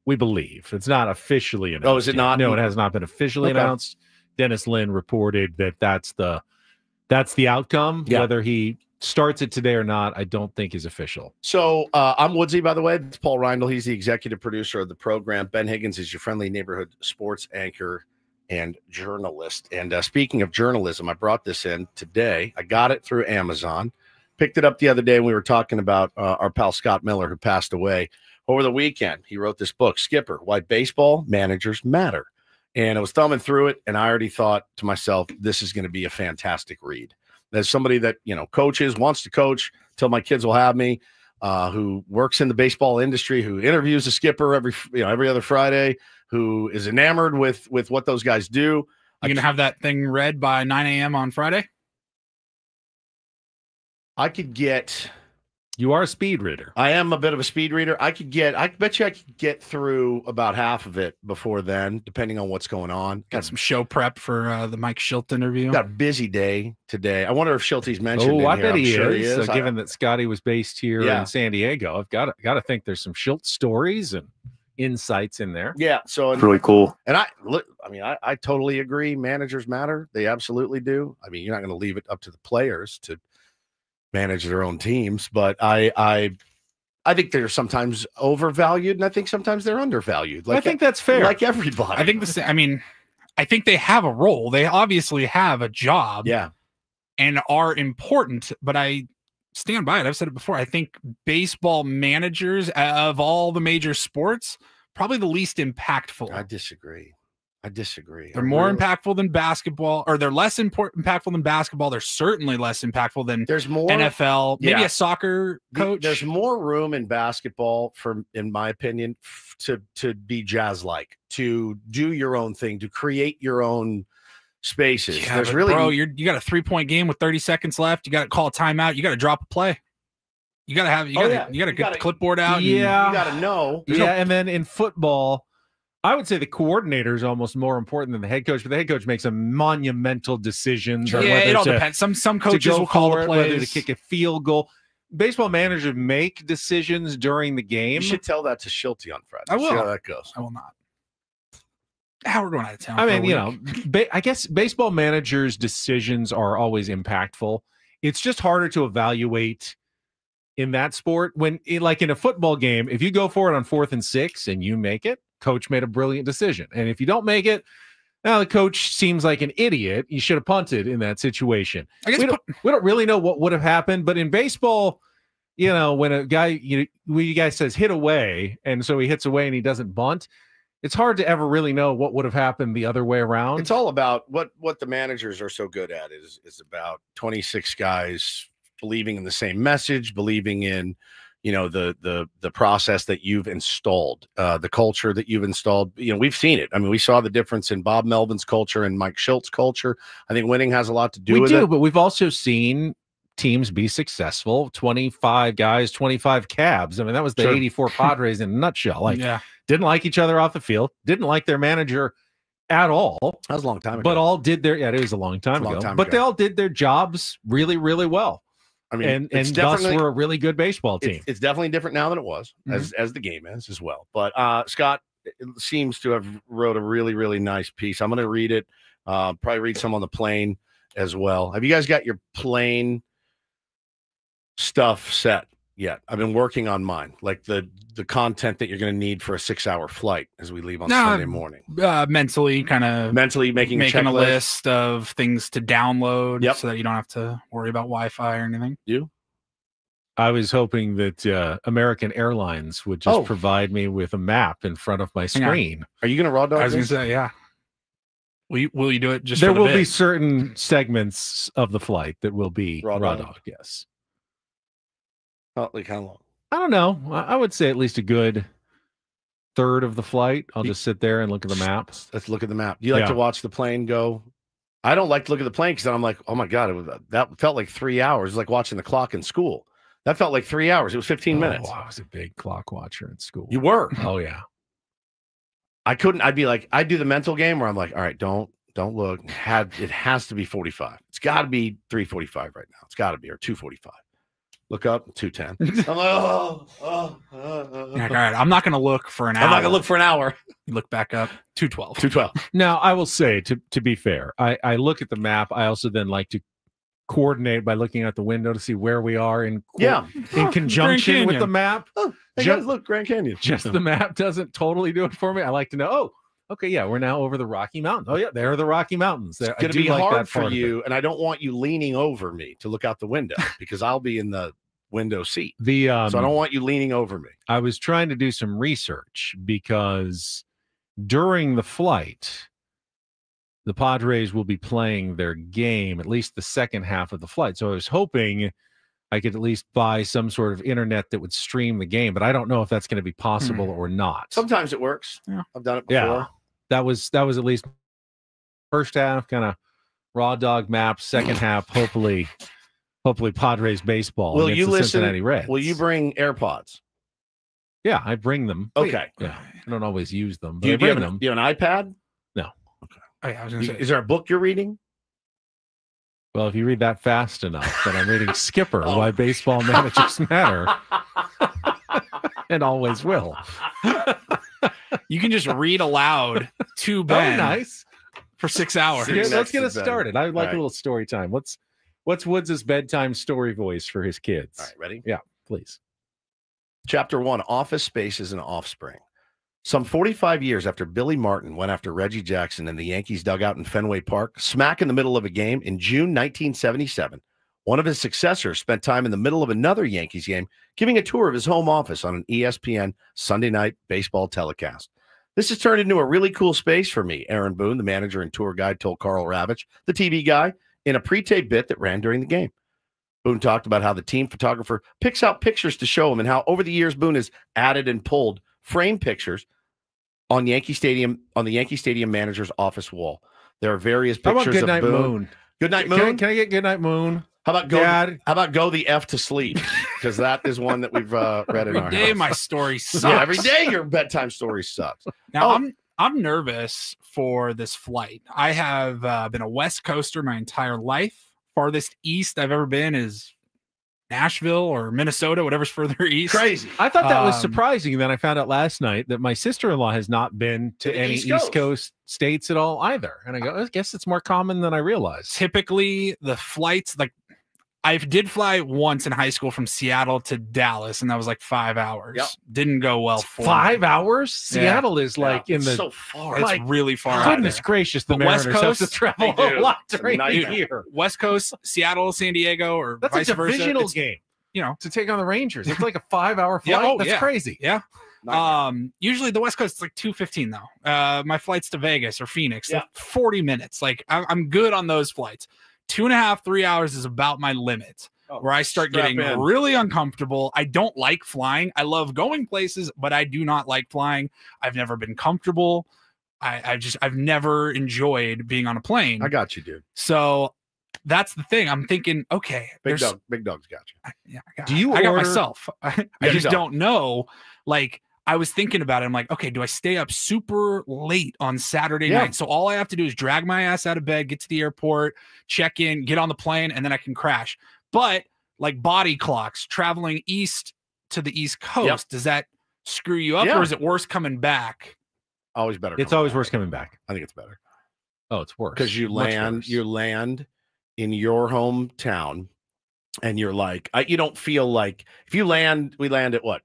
We believe. It's not officially announced. Oh, is it not? No, it has not been officially announced. Dennis Lin reported that that's the outcome. Yeah. Whether he starts it today or not, I don't think is official. So I'm Woodsy, by the way. It's Paul Reindl. He's the executive producer of the program. Ben Higgins is your friendly neighborhood sports anchor and journalist. And speaking of journalism, I brought this in today. I got it through Amazon. Picked it up the other day, and we were talking about our pal Scott Miller, who passed away over the weekend. He wrote this book, Skipper, Why Baseball Managers Matter. And I was thumbing through it, and I already thought to myself, this is going to be a fantastic read. As somebody that, coaches, wants to coach till my kids will have me, who works in the baseball industry, who interviews a skipper every other Friday, who is enamored with what those guys do. You going to have that thing read by 9 a.m. on Friday? I could get... You are a speed reader. I am a bit of a speed reader. I bet you I could get through about half of it before then, depending on what's going on. Got some show prep for the Mike Schilt interview. Got a busy day today. I wonder if Schilte's mentioned. I bet he sure is. So given that Scotty was based here in San Diego, I've got to think there's some Schilt stories and insights in there. Yeah, so It's really cool. And I totally agree. Managers matter. They absolutely do. I mean, you're not going to leave it up to the players to manage their own teams, but I think they're sometimes overvalued, and I think sometimes they're undervalued. I think that's fair. Like everybody. I think I think they have a role. They obviously have a job. Yeah. And are important, but I stand by it. I've said it before. I think baseball managers of all the major sports, probably the least impactful. I disagree. They're more impactful than basketball, or they're less impactful than basketball. They're certainly less impactful than NFL, maybe a soccer coach. There's more room in basketball, in my opinion, to be jazz-like, to do your own thing, to create your own spaces. Yeah, you got a 3-point game with 30 seconds left. You got to call a timeout. You got to drop a play. You got to get the clipboard out. Yeah, you got to know. And then in football, I would say the coordinator is almost more important than the head coach, but the head coach makes some monumental decisions. Sure. Yeah, it all depends. Some coaches will call the plays, whether to kick a field goal. Baseball managers make decisions during the game. You should tell that to Schilte on Friday. I will. See how that goes. I will not. We're going out of town. I mean, I guess baseball managers' decisions are always impactful. It's just harder to evaluate in that sport like in a football game. If you go for it on 4th and 6 and you make it, coach made a brilliant decision. And if you don't make it, now the coach seems like an idiot. You should have punted in that situation. I guess we don't really know what would have happened, but in baseball, when a guy, you guys says hit away, and so he hits away and he doesn't bunt, it's hard to ever really know what would have happened the other way around. It's all about what the managers are so good at is about 26 guys believing in the same message, believing in the process that you've installed, the culture that you've installed. We've seen it. I mean, we saw the difference in Bob Melvin's culture and Mike Schilt's culture. I think winning has a lot to do with it. But we've also seen teams be successful. 25 guys, 25 cabs. I mean, that was the 84 Padres in a nutshell. Didn't like each other off the field, didn't like their manager at all. That was a long time ago. But all did it was a long time ago. But they all did their jobs really, really well. I mean, and thus we're a really good baseball team. It's definitely different now than it was, as the game is as well. But Scott seems to have wrote a really, really nice piece. I'm going to read it. Probably read some on the plane as well. Have you guys got your plane stuff set yet? I've been working on mine, like the content that you're going to need for a 6-hour flight as we leave on Sunday morning. Mentally making a list of things to download so that you don't have to worry about Wi-Fi or anything. I was hoping that American Airlines would just provide me with a map in front of my screen. Are you going to raw dog? I was going to say, yeah. Will you do it just there for the will bit? be certain segments of the flight that will be raw dog. Yes. Like how long? I don't know. I would say at least a good third of the flight. I'll just sit there and look at the map. Let's look at the map. Do you like to watch the plane go? I don't like to look at the plane because then I'm like, oh my God, that felt like 3 hours. It's like watching the clock in school. That felt like 3 hours. It was 15 minutes. I was a big clock watcher in school. You were? Oh, yeah. I couldn't. I'd be like, I'd do the mental game where I'm like, all right, don't look. It has to be 45. It's got to be 3:45 right now. It's got to be, or 2:45. Look up, 2:10. I'm like, all right, I'm not going to look for an hour. I'm not going to look for an hour. You look back up, 2:12. 2:12. Now, I will say, to be fair, I look at the map. I also then like to coordinate by looking out the window to see where we are in conjunction with the map. Oh, hey guys, look, Grand Canyon. Just the map doesn't totally do it for me. I like to know, oh, okay, yeah, we're now over the Rocky Mountains. Oh, yeah, there are the Rocky Mountains. It's going to be hard for you, and I don't want you leaning over me to look out the window because I'll be in the window seat. So I don't want you leaning over me. I was trying to do some research because during the flight, the Padres will be playing their game, at least the second half of the flight. So I was hoping I could at least buy some sort of internet that would stream the game, but I don't know if that's going to be possible or not. Sometimes it works. Yeah. I've done it before. Yeah, that was at least first half kind of raw dog map, second half, hopefully Padres baseball. Will you listen? Cincinnati Reds. Will you bring AirPods? Yeah, I bring them. Okay. Yeah, I don't always use them, but Do I bring you them. Do you have an iPad? No. Okay. Oh, yeah, I was gonna say, is there a book you're reading? Well, if you read that fast enough, then I'm reading Skipper, Why Baseball Managers Matter, and always will. You can just read aloud to Ben. Oh, nice. For 6 hours. Yeah, let's get us started. I like a little story time. What's Woods' bedtime story voice for his kids? All right, ready? Yeah, please. Chapter 1, Office Space is an Offspring. Some 45 years after Billy Martin went after Reggie Jackson in the Yankees dugout in Fenway Park, smack in the middle of a game in June 1977, one of his successors spent time in the middle of another Yankees game giving a tour of his home office on an ESPN Sunday night baseball telecast. This has turned into a really cool space for me, Aaron Boone, the manager and tour guide, told Carl Ravitch, the TV guy, in a pre-tape bit that ran during the game. Boone talked about how the team photographer picks out pictures to show him and how over the years Boone has added and pulled frame pictures on the Yankee Stadium manager's office wall. There are various pictures Good Night of Boone. Moon. Good Night Moon. Can I get Good Night Moon? How about go? Dad? How about go the F to sleep? Because that is one that we've read in our Every day house. my story sucks. Yeah, every day your bedtime story sucks. Now I'm nervous for this flight. I have been a West Coaster my entire life. Farthest east I've ever been is Nashville or Minnesota, whatever's further east. Crazy. I thought that was surprising. Then I found out last night that my sister-in-law has not been to any East Coast states at all either. And I go, I guess it's more common than I realized. Typically, the flights, like I did fly once in high school from Seattle to Dallas, and that was like 5 hours. Yep. Didn't go well for 5 me. hours? Seattle is like in the so far. It's like, really far out goodness there. gracious, the But West Mariners have Coast, to travel they a do. lot It's a during the nightmare. year. West Coast, Seattle, San Diego, or That's vice a versa. divisional It's, game. You know, To take on the Rangers. It's like a 5-hour flight. Yeah, That's crazy. Yeah. Usually the West Coast is like 2:15 though. My flights to Vegas or Phoenix, Yeah. 40 minutes. Like I'm good on those flights. 2.5, 3 hours is about my limit. Where I start strap getting in. really uncomfortable. I don't like flying. I love going places, but I do not like flying. I've never been comfortable. I've never enjoyed being on a plane. I got you, dude. So that's the thing. I'm thinking, okay, Big dog's got you. I got myself. I you just don't. don't know. Like I was thinking about it. I'm like, okay, do I stay up super late on Saturday night? So all I have to do is drag my ass out of bed, get to the airport, check in, get on the plane, and then I can crash. But like body clocks traveling east to the East Coast, does that screw you up or is it worse coming back? Always better. It's always worse coming back. I think it's better. Oh, it's worse. Because you Much land worse. in your hometown and you're like, you don't feel like if you land, we land at what?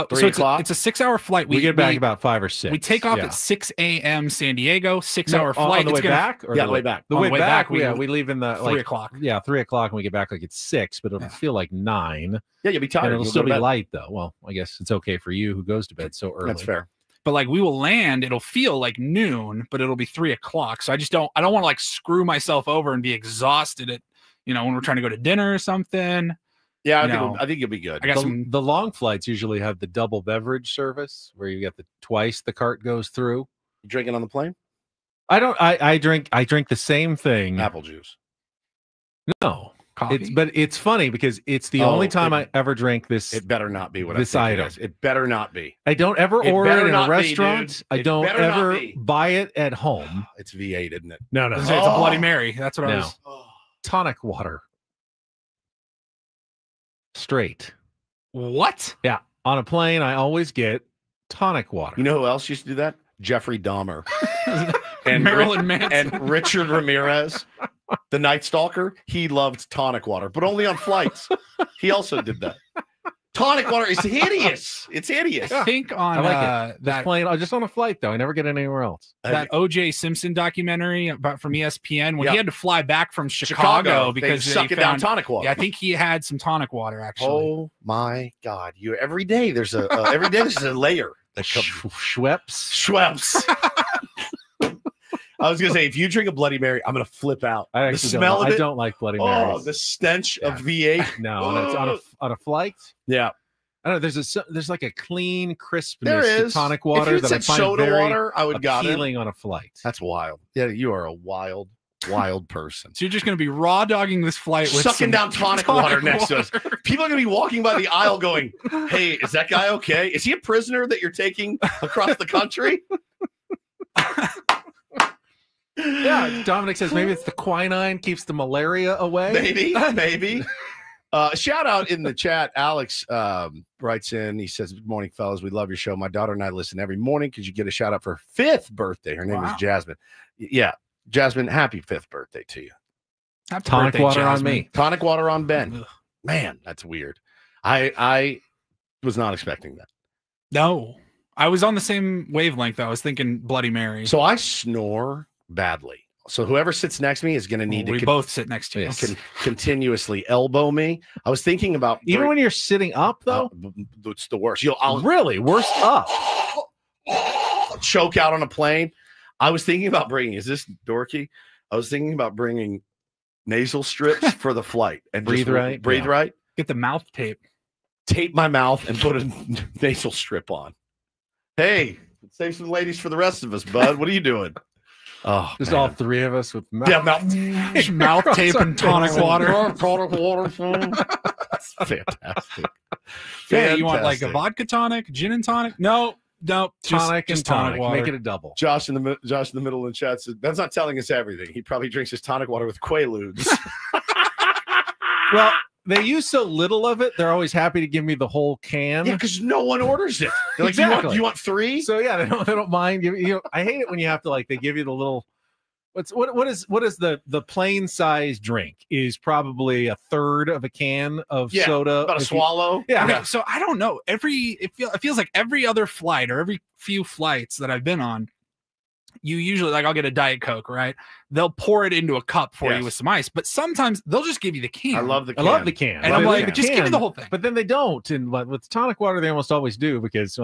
3 o'clock? It's a 6-hour flight. We get back about 5 or 6. We take off at 6 a.m. San Diego, 6-hour flight. On the way back? Or the way back. The way back, we leave in the 3 o'clock. Yeah, 3 o'clock, and we get back like it's 6, but it'll feel like 9. Yeah, you'll be tired. And it'll You'll still go be to bed. light, though. Well, I guess it's okay for you who goes to bed so early. That's fair. but like we will land, it'll feel like noon, but it'll be 3 o'clock. So I don't want to like screw myself over and be exhausted at, when we're trying to go to dinner or something. Yeah, I think you'll be good. I got the long flights usually have the double beverage service where you get twice the cart goes through. You drinking on the plane? I don't. I drink the same thing. Apple juice. No. Coffee. But it's funny because it's the only time I ever drank this. It better not be what this I think item. it is. It better not be. I don't ever order it in a restaurant. I don't better not ever be. buy it at home. It's V8, isn't it? No. It's a Bloody Mary. That's what I was. Tonic water. Straight. What? Yeah. On a plane, I always get tonic water. You know who else used to do that? Jeffrey Dahmer. and Marilyn Manson. And Richard Ramirez, the Night Stalker. He loved tonic water, but only on flights. He also did that. Tonic water is hideous. It's hideous. I think on I like it. that plane, just on a flight though. I never get it anywhere else. That O.J. Simpson documentary from ESPN when he had to fly back from Chicago because they suck it down tonic water. Yeah, I think he had some tonic water actually. Oh my God! Every day there's a layer that comes. Schweppes. I was gonna say if you drink a Bloody Mary, I'm gonna flip out. I don't like Bloody Marys. Oh, the stench of V8. No, on a flight. Yeah. I don't know. There's like a clean crispness There is. to tonic water that I find soda very water, I would got it. appealing on a flight. That's wild. Yeah, you are a wild person. So you're just going to be raw dogging this flight with sucking down tonic water next to us. People are going to be walking by the aisle going, "Hey, is that guy okay? Is he a prisoner that you're taking across the country?" Yeah, Dominic says maybe it's the quinine keeps the malaria away. Maybe. Shout out in the chat. Alex writes in. He says, "Good morning, fellas. We love your show. My daughter and I listen every morning. Could you get a shout out for her 5th birthday? Her name is Jasmine. Yeah, Jasmine. Happy 5th birthday to you. Happy tonic birthday, water Jasmine. on me. Tonic water on Ben. Ugh. Man, that's weird. I was not expecting that. No, I was on the same wavelength. I was thinking Bloody Mary. So I snore badly. So whoever sits next to me is going to need to. We both sit next to you. Continuously elbow me. I was thinking about even when you're sitting up though. It's the worst. Really worse up. Choke out on a plane. I was thinking about bringing. Is this dorky? I was thinking about bringing nasal strips for the flight and breathe right. Breathe right. Get the mouth tape. Tape my mouth and put a nasal strip on. Hey, save some ladies for the rest of us, bud. What are you doing? Oh, just man. all 3 of us with mouth tape and tonic water. Tonic water. That's fantastic. Yeah, you want like a vodka tonic, gin and tonic? No, tonic just and tonic. water. Make it a double. Josh in the middle in chat says that's not telling us everything. He probably drinks his tonic water with Quaaludes. Well, they use so little of it. They're always happy to give me the whole can. Yeah, because no one orders it. They're like, Exactly. you want 3? So yeah, they don't mind. I hate it when you have to they give you the little. What is the plain size drink is probably 1/3 of a can of soda. About a swallow. Okay, so I don't know. It feels like every other flight or every few flights that I've been on, you usually I'll get a Diet Coke, right? They'll pour it into a cup for you with some ice, but sometimes they'll just give you the can. I love the can. And I'm like, just give me the whole thing. But then they don't. And with tonic water, they almost always do because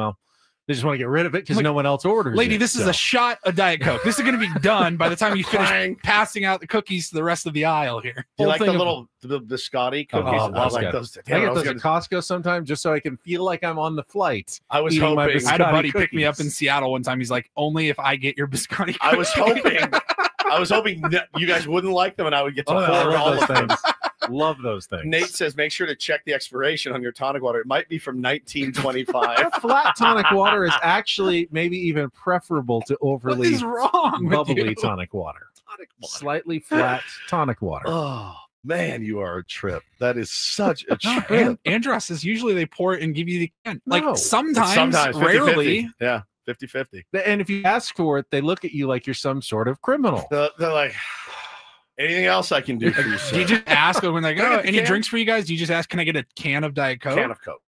they just want to get rid of it because no one else orders. Lady, it, this is a shot of Diet Coke. This is going to be done by the time you finish passing out the cookies to the rest of the aisle here. Do you like the biscotti cookies? I like those. I get those at Costco sometimes just so I can feel like I'm on the flight. I was hoping. I had a buddy pick me up in Seattle one time. He's like, only if I get your biscotti cookies. I was hoping that you guys wouldn't like them and I would get to pour all of them. Love those things. Nate says, make sure to check the expiration on your tonic water. It might be from 1925. Flat tonic water is actually maybe even preferable to overly what is wrong bubbly tonic water. Slightly flat tonic water. Oh, man, you are a trip. That is such a trip. Andros says usually they pour it and give you the can. Like No. sometimes 50-50. Rarely. Yeah, 50-50. And if you ask for it, they look at you like you're some sort of criminal. They're like, anything else I can do for you, sir? Do you just ask when they Can I go, get the any can? drinks for you guys? Do you just ask, can I get a can of Diet Coke? Can of Coke.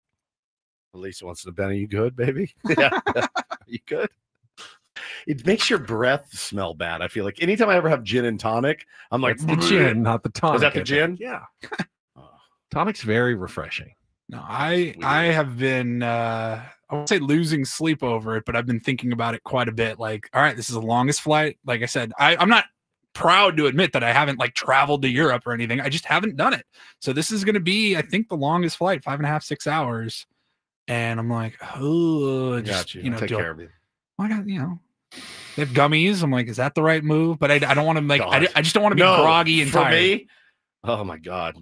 Lisa wants to know, Ben, are you good, baby? Yeah. You good? It makes your breath smell bad. I feel like anytime I ever have gin and tonic, I'm like, It's the gin, not the tonic. Is that the I gin? think. Yeah. Tonic's very refreshing. No, I have been I won't say losing sleep over it, but I've been thinking about it quite a bit. Like, all right, this is the longest flight. Like I said, I'm not proud to admit that I haven't like traveled to Europe or anything. I just haven't done it. So this is going to be, I think, the longest flight, 5.5, 6 hours. And I'm like, oh, just, you know, take care of you. I got, you know, they have gummies. I'm like, is that the right move? But I don't want to make, I just don't want to be groggy and tired. Me, oh my God,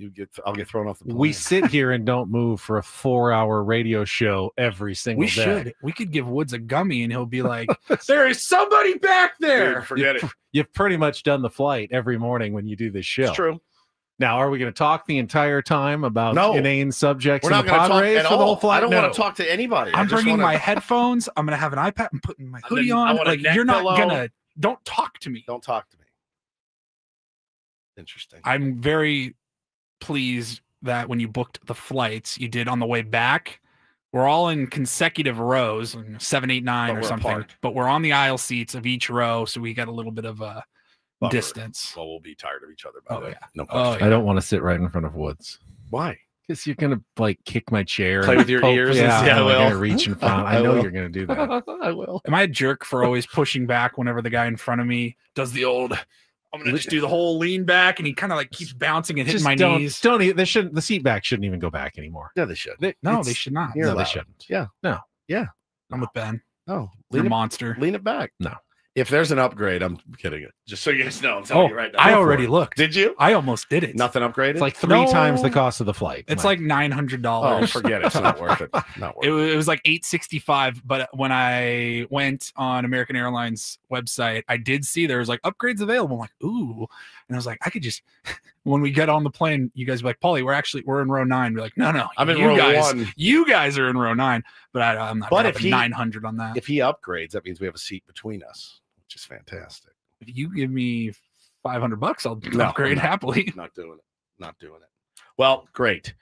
I'll get thrown off the plane. We sit here and don't move for a 4-hour radio show every single day. We could give Woods a gummy and he'll be like, there is somebody back there. Dude, forget it. You've pretty much done the flight every morning when you do this show. It's true. Now, are we going to talk the entire time about inane subjects We're in not the Padres talk at for the all. whole flight? I don't want to talk to anybody. I'm bringing my headphones. I'm going to have an iPad. I'm putting my hoodie on. Like, you're not going to, don't talk to me. Don't talk to me. Interesting. I'm very pleased that when you booked the flights, you did on the way back. We're all in consecutive rows, 7, 8, 9 or something, apart. But we're on the aisle seats of each row. So we got a little bit of a distance. Well, we'll be tired of each other by then. Yeah. No question. I don't want to sit right in front of Woods. Why? Because you're going to like kick my chair. Play with your ears. Yeah, I I'm will. going to reach in front. I know you're going to do that. I will. Am I a jerk for always pushing back whenever the guy in front of me does the old, I'm going to just do the whole lean back, and he kind of like keeps bouncing and hitting my knees? The seat back shouldn't even go back anymore. Yeah, they should. They should not. No, they shouldn't. Yeah. No. Yeah. I'm with Ben. Oh, you're a monster. Lean it back. No. If there's an upgrade, I'm kidding it. Just so you guys know, I'm telling you right now. I already looked. Did you? I almost did it. Nothing upgraded? It's like 3 times the cost of the flight. It's like $900. Oh, forget it. It's not worth it. Not worth it was like $865. But when I went on American Airlines website, I did see there was like upgrades available. I'm like, ooh. And I was like, I could just, when we get on the plane, you guys be like, Paulie, we're in row 9. We're like, no, I'm in row 1. You guys are in row 9. But I'm not. But if 900 on that, if he upgrades, that means we have a seat between us, which is fantastic. If you give me $500, I'll upgrade happily. Not doing it. Well, great.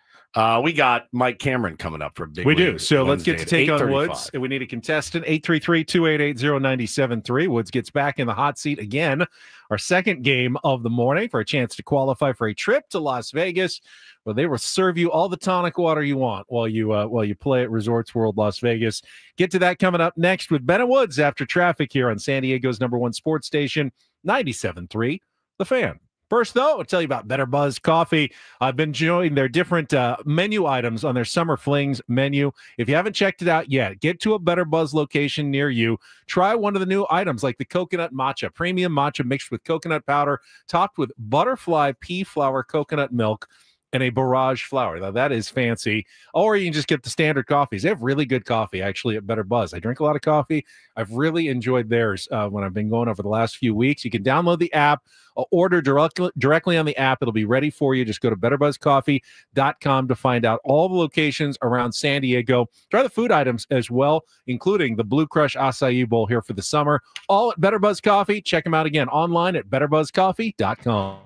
We got Mike Cameron coming up for a big We do. So let's Wednesday get to take on 8:35. Woods. We need a contestant, 833-288-0973. Woods gets back in the hot seat again. Our second game of the morning for a chance to qualify for a trip to Las Vegas, where they will serve you all the tonic water you want while you play at Resorts World Las Vegas. Get to that coming up next with Ben and Woods after traffic here on San Diego's #1 sports station, 97.3 The Fan. First, though, I'll tell you about Better Buzz Coffee. I've been enjoying their different menu items on their Summer Flings menu. If you haven't checked it out yet, get to a Better Buzz location near you. Try one of the new items like the coconut matcha, premium matcha mixed with coconut powder, topped with butterfly pea flower coconut milk, and a barrage flower. Now, that is fancy. Or you can just get the standard coffees. They have really good coffee, actually, at Better Buzz. I drink a lot of coffee. I've really enjoyed theirs when I've been going over the last few weeks. You can download the app, order directly on the app. It'll be ready for you. Just go to betterbuzzcoffee.com to find out all the locations around San Diego. Try the food items as well, including the Blue Crush Acai Bowl here for the summer. All at Better Buzz Coffee. Check them out again online at betterbuzzcoffee.com.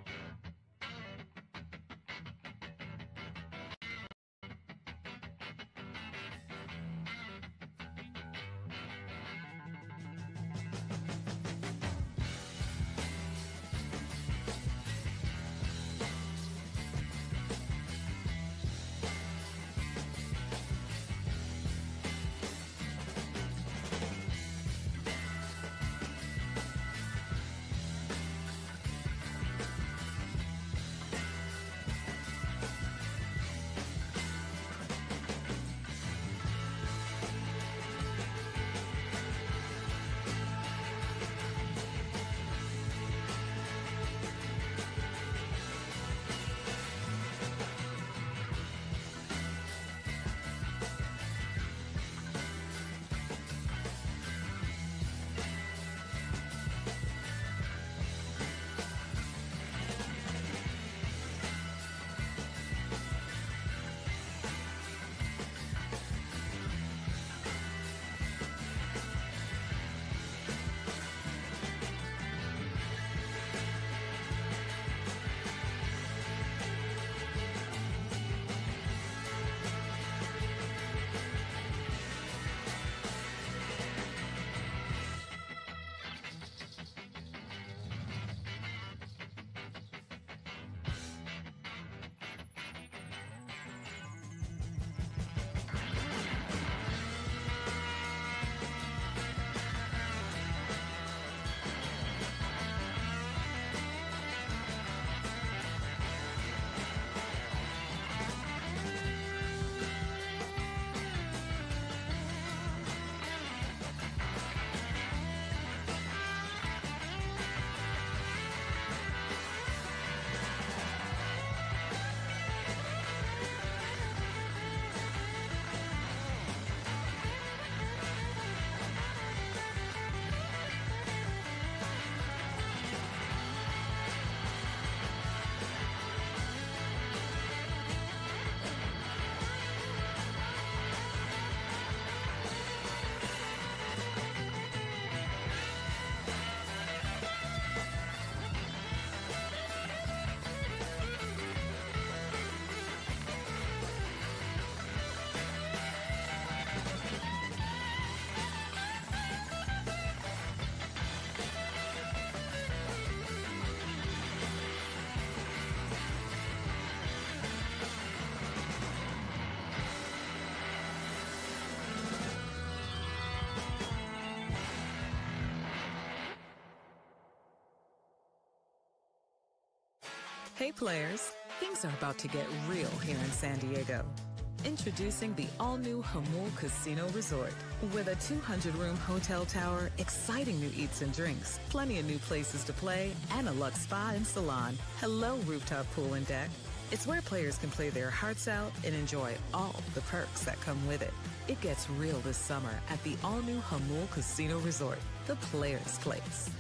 Hey players, things are about to get real here in San Diego. Introducing the all-new Jamul Casino Resort. With a 200-room hotel tower, exciting new eats and drinks, plenty of new places to play, and a luxe spa and salon. Hello, rooftop pool and deck. It's where players can play their hearts out and enjoy all the perks that come with it. It gets real this summer at the all-new Jamul Casino Resort, the players' place.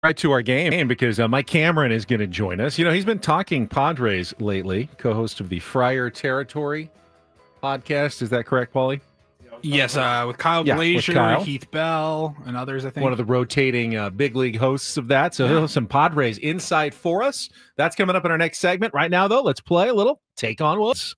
Right to our game because Mike Cameron is going to join us. You know, he's been talking Padres lately, co-host of the Friar Territory podcast. Is that correct, Paulie? Yes, with Kyle Glazier, with Kyle. Heath Bell, and others, I think. One of the rotating big league hosts of that. So he'll have some Padres insight for us. That's coming up in our next segment. Right now, though, let's play a little Take on Woods.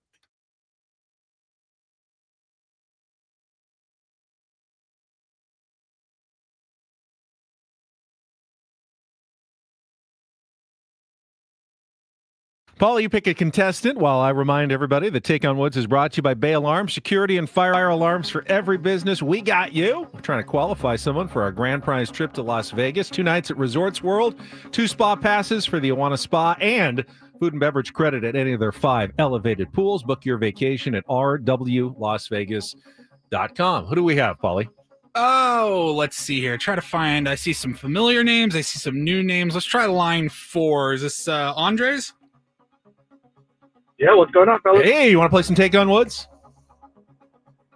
Paul, you pick a contestant while I remind everybody that Take on Woods is brought to you by Bay Alarm, security and fire alarms for every business. We got you. We're trying to qualify someone for our grand prize trip to Las Vegas, 2 nights at Resorts World, 2 spa passes for the Awana Spa, and food and beverage credit at any of their 5 elevated pools. Book your vacation at rwlasvegas.com. Who do we have, Paulie? Oh, let's see here. Try to find, I see some familiar names. I see some new names. Let's try line 4. Is this Andres? Yeah, what's going on, fellas? Hey, you want to play some Take on Woods?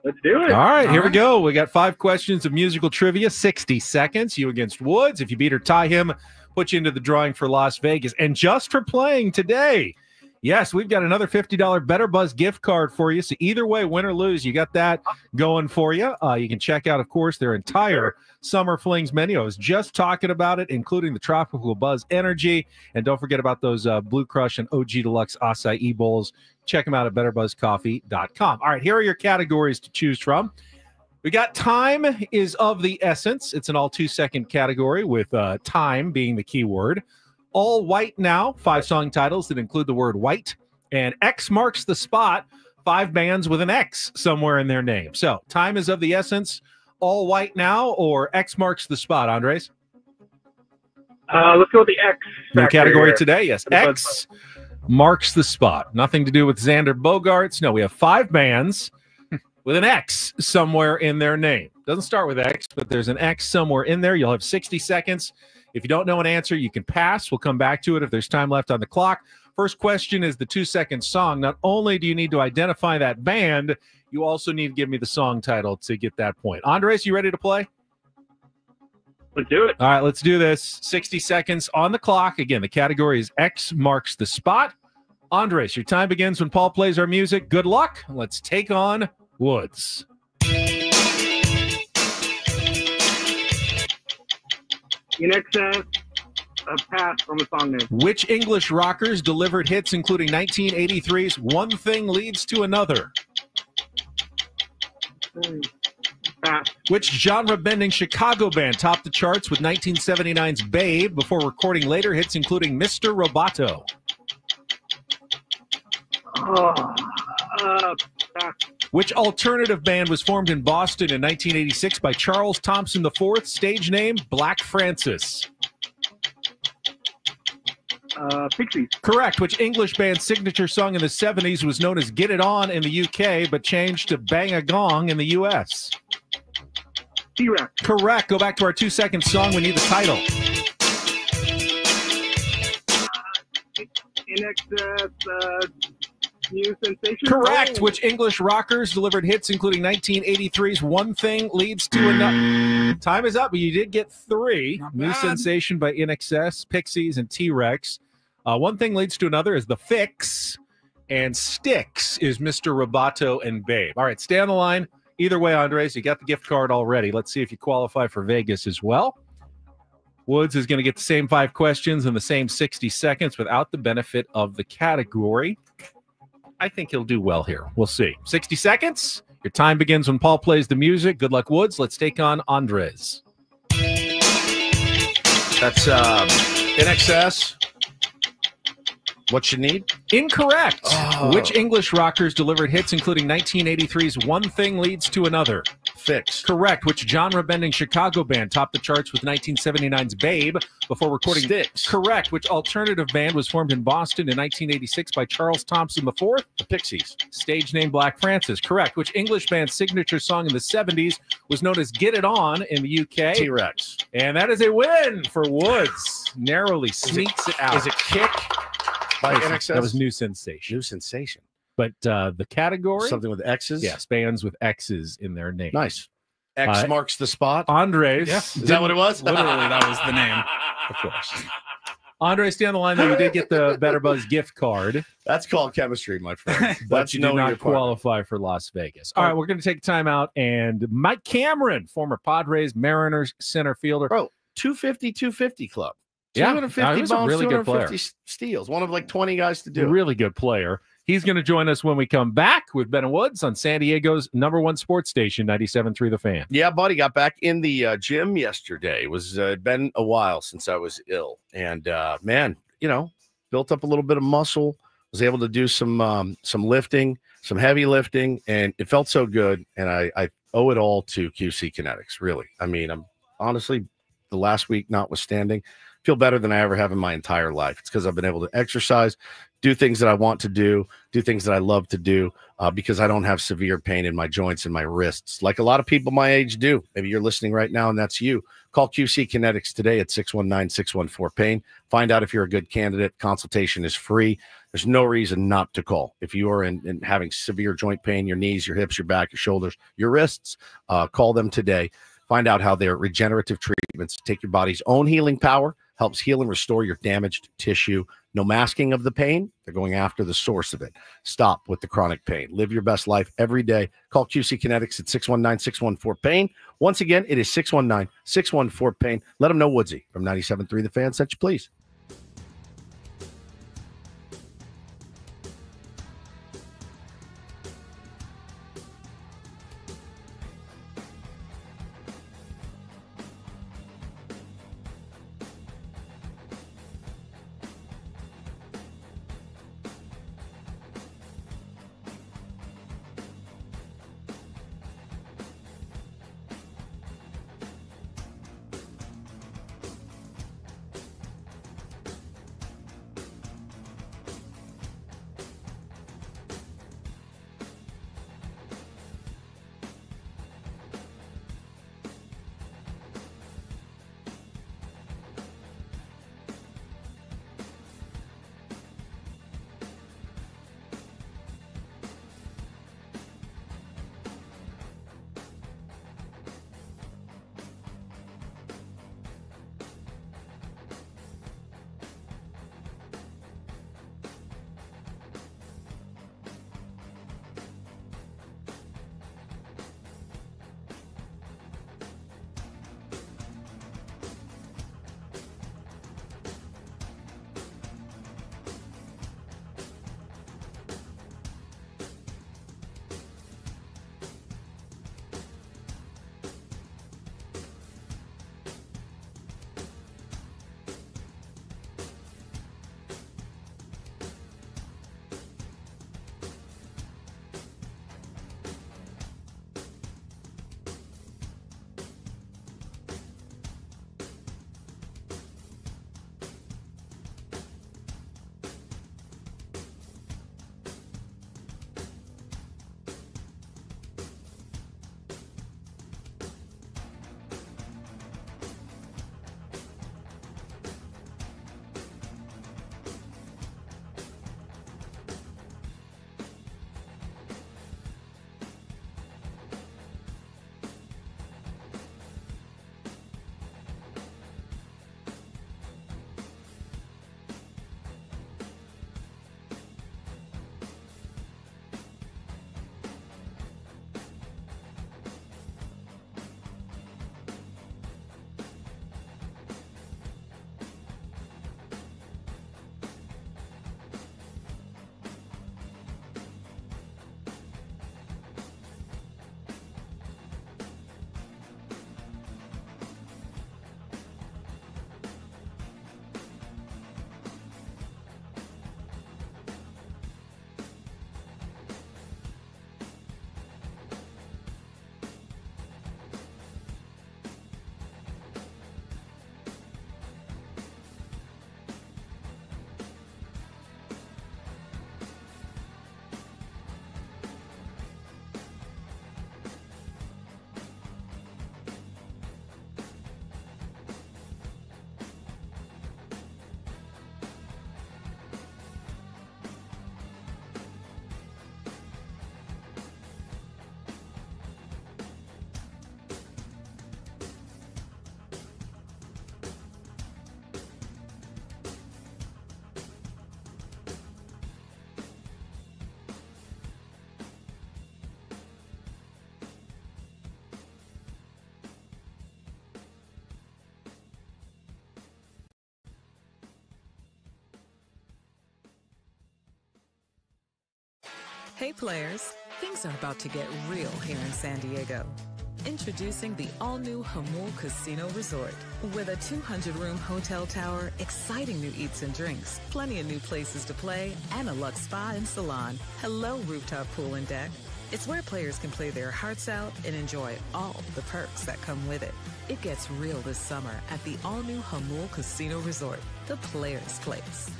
Let's do it. All right, here we go. We got 5 questions of musical trivia, 60 seconds. You against Woods. If you beat or tie him, put you into the drawing for Las Vegas. And just for playing today, yes, we've got another $50 Better Buzz gift card for you. So either way, win or lose, you got that going for you. You can check out, of course, their entire Summer Flings menu. I was just talking about it, including the Tropical Buzz Energy. And don't forget about those Blue Crush and OG Deluxe acai bowls. Check them out at betterbuzzcoffee.com. All right, here are your categories to choose from. We got time is of the essence. It's an all 2-second category with time being the key word. All white now, 5 song titles that include the word white. And X marks the spot, 5 bands with an X somewhere in their name. So time is of the essence. All white now or X marks the spot, Andres? Let's go with the X. New category here. today, yes. X marks the spot. Nothing to do with Xander Bogaerts. No, we have 5 bands with an X somewhere in their name. Doesn't start with X, but there's an X somewhere in there. You'll have 60 seconds. If you don't know an answer, you can pass. We'll come back to it if there's time left on the clock. First question is the 2-second song. Not only do you need to identify that band, you also need to give me the song title to get that point. Andres, you ready to play? Let's do it. All right, let's do this. 60 seconds on the clock. Again, the category is X marks the spot. Andres, your time begins when Paul plays our music. Good luck. Let's take on Woods. In excess of pass from a song name. Which English rockers delivered hits including 1983's One Thing Leads to Another? Pass. Which genre-bending Chicago band topped the charts with 1979's Babe before recording later hits including Mr. Roboto? Pass. Which alternative band was formed in Boston in 1986 by Charles Thompson IV, stage name Black Francis? Pixies. Correct. Which English band's signature song in the 70s was known as Get It On in the UK, but changed to Bang a Gong in the US? T-Rex. Correct. Go back to our 2-second song. We need the title. In excess, new sensation. Correct. Oh. Which English rockers delivered hits including 1983's One Thing Leads to Another? Time is up, but you did get 3. New Sensation by In Excess, Pixies, and T-Rex. One Thing Leads to Another is The Fix, and Sticks is Mr. Roboto and Babe. All right, stay on the line. Either way, Andres, you got the gift card already. Let's see if you qualify for Vegas as well. Woods is going to get the same 5 questions in the same 60 seconds without the benefit of the category. I think he'll do well here. We'll see. 60 seconds. Your time begins when Paul plays the music. Good luck, Woods. Let's take on Andres. That's In Excess. What you need? Incorrect. Oh. Which English rockers delivered hits including 1983's One Thing Leads to Another? Fix. Correct. Which genre-bending Chicago band topped the charts with 1979's Babe before recording? Sticks. Correct. Which alternative band was formed in Boston in 1986 by Charles Thompson IV? The Pixies. Stage name Black Francis. Correct. Which English band's signature song in the 70s was known as Get It On in the UK? T-Rex. And that is a win for Woods. Narrowly sneaks it out. Is it Kick by In Excess? That was New Sensation. New Sensation. But the category? Something with X's? Yes, bands with X's in their name. Nice. X marks the spot. Andres. Yeah. Is that what it was? Literally, that was the name. Of course. Andres, stay on the line, though. You did get the Better Buzz gift card. That's called chemistry, my friend. But you do not qualify for Las Vegas. All right, we're going to take time out. And Mike Cameron, former Padres, Mariners center fielder. Bro, 250 club. Yeah, 250 he was a bombs, really good 250 steals. One of like 20 guys to do it. Really good player. He's going to join us when we come back with Ben and Woods on San Diego's #1 sports station, 97.3 The Fan. Yeah, buddy, got back in the gym yesterday. It was been a while since I was ill. And, man, you know, built up a little bit of muscle, was able to do some lifting, some heavy lifting, and it felt so good. And I owe it all to QC Kinetics, really. I mean, I'm honestly, the last week notwithstanding, feel better than I ever have in my entire life. It's because I've been able to exercise, do things that I want to do things that I love to do, because I don't have severe pain in my joints and my wrists like a lot of people my age do. Maybe you're listening right now and that's you. Call QC Kinetics today at 619-614-PAIN. Find out if you're a good candidate. Consultation is free. There's no reason not to call. If you are in having severe joint pain, your knees, your hips, your back, your shoulders, your wrists, call them today. Find out how their regenerative treatments take your body's own healing power, helps heal and restore your damaged tissue. No masking of the pain. They're going after the source of it. Stop with the chronic pain. Live your best life every day. Call QC Kinetics at 619-614-PAIN. Once again, it is 619-614-PAIN. Let them know Woodsy from 97.3 The Fan sent you, please. Hey players, things are about to get real here in San Diego. Introducing the all-new Jamul Casino Resort. With a 200-room hotel tower, exciting new eats and drinks, plenty of new places to play, and a luxe spa and salon. Hello, rooftop pool and deck. It's where players can play their hearts out and enjoy all the perks that come with it. It gets real this summer at the all-new Jamul Casino Resort, the players' place.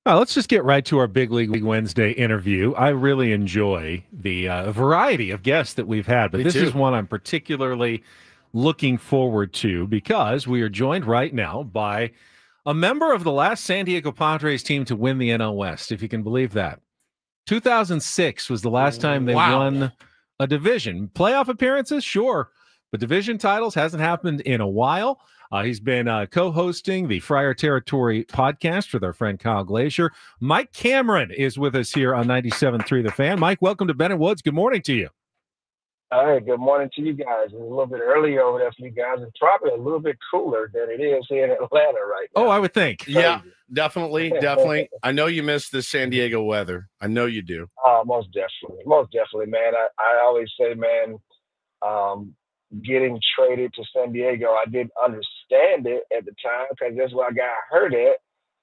Let's just get right to our Big League Wednesday interview. I really enjoy the variety of guests that we've had, but this is one I'm particularly looking forward to because we are joined right now by a member of the last San Diego Padres team to win the NL West, if you can believe that. 2006 was the last time they won a division. Playoff appearances, sure, but division titles hasn't happened in a while. He's been co-hosting the Friar Territory podcast with our friend Kyle Glacier. Mike Cameron is with us here on 97.3 The Fan. Mike, welcome to Ben & Woods. Good morning to you. All right, good morning to you guys. It's a little bit early over there for you guys. It's probably a little bit cooler than it is here in Atlanta right now. Oh, I would think. Yeah, definitely. I know you miss the San Diego weather. I know you do. Most definitely, man. I always say, man, getting traded to San Diego, I didn't understand it at the time because that's where I got hurt at.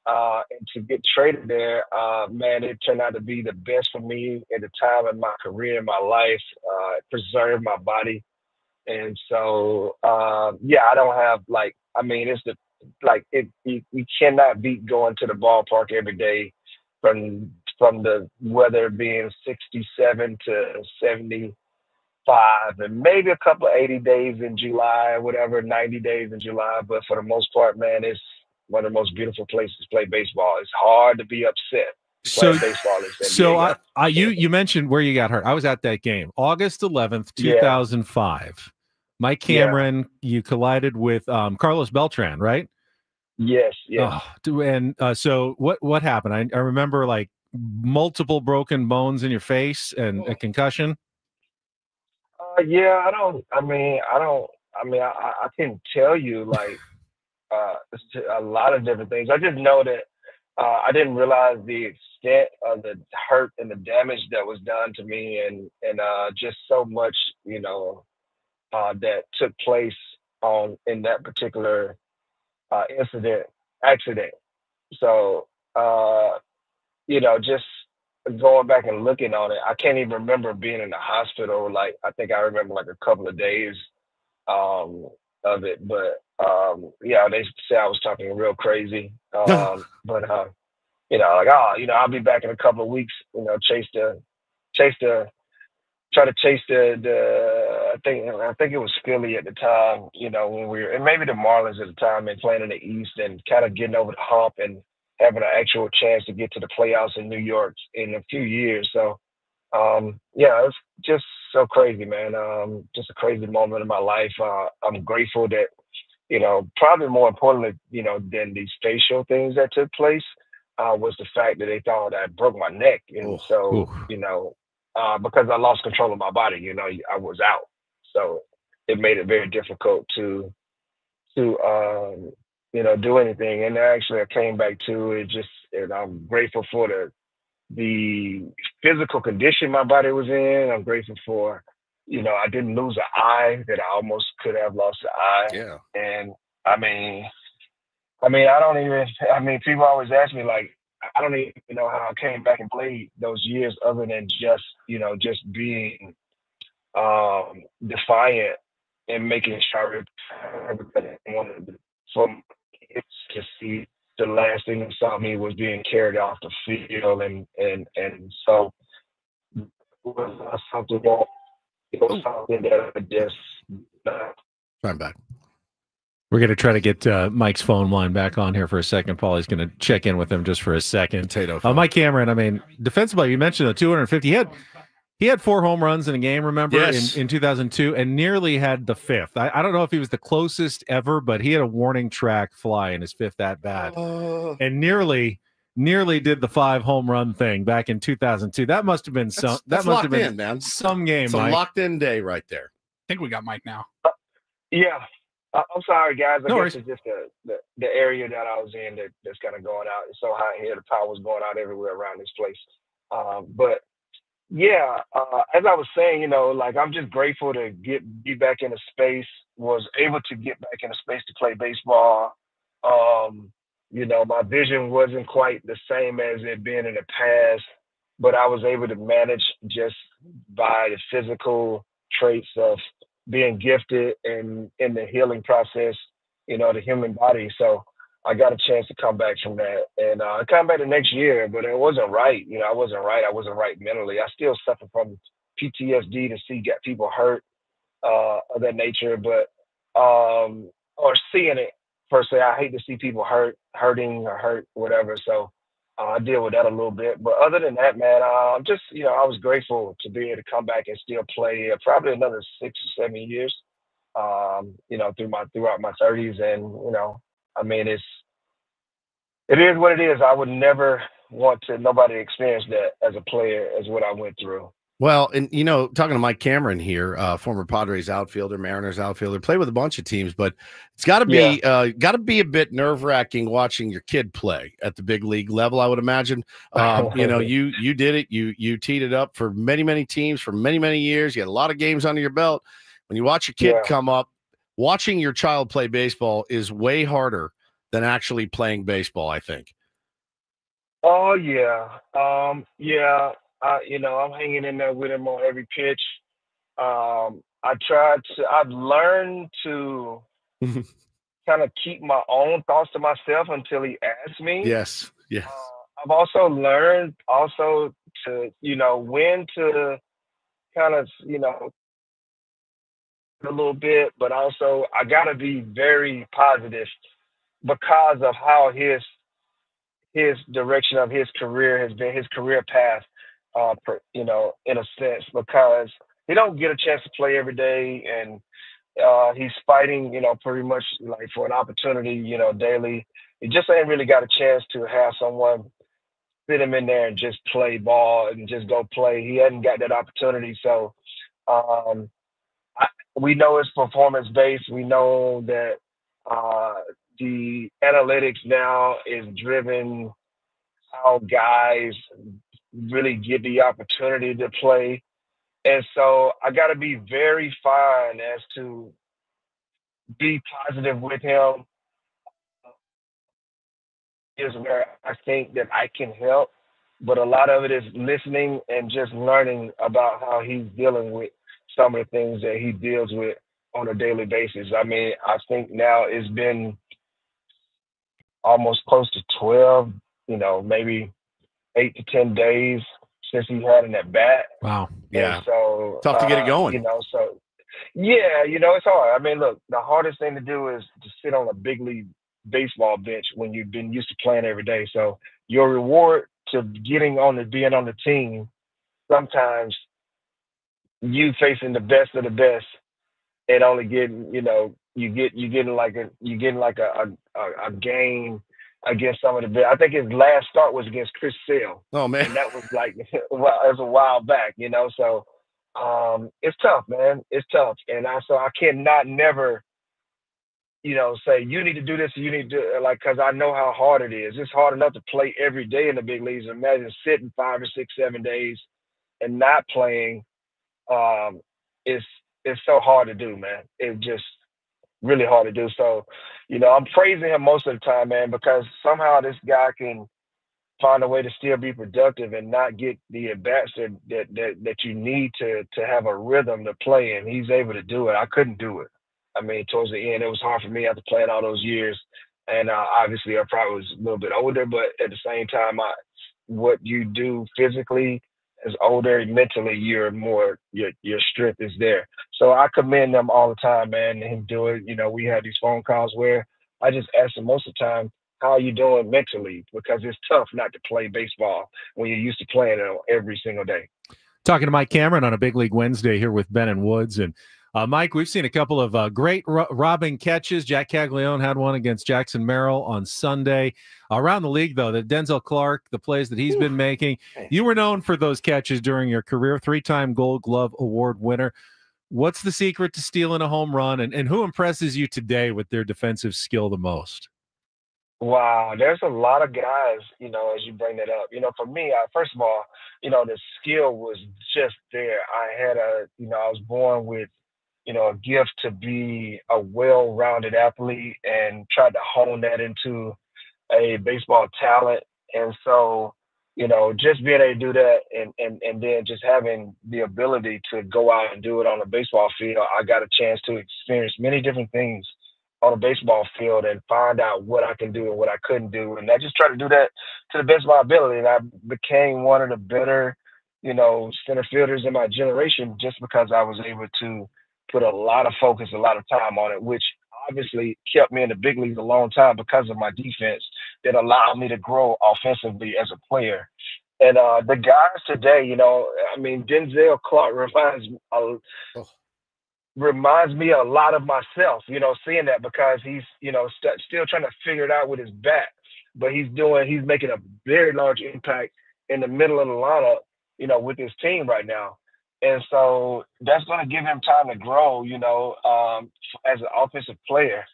And to get traded there, man, it turned out to be the best for me at the time in my career, in my life. It preserved my body. And so, yeah, I don't have you cannot beat going to the ballpark every day from the weather being 67 to 75 and maybe a couple of 80 days in July, whatever, 90 days in July. But for the most part, man, it's one of the most beautiful places to play baseball. It's hard to be upset playing baseball in San Diego. You mentioned where you got hurt. I was at that game, August 11th, 2005. Mike Cameron, you collided with Carlos Beltran, right? Yes. Oh, and so what happened? I remember like multiple broken bones in your face and a concussion. I can't tell you like a lot of different things. I just know that I didn't realize the extent of the hurt and the damage that was done to me, and just so much, that took place in that particular accident. So, just going back and looking on it, I can't even remember being in the hospital. Like, I think I remember like a couple of days of it, but they say I was talking real crazy. But like, oh, I'll be back in a couple of weeks, try to chase I think it was Philly at the time, when we were, and maybe the Marlins at the time, and playing in the East and kind of getting over the hump and having an actual chance to get to the playoffs in New York in a few years. So, it's just so crazy, man. Just a crazy moment in my life. I'm grateful that, probably more importantly, than these facial things that took place, was the fact that they thought I broke my neck. And because I lost control of my body, I was out. So it made it very difficult to do anything. And actually I came back to it and I'm grateful for the physical condition my body was in. I'm grateful for, I didn't lose an eye that I almost could have lost an eye. Yeah. And people always ask me, like, I don't even know how I came back and played those years other than just being defiant and making sure everybody wanted to see the last thing that saw me was being carried off the field. And so it was something that I just I'm back. We're going to try to get Mike's phone line back on here for a second. Paulie's going to check in with him just for a second. Mike Cameron, defensively, you mentioned the 250. He had 4 home runs in a game, remember, yes. in 2002, and nearly had the 5th. I don't know if he was the closest ever, but he had a warning track fly in his 5th at-bat. And nearly did the 5 home run thing back in 2002. That must have been some game, It's Mike. a locked-in day right there. I think we got Mike now. Yeah. I'm sorry, guys. I No guess it's just the area that I was in that's kind of going out. It's so hot here. The power was going out everywhere around this place. But yeah, as I was saying, I'm just grateful to be back in a space, was able to get back in a space to play baseball. My vision wasn't quite the same as it had been in the past, but I was able to manage just by the physical traits of being gifted and in the healing process, the human body. So I got a chance to come back from that. And I come back the next year, but it wasn't right. I wasn't right. I wasn't right mentally. I still suffer from PTSD to see people hurt of that nature, but or seeing it per se. I hate to see people hurting or hurt, whatever. So I deal with that a little bit. But other than that, man, I was grateful to be able to come back and still play probably another 6 or 7 years, throughout my 30s. And, it is what it is. I would never want nobody to experience that as a player as what I went through. Well, and talking to Mike Cameron here, former Padres outfielder, Mariners outfielder, played with a bunch of teams, but it's got to be a bit nerve-wracking watching your kid play at the big league level, I would imagine. You did it. You teed it up for many teams for many years. You had a lot of games under your belt. When you watch your kid come up, watching your child play baseball is way harder than actually playing baseball, I think. Oh yeah. I'm hanging in there with him on every pitch. I've learned to kind of keep my own thoughts to myself until he asks me. Yes. I've also learned to, when to kind of, a little bit, but also I got to be very positive because of how his direction of his career has been, his career path. In a sense, because he don't get a chance to play every day, and he's fighting, pretty much like for an opportunity, daily. He just ain't really got a chance to have someone fit him in there and just play ball and just go play. He hadn't got that opportunity. So we know it's performance based. We know that the analytics now is driven how guys really get the opportunity to play. And so I got to be very fine as to be positive with him is where I think that I can help. But a lot of it is listening and just learning about how he's dealing with some of the things that he deals with on a daily basis. I think now it's been almost close to 12 maybe 8 to 10 days since he had an at bat. Wow. Yeah. And so Tough to get it going. So yeah, it's hard. I mean, look, the hardest thing to do is to sit on a big league baseball bench when you've been used to playing every day. So your reward to being on the team, sometimes you facing the best of the best and only getting, you're getting like a game against some of the best. I think his last start was against Chris Sale. Oh man. And that was like, well, it was a while back, so it's tough, man. It's tough. And so I cannot never, say you need to do this, you need to do it, because I know how hard it is. It's hard enough to play every day in the big leagues. Imagine sitting 5 or 6, 7 days and not playing. It's so hard to do, man. It's just really hard to do. So, I'm praising him most of the time, man, because somehow this guy can find a way to still be productive and not get the at-bats that you need to have a rhythm to play, and he's able to do it. I couldn't do it. I mean, towards the end, it was hard for me after playing all those years. And obviously, I probably was a little bit older, but at the same time, what you do physically as older, mentally, your strength is there. So I commend them all the time, man, and him do it. We had these phone calls where I just ask him most of the time, how are you doing mentally? Because it's tough not to play baseball when you're used to playing it every single day. Talking to Mike Cameron on a Big League Wednesday here with Ben and Woods. And Mike, we've seen a couple of great robbing catches. Jack Caglione had one against Jackson Merrill on Sunday. Around the league, though, that Denzel Clark, the plays that he's been making, you were known for those catches during your career, 3-time Gold Glove Award winner. What's the secret to stealing a home run, and who impresses you today with their defensive skill the most? Wow, there's a lot of guys, as you bring that up. For me, first of all, the skill was just there. I was born with, a gift to be a well-rounded athlete and tried to hone that into a baseball talent. And so, just being able to do that and then just having the ability to go out and do it on a baseball field, I got a chance to experience many different things on a baseball field and find out what I can do and what I couldn't do. And I just tried to do that to the best of my ability. And I became one of the better, center fielders in my generation just because I was able to put a lot of focus, a lot of time on it, which obviously kept me in the big leagues a long time because of my defense that allowed me to grow offensively as a player. And the guys today, Denzel Clark reminds me a lot of myself, seeing that because he's, still trying to figure it out with his bat, but he's making a very large impact in the middle of the lineup, with his team right now. And so that's going to give him time to grow, as an offensive player.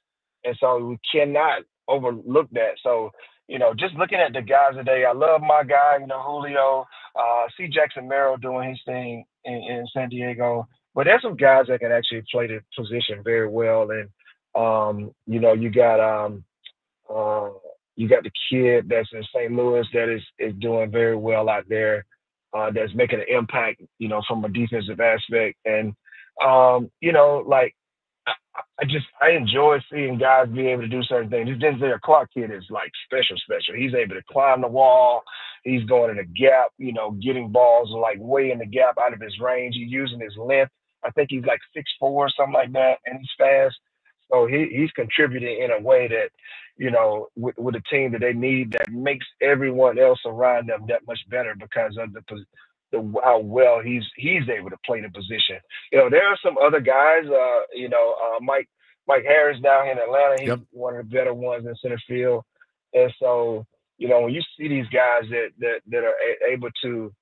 And so we cannot overlook that. So, just looking at the guys today, I love my guy, Julio, see Jackson Merrill doing his thing in San Diego. But there's some guys that can actually play the position very well. And, you got the kid that's in St. Louis that is doing very well out there. That's making an impact, from a defensive aspect. And, I enjoy seeing guys be able to do certain things. This Denzel Clark kid is like special. He's able to climb the wall. He's going in the gap, getting balls like way in the gap out of his range. He's using his length. I think he's like 6'4" or something like that, and he's fast. So he's contributing in a way that, with a team that they need that makes everyone else around them that much better because of how well he's able to play the position. There are some other guys, Mike Harris down here in Atlanta, he's one of the better ones in center field. And so, when you see these guys that are able to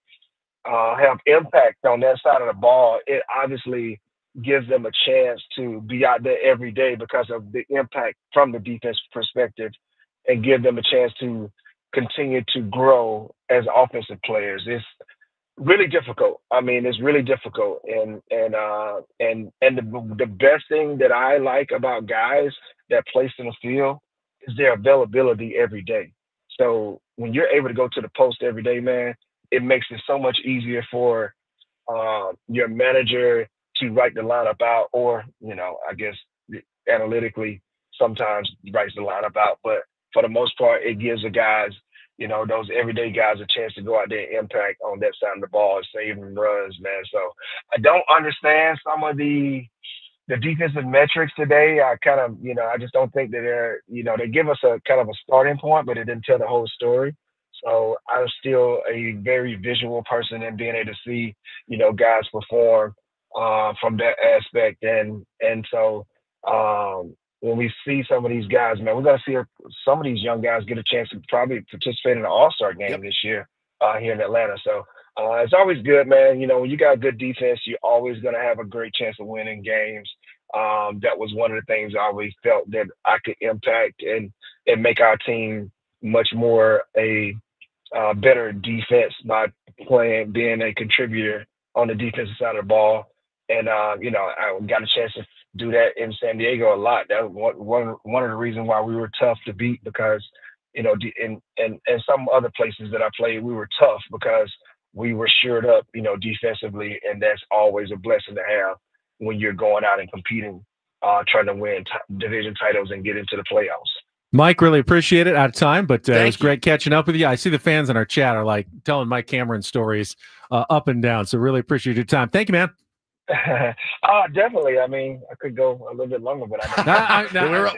have impact on that side of the ball, it obviously gives them a chance to be out there every day because of the impact from the defense perspective and give them a chance to continue to grow as offensive players. It's really difficult. It's really difficult. And the best thing that I like about guys that play in the field is their availability every day. So when you're able to go to the post every day, man, it makes it so much easier for your manager to write the lineup out, or, I guess analytically sometimes writes the lineup out. But for the most part, it gives the guys those everyday guys a chance to go out there and impact on that side of the ball and save them runs, man. So I don't understand some of the defensive metrics today. I kind of, I just don't think that they're, they give us a kind of a starting point, but it didn't tell the whole story. So I'm still a very visual person and being able to see, guys perform from that aspect. And so when we see some of these guys, man, we're going to see some of these young guys get a chance to probably participate in an all-star game this year here in Atlanta. So it's always good, man. When you got good defense, you're always going to have a great chance of winning games. That was one of the things I always felt that I could impact and make our team much more a better defense by being a contributor on the defensive side of the ball. And, I got a chance to do that in San Diego a lot. That was one of the reasons why we were tough to beat, because, in some other places that I played, we were tough because we were shored up, defensively. And that's always a blessing to have when you're going out and competing, trying to win division titles and get into the playoffs. Mike, really appreciate it. Out of time, but it was great catching up with you. I see the fans in our chat are like telling Mike Cameron stories up and down. So really appreciate your time. Thank you, man. Definitely. I mean, I could go a little bit longer, but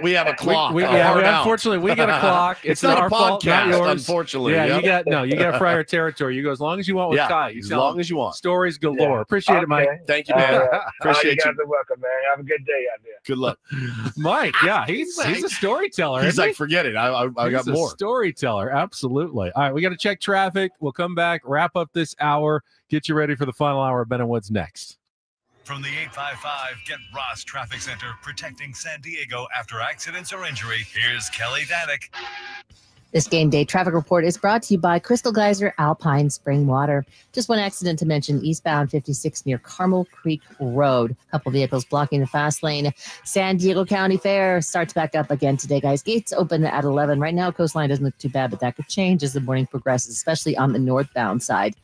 we have a clock. Unfortunately, we got a clock. It's not our a fault, not podcast, yours. unfortunately. Yeah, you got Friar territory. You go as long as you want with Kai. As long as you want. Stories galore. Appreciate it, Mike. Thank you, man. Appreciate you. Guys are welcome, man. Have a good day out there. Good luck. Mike, he's a storyteller. He's like, forget it. I got more. He's a storyteller. Absolutely. All right, we got to check traffic. We'll come back, wrap up this hour, get you ready for the final hour of Ben and Woods next. From the 855 Get Ross Traffic Center, protecting San Diego after accidents or injury, here's Kelly Danick. This game day traffic report is brought to you by Crystal Geyser Alpine Spring Water. Just one accident to mention, eastbound 56 near Carmel Creek Road. A couple vehicles blocking the fast lane. San Diego County Fair starts back up again today, guys. Gates open at 11. Right now, coastline doesn't look too bad, but that could change as the morning progresses, especially on the northbound side.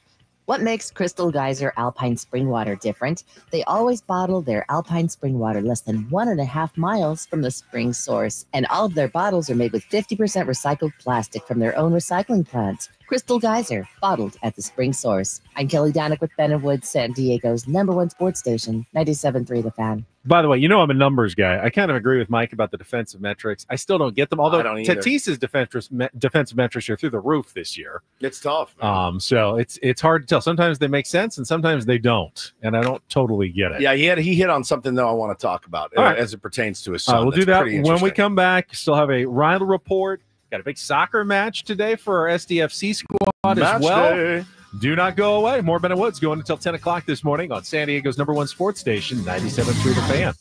What makes Crystal Geyser Alpine Spring Water different? They always bottle their Alpine Spring Water less than 1.5 miles from the spring source. And all of their bottles are made with 50% recycled plastic from their own recycling plants. Crystal Geyser, bottled at the spring source. I'm Kelly Danick with Ben and Woods, San Diego's #1 sports station, 97.3 The Fan. By the way, I'm a numbers guy. I kind of agree with Mike about the defensive metrics. I still don't get them, although Tatis's defensive metrics are through the roof this year. It's tough. So it's hard to tell. Sometimes they make sense, and sometimes they don't, and I don't totally get it. Yeah, he hit on something, though, I want to talk about as it pertains to his son. We'll do that when we come back. Still have a Reindl Report. Got a big soccer match today for our SDFC squad as well. Day. Do not go away. More Ben and Woods going until 10 o'clock this morning on San Diego's #1 sports station, 97.3 The Fan.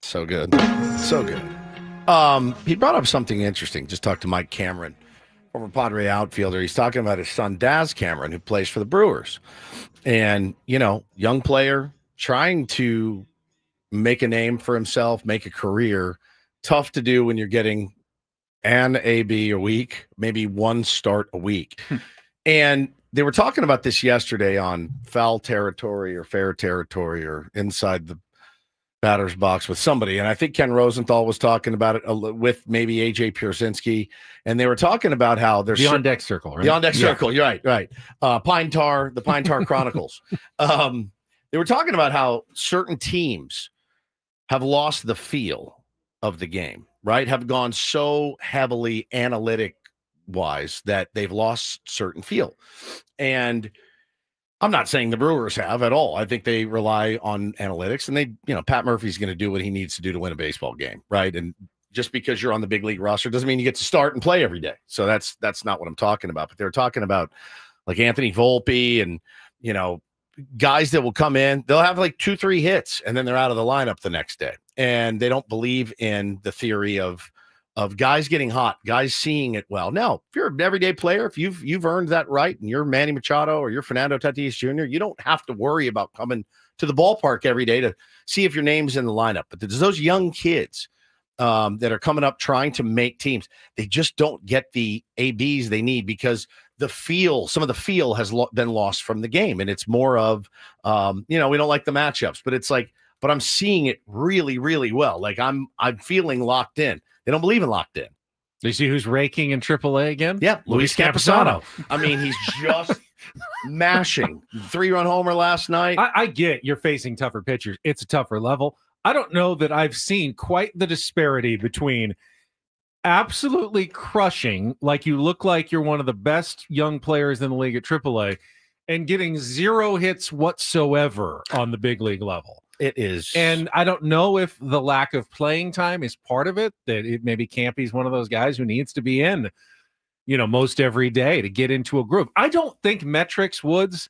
So good. So good. He brought up something interesting. Just talked to Mike Cameron, former Padre outfielder. He's talking about his son, Daz Cameron, who plays for the Brewers. And, you know, young player trying to make a name for himself, make a career. Tough to do when you're getting an AB a week, maybe one start a week. And they were talking about this yesterday on foul territory or fair territory or inside the batter's box with somebody. And I think Ken Rosenthal was talking about it with maybe AJ Pierzynski. And they were talking about how there's the on deck circle, right? The on deck circle. You're right. Right. The Pine Tar Chronicles. They were talking about how certain teams have lost the feel of the game, right? Have gone so heavily analytic wise that they've lost certain feel. And I'm not saying the Brewers have at all. I think they rely on analytics, and they, you know, Pat Murphy's going to do what he needs to do to win a baseball game, right? And just because you're on the big league roster doesn't mean you get to start and play every day. So that's not what I'm talking about. But they're talking about like Anthony Volpe and, you know, guys that will come in, they'll have like 2-3 hits and then they're out of the lineup the next day. And they don't believe in the theory of guys getting hot, guys seeing it well. No, if you're an everyday player, if you've earned that right and you're Manny Machado or you're Fernando Tatis Jr., you don't have to worry about coming to the ballpark every day to see if your name's in the lineup. But there's those young kids that are coming up trying to make teams. They just don't get the ABs they need because some of the feel has been lost from the game. And it's more of, you know, we don't like the matchups, but it's like, but I'm seeing it really, really well. Like I'm feeling locked in. They don't believe in locked in. Do you see who's raking in AAA again? Yeah, Luis Camposano. I mean, he's just mashing. 3-run homer last night. I get you're facing tougher pitchers. It's a tougher level. I don't know that I've seen quite the disparity between absolutely crushing, like you look like you're one of the best young players in the league at AAA, and getting 0 hits whatsoever on the big league level. It is. And I don't know if the lack of playing time is part of it, that maybe Campy's one of those guys who needs to be in, you know, most every day to get into a groove. I don't think metrics, Woods,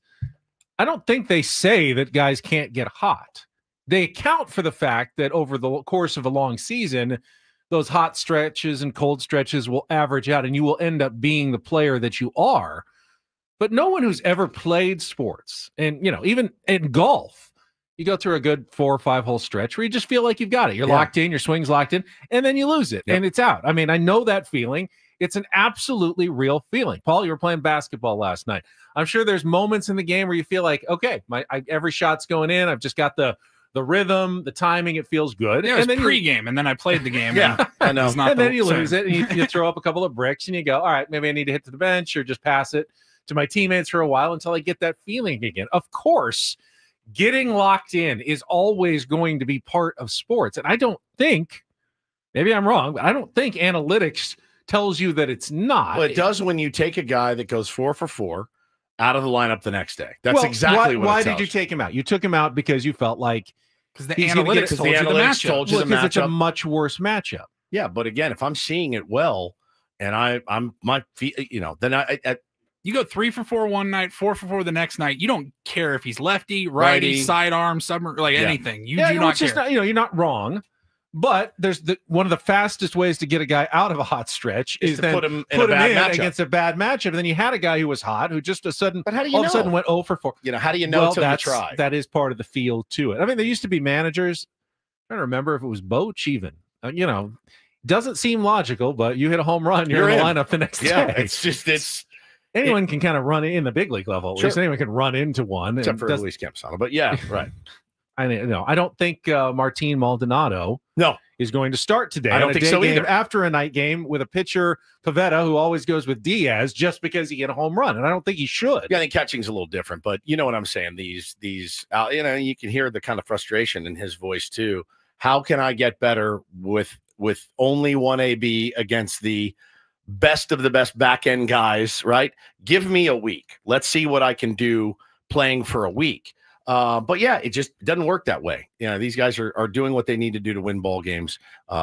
I don't think they say that guys can't get hot. They account for the fact that over the course of a long season, those hot stretches and cold stretches will average out and you will end up being the player that you are. But no one who's ever played sports, and, you know, even in golf, you go through a good 4 or 5 hole stretch where you just feel like you've got it. You're locked in, your swing's locked in, and then you lose it and it's out. I mean, I know that feeling. It's an absolutely real feeling. Paul, you were playing basketball last night. I'm sure there's moments in the game where you feel like, okay, every shot's going in. I've just got the rhythm, the timing. It feels good. Yeah, and then pregame, and then I played the game. Yeah, I know. And then you lose it, and you throw up a couple of bricks, and you go, all right, maybe I need to hit to the bench or just pass it to my teammates for a while until I get that feeling again. Of course, getting locked in is always going to be part of sports. And I don't think, maybe I'm wrong, but I don't think analytics tells you that it's not. Well, it does when you take a guy that goes 4 for 4 out of the lineup the next day. That's exactly what it why tells. Did you take him out? You took him out because you felt like because the analytics told you the matchup. Because it's a much worse matchup. Yeah, but again, if I'm seeing it well and I'm my feet, you know, then you go 3 for 4 one night, 4 for 4 the next night. You don't care if he's lefty, righty, sidearm, anything. You do not care. You're not wrong. But there's one of the fastest ways to get a guy out of a hot stretch is to put him in against a bad matchup. And then you had a guy who was hot, who just all of a sudden went 0 for 4. You know, how do you know until you try? That is part of the feel to it. I mean, there used to be managers. I don't remember if it was Boch even. You know, doesn't seem logical, but you hit a home run, you're in the lineup the next day. It's anyone can kind of run in the big league level. At least anyone can run into one, except for Luis Camposano. But yeah, right. I don't think Martin Maldonado is going to start today. I don't think so either. After a night game with a pitcher, Pivetta, who always goes with Diaz just because he hit a home run, and I don't think he should. Yeah, I think catching's a little different, but you know what I'm saying. These, you know, you can hear the kind of frustration in his voice too. How can I get better with only one AB against the best of the best back end guys? Right? Give me a week. Let's see what I can do playing for a week. But yeah, it just doesn't work that way. You know, these guys are doing what they need to do to win ball games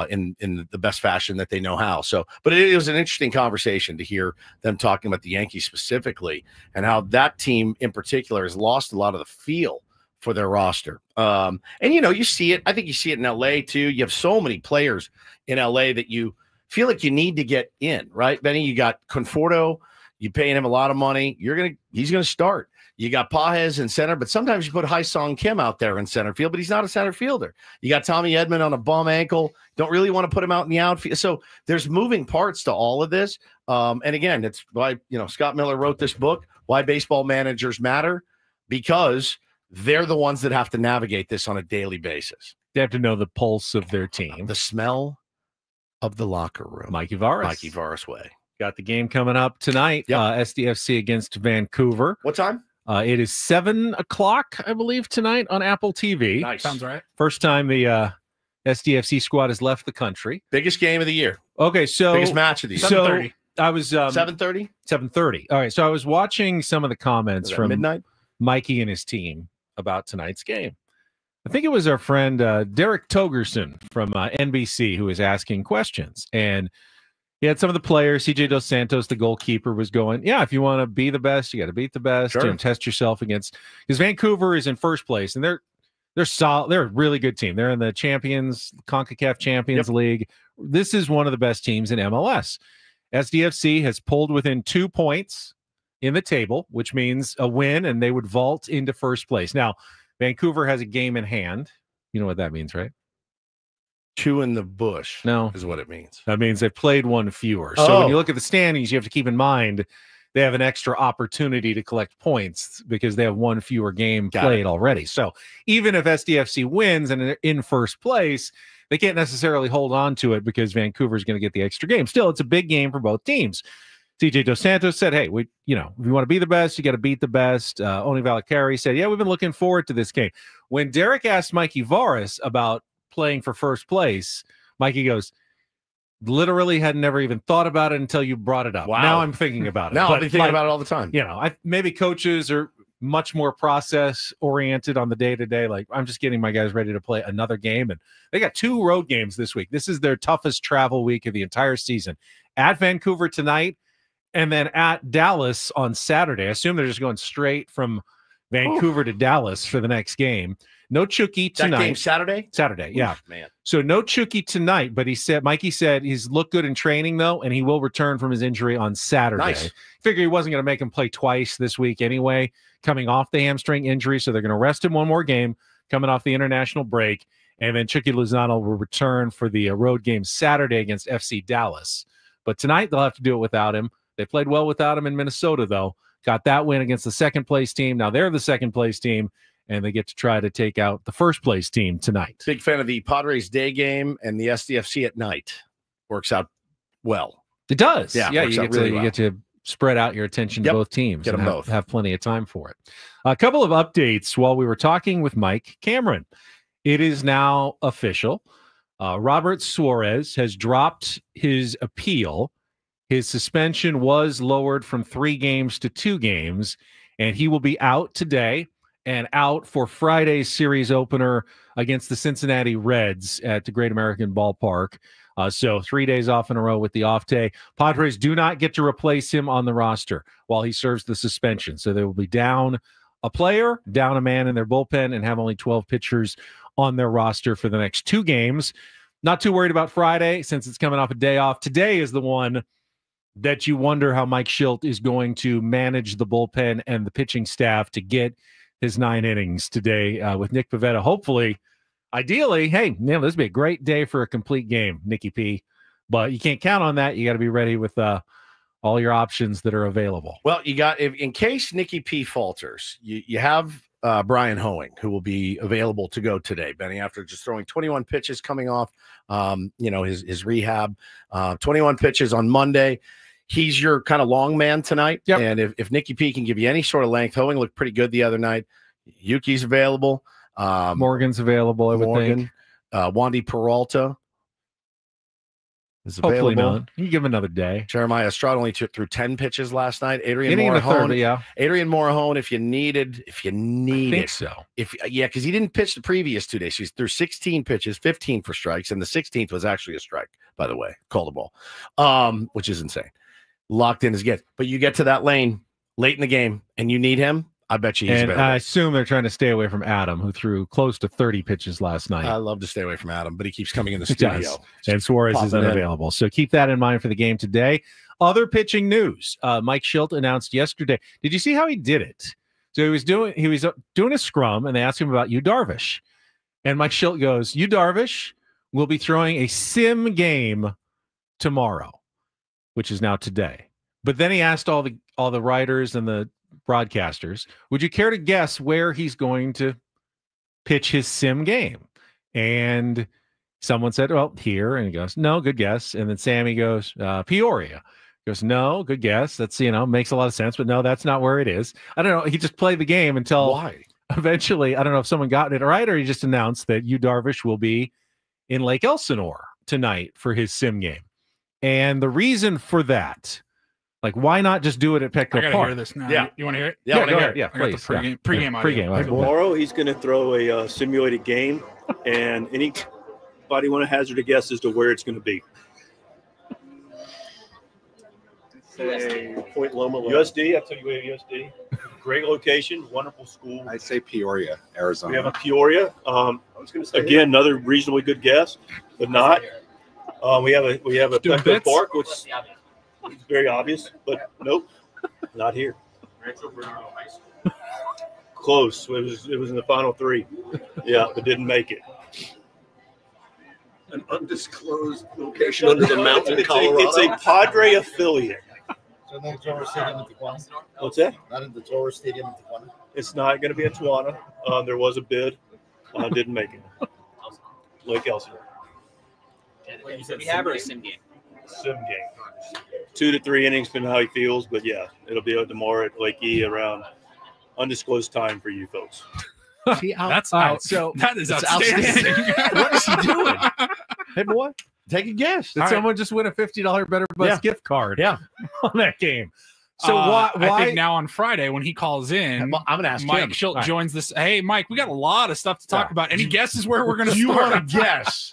in the best fashion that they know how. So, but it was an interesting conversation to hear them talking about the Yankees specifically and how that team in particular has lost a lot of the feel for their roster. And, you know, you see it. I think you see it in L.A. too. You have so many players in L.A. that you feel like you need to get in, right, Benny? You got Conforto. You paying him a lot of money. He's going to start. You got Pages in center, but sometimes you put Hai-Song Kim out there in center field, but he's not a center fielder. You got Tommy Edman on a bum ankle. Don't really want to put him out in the outfield. So there's moving parts to all of this. And again, it's why, you know, Scott Miller wrote this book, Why Baseball Managers Matter, because they're the ones that have to navigate this on a daily basis. They have to know the pulse of their team. The smell of the locker room. Mikey Varas way. Got the game coming up tonight. Yep. SDFC against Vancouver. What time? It is 7 o'clock, I believe, tonight on Apple TV. Nice. Sounds right. First time the SDFC squad has left the country. Biggest game of the year. Okay, so biggest match of the year. 7:30. I was 7:30. 7:30. All right, so I was watching some of the comments from midnight. Mikey and his team about tonight's game. I think it was our friend Derek Togerson from NBC who was asking questions, and he had some of the players. CJ Dos Santos, the goalkeeper, was going, yeah, if you want to be the best, you got to beat the best. Sure. And test yourself against, because Vancouver is in first place, and they're solid. They're a really good team. They're in the CONCACAF Champions League. This is one of the best teams in MLS. SDFC has pulled within 2 points in the table, which means a win, and they would vault into first place. Now, Vancouver has a game in hand. You know what that means, right? Two in the bush. No. Is what it means. That means they've played one fewer. So when you look at the standings, you have to keep in mind they have an extra opportunity to collect points because they have one fewer game played already. So even if SDFC wins and they're in first place, they can't necessarily hold on to it because Vancouver is going to get the extra game. Still, it's a big game for both teams. CJ Dos Santos said, hey, if you want to be the best, you got to beat the best. Oni Valakari said, yeah, we've been looking forward to this game. When Derek asked Mikey Varas about playing for first place, Mikey goes, literally had never even thought about it until you brought it up. Wow. Now I'm thinking about it. Now I'll be thinking about it all the time. You know, maybe coaches are much more process oriented on the day-to-day. Like, I'm just getting my guys ready to play another game. And they got 2 road games this week. This is their toughest travel week of the entire season. At Vancouver tonight, and then at Dallas on Saturday. I assume they're just going straight from Vancouver to Dallas for the next game. No Chucky tonight. That game Saturday? Saturday, yeah. Oof, man. So no Chucky tonight, but Mikey said he's looked good in training, though, and he will return from his injury on Saturday. Nice. Figure he wasn't going to make him play twice this week anyway, coming off the hamstring injury, so they're going to rest him one more game, coming off the international break, and then Chucky Lozano will return for the road game Saturday against FC Dallas. But tonight they'll have to do it without him. They played well without him in Minnesota, though. Got that win against the second-place team. Now they're the second-place team, and they get to try to take out the first-place team tonight. Big fan of the Padres day game and the SDFC at night. Works out well. It does. Yeah, you get to spread out your attention to both teams. Get them and both. Have plenty of time for it. A couple of updates while we were talking with Mike Cameron. It is now official. Robert Suarez has dropped his appeal. His suspension was lowered from 3 games to 2 games, and he will be out today and out for Friday's series opener against the Cincinnati Reds at the Great American Ballpark. So 3 days off in a row with the off day. Padres do not get to replace him on the roster while he serves the suspension. So they will be down a player, down a man in their bullpen, and have only 12 pitchers on their roster for the next 2 games. Not too worried about Friday since it's coming off a day off. Today is the one that you wonder how Mike Schilt is going to manage the bullpen and the pitching staff to get his 9 innings today with Nick Pivetta. Hopefully, ideally, hey, man, this would be a great day for a complete game, Nicky P. But you can't count on that. You got to be ready with all your options that are available. Well, you got, in case Nicky P falters, you have Brian Hoeing, who will be available to go today, Benny, after just throwing 21 pitches coming off, his rehab, 21 pitches on Monday. He's your kind of long man tonight. Yep. And if Nicky P can give you any sort of length, Hoeing looked pretty good the other night. Yuki's available. Morgan's available, I would think. Wandy Peralta is Hopefully available. not. You can give him another day. Jeremiah Stroud only threw 10 pitches last night. Adrian Inning in the third, Morahone. yeah. Adrian Morahone, if you need I think it. so. Because he didn't pitch the previous 2 days. He threw 16 pitches, 15 for strikes, and the 16th was actually a strike, by the way. Called the ball, which is insane. Locked in as get. But you get to that lane late in the game, and you need him. I bet you he's And available. I assume they're trying to stay away from Adam, who threw close to 30 pitches last night. I love to stay away from Adam, but he keeps coming in the He studio. does. And Suarez is Popping in. unavailable. So keep that in mind for the game today. Other pitching news. Mike Schilt announced yesterday. Did you see how he did it? So he was doing a scrum, and they asked him about Yu Darvish. And Mike Schilt goes, Yu Darvish will be throwing a sim game tomorrow, which is now today. But then he asked all the writers and the broadcasters, would you care to guess where he's going to pitch his sim game? And someone said, well, here. And he goes, no, good guess. And then Sammy goes, Peoria. He goes, no, good guess. That's, makes a lot of sense, but no, that's not where it is. I don't know. He just played the game until Why? Eventually, I don't know if someone got it right or he just announced that Yu Darvish will be in Lake Elsinore tonight for his sim game. And the reason for that, like, why not just do it at Petco I gotta Park? hear this now. Yeah. You want to hear it? Yeah, I wanna go hear ahead. it. Yeah, I got the please. pregame audio. Pregame audio. Tomorrow he's going to throw a simulated game, and anybody want to hazard a guess as to where it's going to be? Say Point Loma. USD. I tell you, we have USD. Great location, wonderful school. I'd say Peoria, Arizona. We have a Peoria. Again, another reasonably good guess, but not. We have a Petco Park, which is very obvious, but nope, not here. Close. It was in the final three. Yeah, but didn't make it. An undisclosed location under the mountain in Colorado. It's a Padre affiliate. So not Torres Stadium in Tijuana? What's that? Not in the Torres Stadium in Tijuana? It's not going to be in Tijuana. There was a bid. Didn't make it. Lake Elsinore. Rehab or a sim game? Sim game. 2 to 3 innings, depending on how he feels. But yeah, it'll be tomorrow at Lake E around undisclosed time for you folks. That's out. So that is outstanding. What is he doing? Hey, boy, take a guess. Did someone just win a $50 Better Buzz gift card on that game? So why? I think now on Friday when he calls in, I'm going to ask Mike him. Schilt joins this. Hey, Mike, we got a lot of stuff to talk about. Any guesses where we're going to You start? want to guess?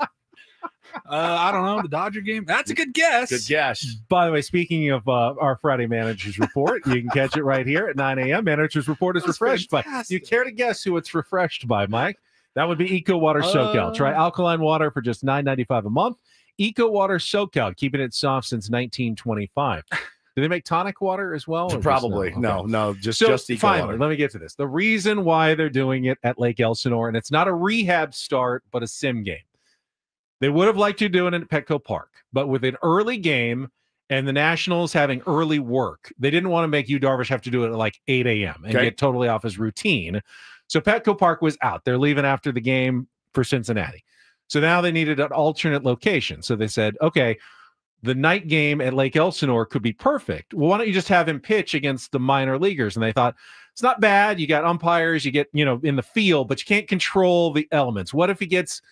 I don't know. The Dodger game. That's a good guess. Good guess. By the way, speaking of our Friday Managers Report, you can catch it right here at 9 a.m. Managers Report is refreshed by. You care to guess who it's refreshed by, Mike? That would be Eco Water SoCal. Try alkaline water for just $9.95 a month. Eco Water SoCal, keeping it soft since 1925. Do they make tonic water as well? Probably. No, just Eco finally, Water. let me get to this. The reason why they're doing it at Lake Elsinore, and it's not a rehab start, but a sim game. They would have liked to do it at Petco Park, but with an early game and the Nationals having early work, they didn't want to make Yu Darvish have to do it at like 8 a.m. and get totally off his routine. So Petco Park was out. They're leaving after the game for Cincinnati. So now they needed an alternate location. So they said, okay, the night game at Lake Elsinore could be perfect. Well, why don't you just have him pitch against the minor leaguers? And they thought, it's not bad. You got umpires, you get, in the field, but you can't control the elements. What if he gets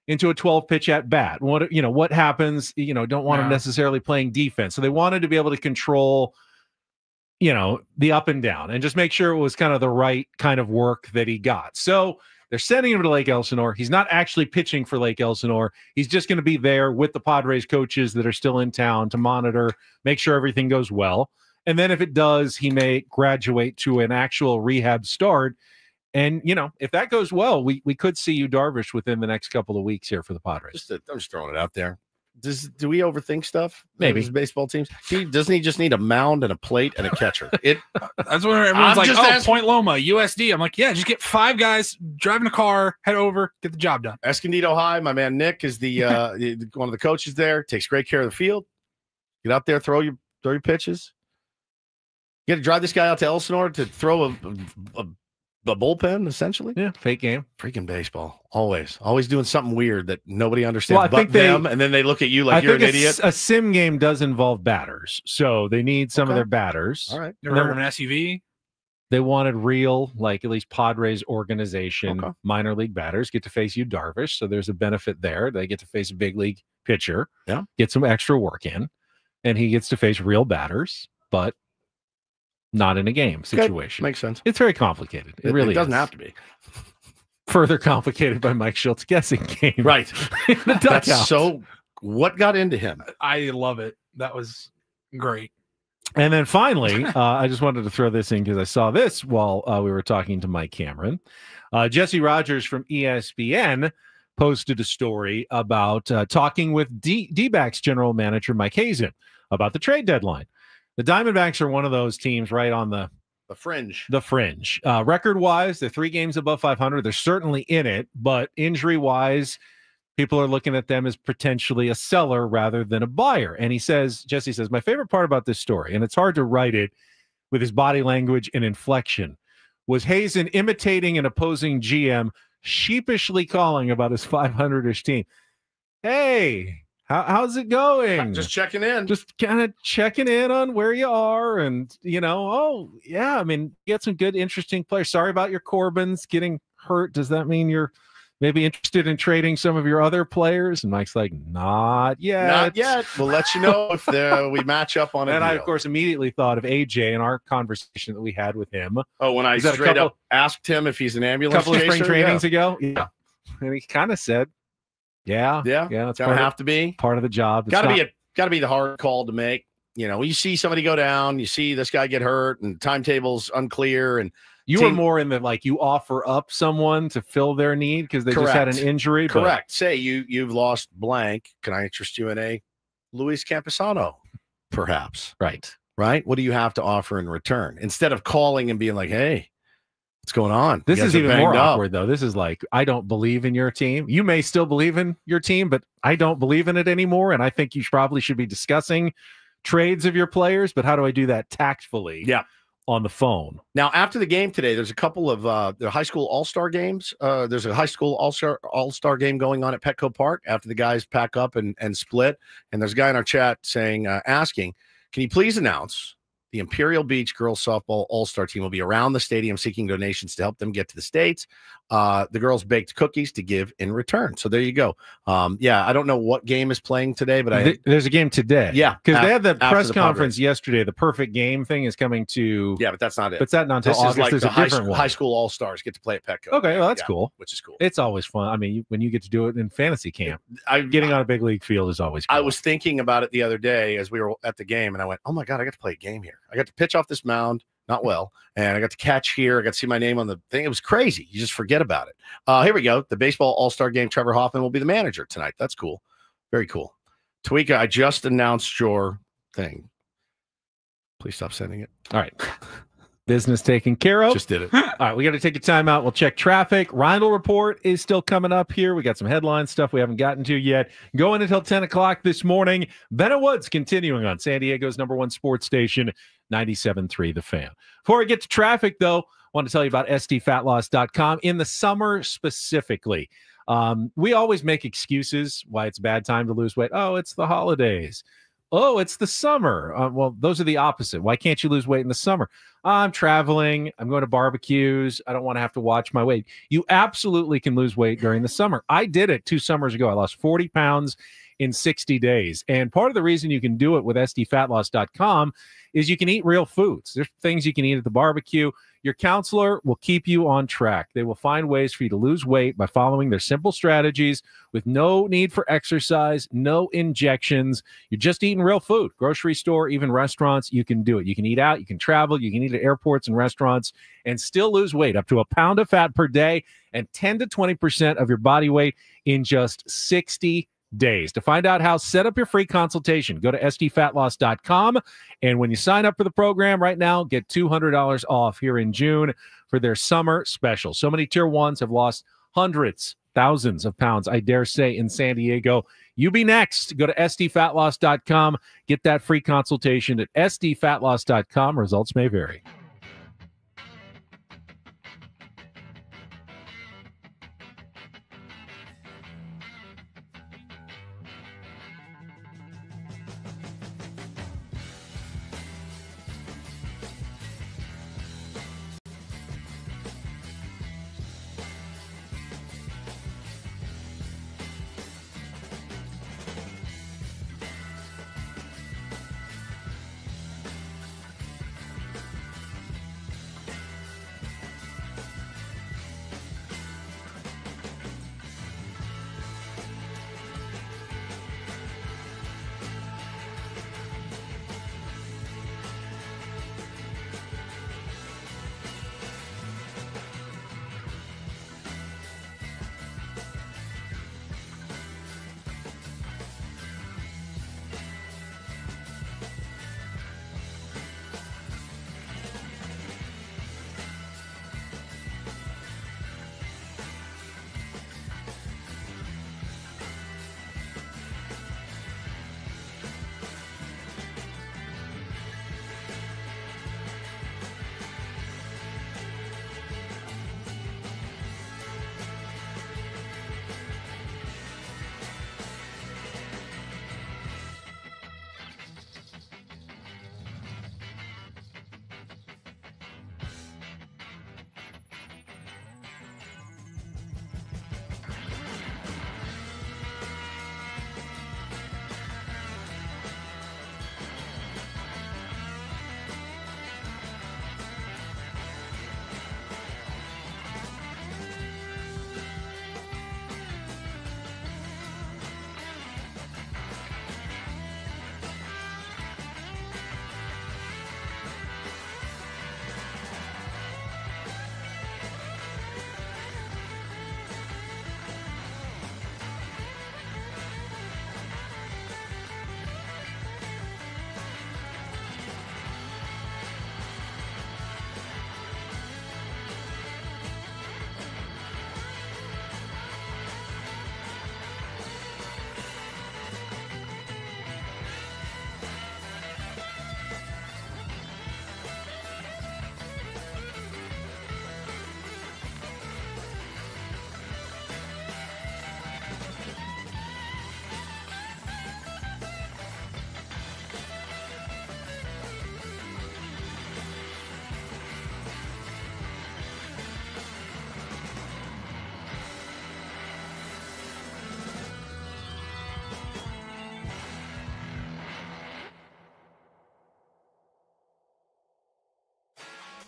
into a 12-pitch at bat? What happens? Don't want him necessarily playing defense. So they wanted to be able to control, the up and down and just make sure it was kind of the right kind of work that he got. So they're sending him to Lake Elsinore. He's not actually pitching for Lake Elsinore. He's just going to be there with the Padres coaches that are still in town to monitor, make sure everything goes well. And then if it does, he may graduate to an actual rehab start. And, if that goes well, we could see Yu Darvish within the next couple of weeks here for the Padres. I'm just throwing it out there. Do we overthink stuff? Maybe. As baseball teams. Doesn't he just need a mound and a plate and a catcher? That's when everyone's like, Point Loma, USD. I'm like, yeah, just get 5 guys, driving a car, head over, get the job done. Escondido High, my man Nick is the one of the coaches there. Takes great care of the field. Get out there, throw your pitches. You got to drive this guy out to Elsinore to throw a bullpen, essentially. Yeah, fake game. Freaking baseball. Always doing something weird that nobody understands but them, and then they look at you like you're an idiot. A sim game does involve batters, so they need some of their batters. All right. Never heard of an SUV? They wanted real, at least Padres organization, minor league batters get to face Yu Darvish, so there's a benefit there. They get to face a big league pitcher, get some extra work in, and he gets to face real batters, but not in a game situation. Makes sense. It's very complicated. It really doesn't is. have to be. Further complicated by Mike Schilt's guessing game. Right. The That's so what got into him? I love it. That was great. And then finally, I just wanted to throw this in because I saw this while we were talking to Mike Cameron. Jesse Rogers from ESPN posted a story about talking with D-backs general manager Mike Hazen about the trade deadline. The Diamondbacks are one of those teams right on the fringe. Record-wise, they're 3 games above 500. They're certainly in it, but injury-wise, people are looking at them as potentially a seller rather than a buyer. And Jesse says, my favorite part about this story, and it's hard to write it with his body language and inflection, was Hazen imitating an opposing GM, sheepishly calling about his 500-ish team. Hey, how's it going? Just checking in. Just kind of checking in on where you are. And, oh, yeah, I mean, you got some good, interesting players. Sorry about your Corbins getting hurt. Does that mean you're maybe interested in trading some of your other players? And Mike's like, not yet. Not yet. We'll let you know if we match up on it. And I, of course, immediately thought of AJ and our conversation that we had with him. Oh, when I straight up asked him if he's an ambulance couple chaser? Of spring trainings ago. Yeah. And he kind of said, yeah. It's gonna have to be part of the job. Got to be the hard call to make. You see somebody go down, you see this guy get hurt, and timetables unclear, and you were more in the you offer up someone to fill their need because they just had an injury. Correct. Say you've lost blank. Can I interest you in a Luis Camposano, perhaps? Right. What do you have to offer in return? Instead of calling and being like, hey, what's going on? This is even more awkward, though. This is like, I don't believe in your team. You may still believe in your team, but I don't believe in it anymore. And I think you probably should be discussing trades of your players. But how do I do that tactfully? Yeah. On the phone. Now, after the game today, there's a couple of the high school all-star games. There's a high school all-star game going on at Petco Park after the guys pack up and split. And there's a guy in our chat saying, asking, can you please announce the Imperial Beach girls softball all-star team will be around the stadium seeking donations to help them get to the States. The girls baked cookies to give in return. So there you go. I don't know what game is playing today, but there's a game today. Yeah. Because they had the press conference yesterday. The perfect game thing is coming to. Yeah, but that's not it. But that's not until August. Like there's the a different one. High school all-stars get to play at Petco. Okay, well, that's cool. Which is cool. It's always fun. I mean, when you get to do it in fantasy camp, getting on a big league field is always cool. I was thinking about it the other day as we were at the game, and I went, oh, my God, I got to play a game here. I got to pitch off this mound. Not well. And I got to catch here. I got to see my name on the thing. It was crazy. You just forget about it. Here we go. The baseball all-star game. Trevor Hoffman will be the manager tonight. That's cool. Very cool. Tweeka, I just announced your thing. Please stop sending it. All right. Business taken care of. Just did it. All right. We got to take a time out. We'll check traffic. Reindl Report is still coming up here. We got some headline stuff we haven't gotten to yet. Going until 10 o'clock this morning. Bennett Woods continuing on San Diego's #1 sports station, 97.3 The Fan. Before we get to traffic, though, I want to tell you about SDFatLoss.com. In the summer specifically, we always make excuses why it's a bad time to lose weight. Oh, it's the holidays. Oh, it's the summer. Well, those are the opposite. Why can't you lose weight in the summer? I'm traveling. I'm going to barbecues. I don't want to have to watch my weight. You absolutely can lose weight during the summer. I did it 2 summers ago. I lost 40 pounds in 60 days. And part of the reason you can do it with SDFatLoss.com is you can eat real foods. There's things you can eat at the barbecue. Your counselor will keep you on track. They will find ways for you to lose weight by following their simple strategies with no need for exercise, no injections. You're just eating real food. Grocery store, even restaurants, you can do it. You can eat out, you can travel, you can eat at airports and restaurants and still lose weight, up to 1 pound of fat per day and 10 to 20% of your body weight in just 60 days. To find out how, set up your free consultation. Go to SDFatLoss.com. And when you sign up for the program right now, get $200 off here in June for their summer special. So many tier ones have lost hundreds, thousands of pounds, I dare say, in San Diego. You be next. Go to SDFatLoss.com. Get that free consultation at SDFatLoss.com. Results may vary.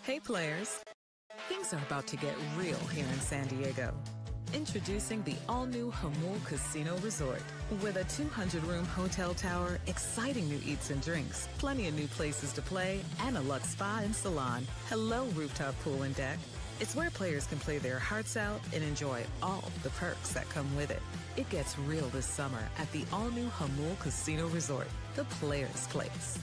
Hey players, things are about to get real here in San Diego. Introducing the all-new Jamul Casino Resort. With a 200-room hotel tower, exciting new eats and drinks, plenty of new places to play, and a luxe spa and salon. Hello, rooftop pool and deck. It's where players can play their hearts out and enjoy all the perks that come with it. It gets real this summer at the all-new Jamul Casino Resort, the players' place.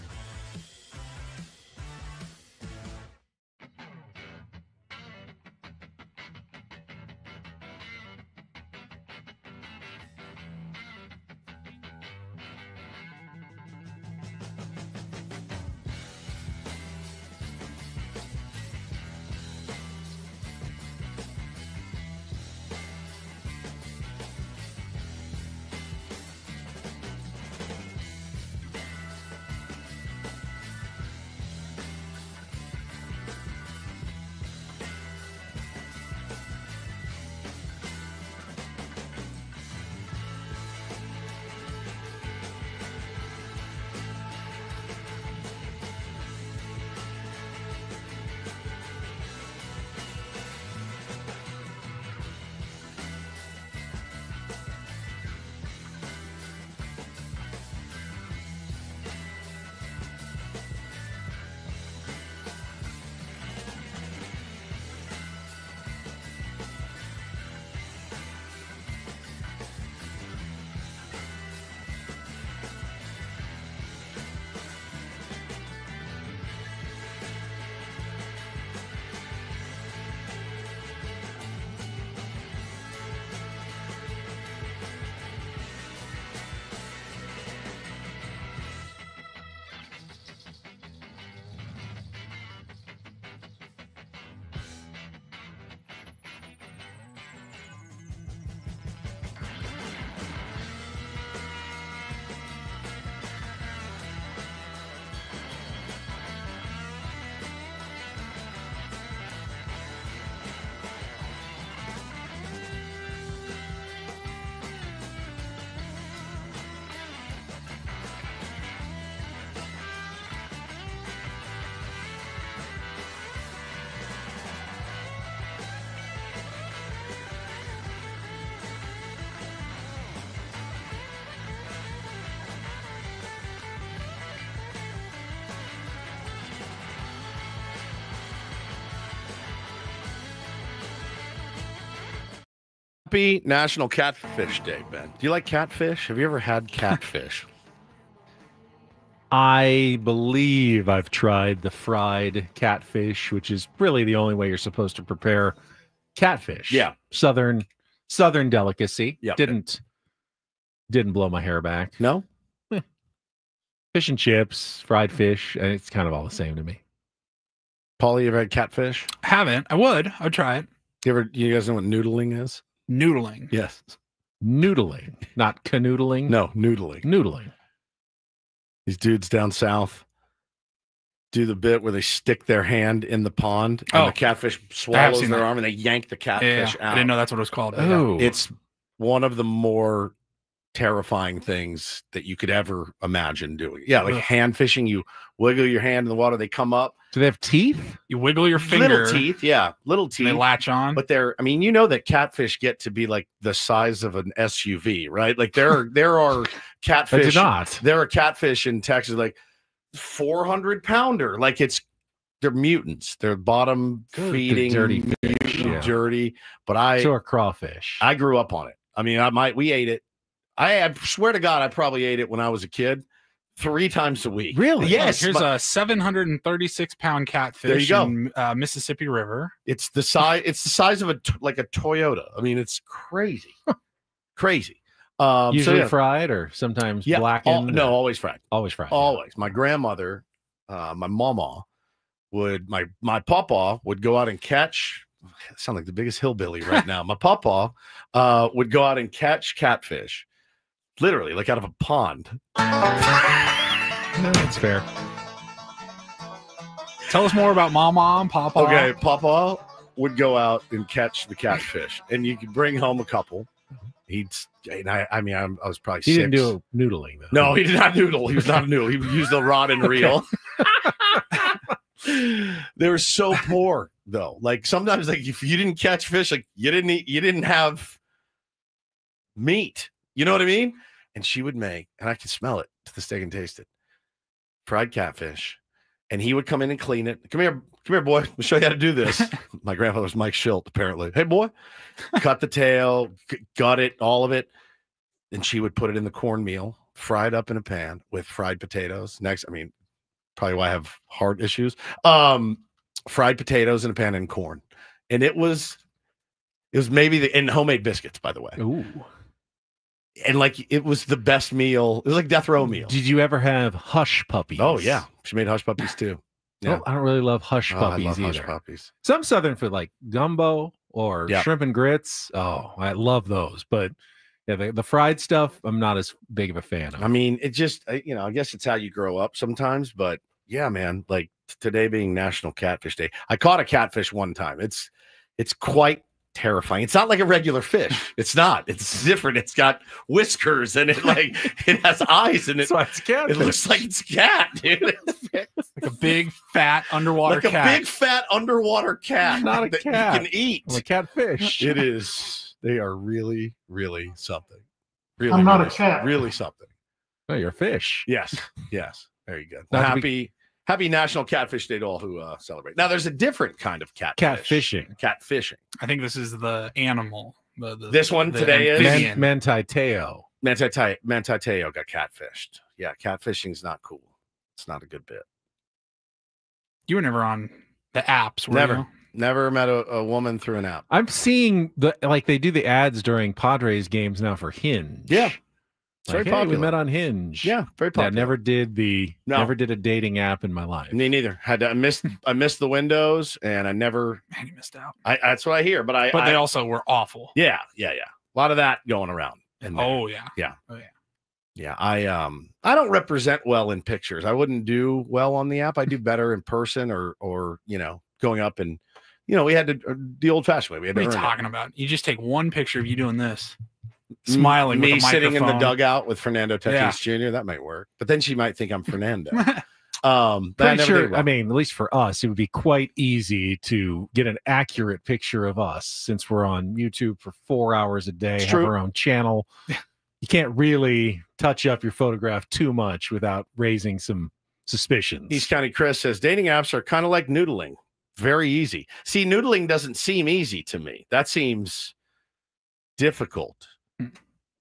Happy National Catfish Day, Ben. Do you like catfish? Have you ever had catfish? I believe I've tried the fried catfish, which is really the only way you're supposed to prepare catfish. Yeah. Southern delicacy. Yeah. Didn't blow my hair back. No? Fish and chips, fried fish, and it's kind of all the same to me. Paulie, you ever had catfish? Haven't. I would try it. You guys know what noodling is? Noodling. Yes. Noodling. Not canoodling. No, noodling. Noodling. These dudes down south do the bit where they stick their hand in the pond and the catfish swallows their arm and they yank the catfish out. I didn't know that's what it was called. Oh. It's one of the more terrifying things that you could ever imagine doing. Yeah, like hand fishing. You wiggle your hand in the water, they come up. Do they have teeth? You wiggle your finger. Little teeth, yeah. Little teeth. They latch on. But I mean, you know that catfish get to be like the size of an SUV, right? Like there are catfish. I did not. There are catfish in Texas, like 400 pounder. Like they're mutants. They're bottom feeding, dirty fish. Yeah. Dirty. But so are crawfish. I grew up on it. I mean, we ate it. I swear to God, I probably ate it when I was a kid 3 times a week. Really? Yes. Here's a 736-pound catfish. There you go. In Mississippi River. It's the size. It's the size of like a Toyota. I mean, it's crazy, crazy. Usually fried or sometimes blackened. No, always fried. Always fried. Always. Yeah. My grandmother, my mama would. My papa would go out and catch. I sound like the biggest hillbilly right now. My papa would go out and catch catfish. Literally, like out of a pond. No, that's fair. Tell us more about Mama and Papa. Okay, Papa would go out and catch the catfish, and you could bring home a couple. I was probably 6. He didn't do noodling, though. No, he did not noodle. He was not a noodle. He used a rod and reel. They were so poor though. Like sometimes, like if you didn't catch fish, like you didn't have meat. You know what I mean? And she would make, and I can smell it to this day and taste it, fried catfish. And he would come in and clean it. Come here, boy. Let me show you how to do this. My grandfather was Mike Schilt, apparently. Hey, boy. Cut the tail, gut it, all of it. And she would put it in the cornmeal, fried up in a pan with fried potatoes. Next, I mean, probably why I have heart issues. Fried potatoes in a pan and corn. And it was maybe and homemade biscuits, by the way. Ooh. And like it was the best meal. It was like death row meal. Did you ever have hush puppies? Oh yeah, she made hush puppies too. Yeah. Oh, I don't really love hush puppies I love either. Hush puppies. Some Southern food like gumbo or shrimp and grits. Oh, I love those. But yeah, the fried stuff, I'm not as big of a fan of. I mean, it just I guess it's how you grow up sometimes. But yeah, man, like today being National Catfish Day, I caught a catfish one time. It's quite terrifying. It's not like a regular fish. It's not. It's different. It's got whiskers and it has eyes and it looks like it's cat, dude. Like a big fat underwater cat. Like a big fat underwater cat. Not a that cat. you can eat. Like a catfish. It is. They are really, really something. Really, I'm not really, a cat. Really something. Oh, you're a fish. Yes. Yes. Very good. Not Happy National Catfish Day to all who celebrate. Now, there's a different kind of catfishing. Catfishing. I think this is the animal. This one today is Manti Teo. Manti Teo got catfished. Yeah, catfishing is not cool. It's not a good bit. You were never on the apps, were you? Never met a woman through an app. I'm seeing they do the ads during Padres games now for Hinge. Yeah. It's Like, very hey, popular. we met on Hinge. Yeah, very popular. Yeah, never did a dating app in my life. Me neither. I missed the windows, and I never. Man, you missed out. That's what I hear, but they also were awful. Yeah. A lot of that going around. Oh yeah. Yeah. Oh yeah. Yeah. I don't represent well in pictures. I wouldn't do well on the app. I do better in person or going up and we had to the old fashioned way. We had What are to you earn it. talking about? You just take one picture of you doing this. Smiling me with a sitting in the microphone. dugout with Fernando Tatis Jr. That might work, but then she might think I'm Fernando. Pretty sure. I mean, at least for us, it would be quite easy to get an accurate picture of us since we're on YouTube for 4 hours a day, have true. our own channel. You can't really touch up your photograph too much without raising some suspicions. East County Chris says dating apps are kind of like noodling, very easy. See, noodling doesn't seem easy to me. That seems difficult.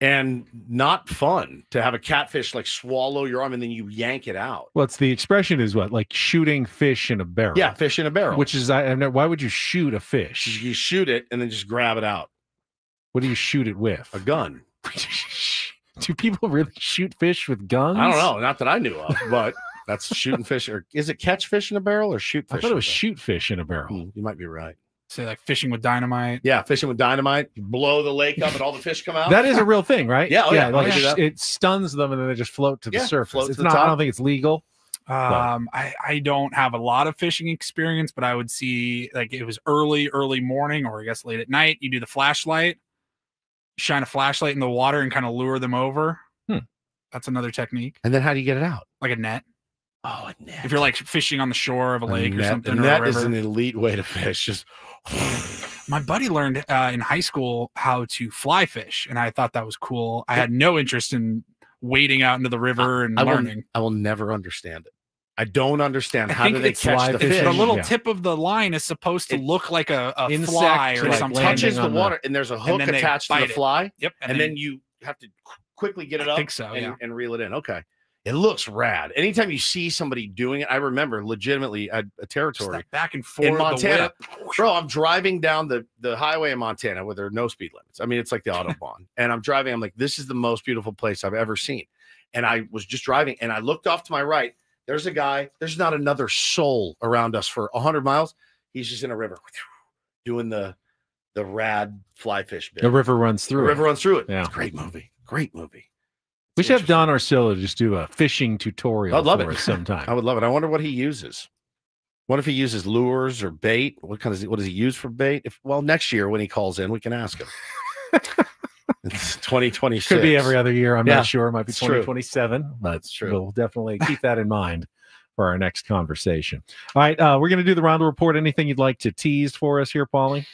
And not fun to have a catfish like swallow your arm and then you yank it out. Well, the expression is what, like shooting fish in a barrel. Yeah, fish in a barrel. Which is, why would you shoot a fish? You shoot it and then just grab it out. What do you shoot it with? A gun. Do people really shoot fish with guns? I don't know, not that I knew of, but that's shooting fish. Or is it catch fish in a barrel or shoot fish? I thought it was shoot fish in a barrel. You might be right. Say like fishing with dynamite. Yeah, fishing with dynamite. You blow the lake up and all the fish come out. That is a real thing, right? Yeah, like it stuns them and then they just float to the surface. Float It's to the not. I top. don't think it's legal. I don't have a lot of fishing experience, but I would see like it was early morning or I guess late at night. You do the flashlight, shine a flashlight in the water and kind of lure them over. That's another technique. And then how do you get it out? Like a net. Oh, a net. If you're like fishing on the shore of a lake or something. A or a net river. is an elite way to fish. Just my buddy learned in high school how to fly fish, and I thought that was cool. I had no interest in wading out into the river and learning. I will never understand it. I don't understand I how think do they it's catch the fish. The little tip of the line is supposed to look like a fly or and something. It touches the water, and there's a hook then they attached to the bite it. fly. Yep, and then you have to quickly get it up. think so, and reel it in. Okay. It looks rad. Anytime you see somebody doing it, I remember legitimately at a territory back and forth in Montana. Bro, I'm driving down the highway in Montana where there are no speed limits. I mean, it's like the Autobahn. And I'm driving. I'm like, this is the most beautiful place I've ever seen. And I was just driving and I looked off to my right. There's a guy. There's not another soul around us for 100 miles. He's just in a river doing the rad fly fish bit. The river runs through The river runs through it. Yeah. It's a great movie. Great movie. We should have Don Arcilla just do a fishing tutorial I'd love for it us sometime. I would love it. I wonder what he uses. What if he uses lures or bait? What does he use for bait? Next year when he calls in, we can ask him. It's 2026. Could be every other year. I'm not sure. It might be it's true. 2027, but true. we'll definitely keep that in mind for our next conversation. All right, we're going to do the Reindl Report. Anything you'd like to tease for us here, Paulie?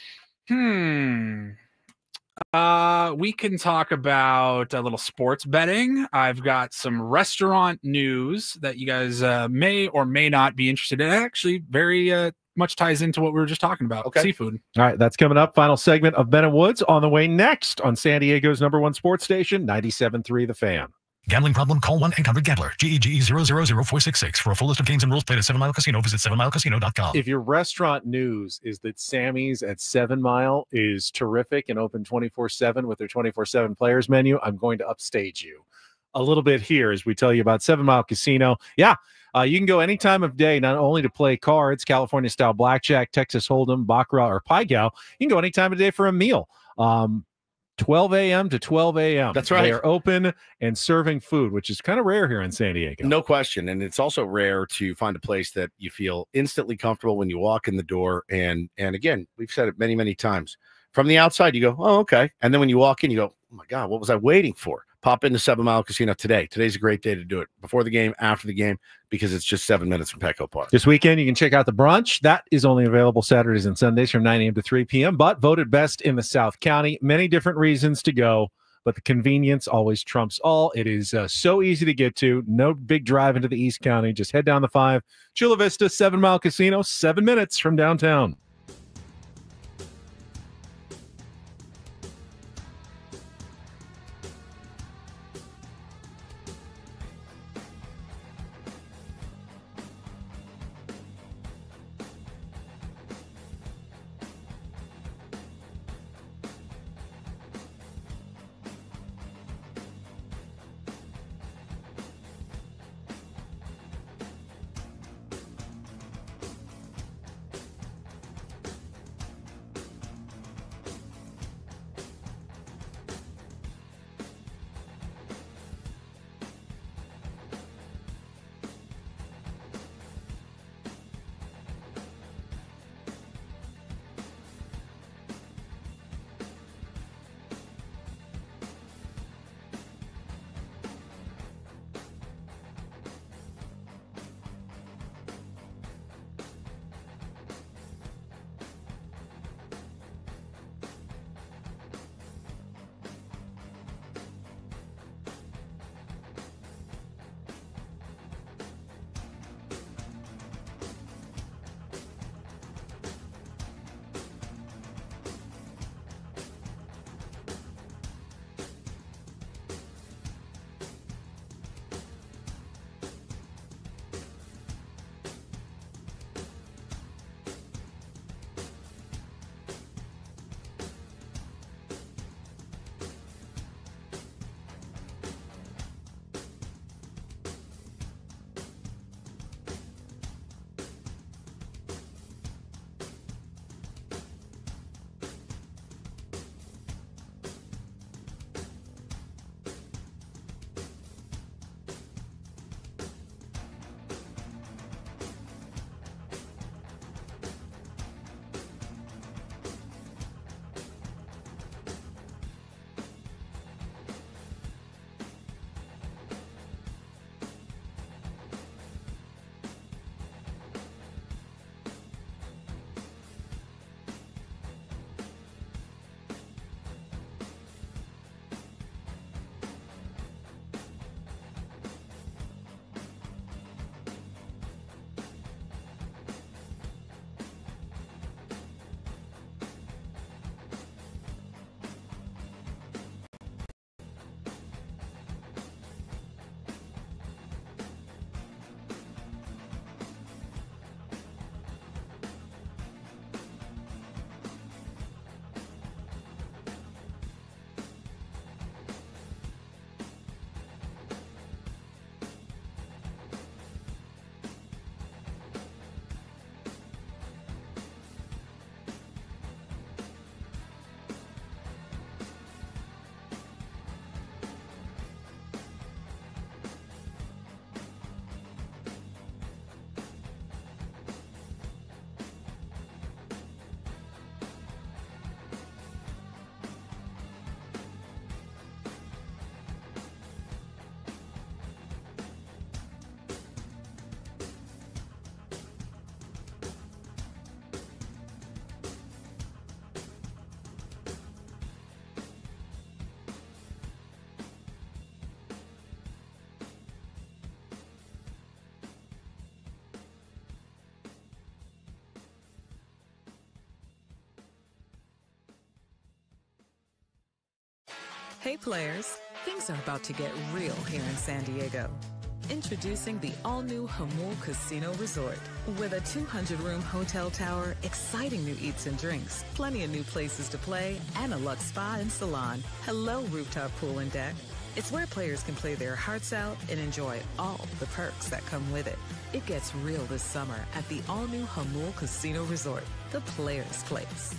We can talk about a little sports betting. I've got some restaurant news that you guys may or may not be interested in. It actually very much ties into what we were just talking about, seafood. All right, that's coming up. Final segment of Ben and Woods on the way next on San Diego's #1 sports station, 97.3 The Fan. Gambling problem? Call 1-800-GAMBLER. GEGE 000-466. For a full list of games and rules, play at 7 Mile Casino. Visit 7milecasino.com. If your restaurant news is that Sammy's at 7 Mile is terrific and open 24/7 with their 24/7 players menu, I'm going to upstage you a little bit here as we tell you about 7 Mile Casino. Yeah, you can go any time of day, not only to play cards, California-style blackjack, Texas Hold'em, Baccarat, or Pai Gow. You can go any time of day for a meal. 12 a.m. to 12 a.m. That's right. They are open and serving food, which is kind of rare here in San Diego. No question. And it's also rare to find a place that you feel instantly comfortable when you walk in the door. And again, we've said it many, many times. From the outside, you go, oh, okay. And then when you walk in, you go, oh, my God, what was I waiting for? Pop into 7 Mile Casino today. Today's a great day to do it. Before the game, after the game, because it's just 7 minutes from Petco Park. This weekend, you can check out the brunch. That is only available Saturdays and Sundays from 9 a.m. to 3 p.m., but voted best in the South County. Many different reasons to go, but the convenience always trumps all. It is so easy to get to. No big drive into the East County. Just head down the 5. Chula Vista, 7 Mile Casino, 7 minutes from downtown. Hey players, things are about to get real here in San Diego. Introducing the all-new Hamul Casino Resort. With a 200-room hotel tower, exciting new eats and drinks, plenty of new places to play, and a luxe spa and salon. Hello, rooftop pool and deck. It's where players can play their hearts out and enjoy all the perks that come with it. It gets real this summer at the all-new Hamul Casino Resort, the players' place.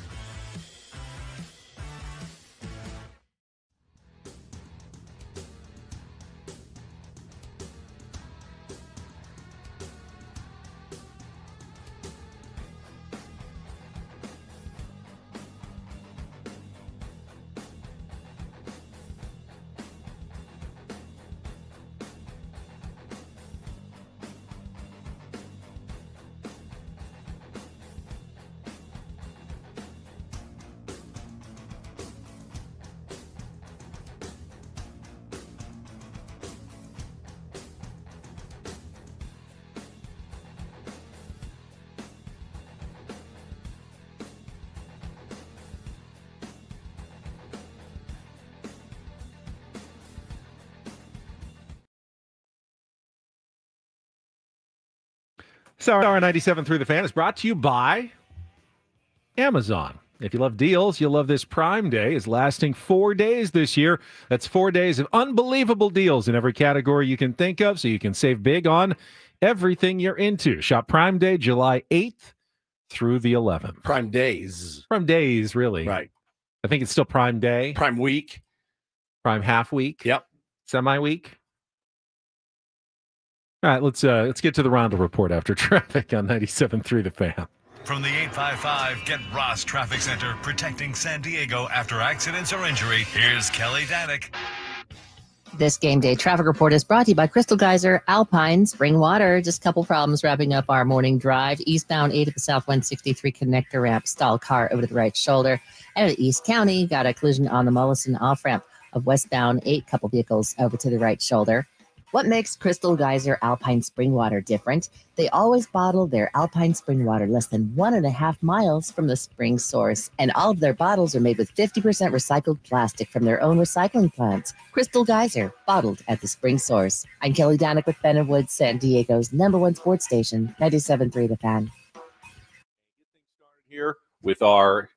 So our 97 Through the Fan is brought to you by Amazon. If you love deals, you'll love this Prime Day. Is lasting 4 days this year. That's 4 days of unbelievable deals in every category you can think of, so you can save big on everything you're into. Shop Prime Day, July 8th through the 11th. Prime Days. Prime Days, really. Right. I think it's still Prime Day. Prime Week. Prime Half Week. Yep. Semi-week. All right, let's get to the Reindl Report after traffic on 97 Through the Fan. From the 855 Get Ross Traffic Center, protecting San Diego after accidents or injury, here's Kelly Danick. This game day traffic report is brought to you by Crystal Geyser, Alpine, Spring Water. Just a couple problems wrapping up our morning drive. Eastbound 8 at the South 163 connector ramp, stalled car over to the right shoulder. And at East County, got a collision on the Mollison off-ramp of westbound 8, couple vehicles over to the right shoulder. What makes Crystal Geyser Alpine Spring Water different? They always bottle their Alpine Spring Water less than 1.5 miles from the spring source. And all of their bottles are made with 50% recycled plastic from their own recycling plants. Crystal Geyser, bottled at the spring source. I'm Kelly Danick with Ben & Woods, San Diego's #1 sports station, 97.3 The Fan. Here with our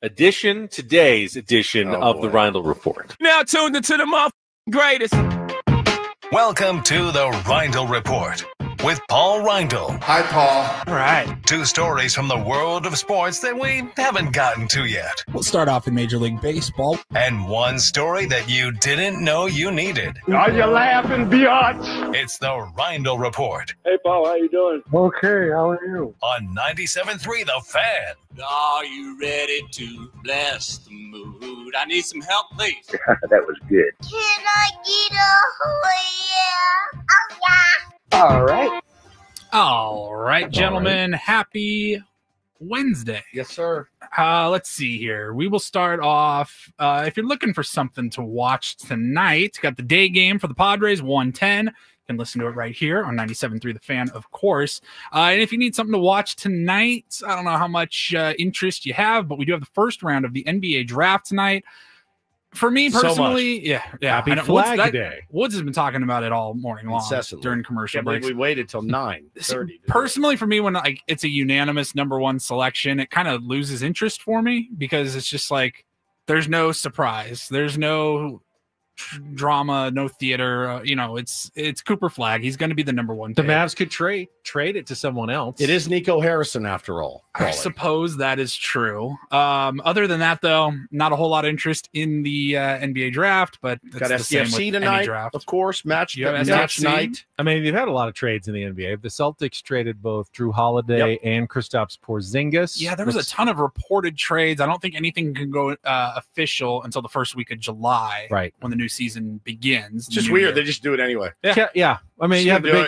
today's edition of the Reindl Report. Now tuned into the greatest. Welcome to the Reindl Report with Paul Reindl. Hi, Paul. All right. 2 stories from the world of sports that we haven't gotten to yet. We'll start off in Major League Baseball. And 1 story that you didn't know you needed. Are you laughing, biatch? It's the Reindl Report Hey, Paul, how you doing? Okay, how are you? on 97.3 The Fan. Are you ready to bless the mood? I need some help, please. That was good. Can I get a oh yeah? All right. All right, gentlemen. Happy Wednesday. Yes, sir. Let's see here. We will start off. If you're looking for something to watch tonight, got the day game for the Padres, 1:10. You can listen to it right here on 97.3 The Fan, of course. And if you need something to watch tonight, I don't know how much interest you have, but we do have the first round of the NBA draft tonight. For me personally, yeah. Happy Flag Day. Woods has been talking about it all morning long during commercial breaks. We waited till 9:30. Personally, for me, when it's a unanimous #1 selection, it kind of loses interest for me because it's just like there's no surprise, there's no drama, no theater. It's Cooper Flag. He's going to be the #1 The pick. Mavs could trade it to someone else. It is Nico Harrison after all. I suppose that is true. Other than that, though, not a whole lot of interest in the NBA draft, but it's Got the same SCFC with any tonight, draft. of course. Match SCFC. night. I mean, you've had a lot of trades in the NBA. The Celtics traded both Drew Holiday and Kristaps Porzingis. Yeah, there was a ton of reported trades. I don't think anything can go official until the first week of July, right, when the new season begins. It's just weird. They just do it anyway. Yeah. I mean, Just you have the do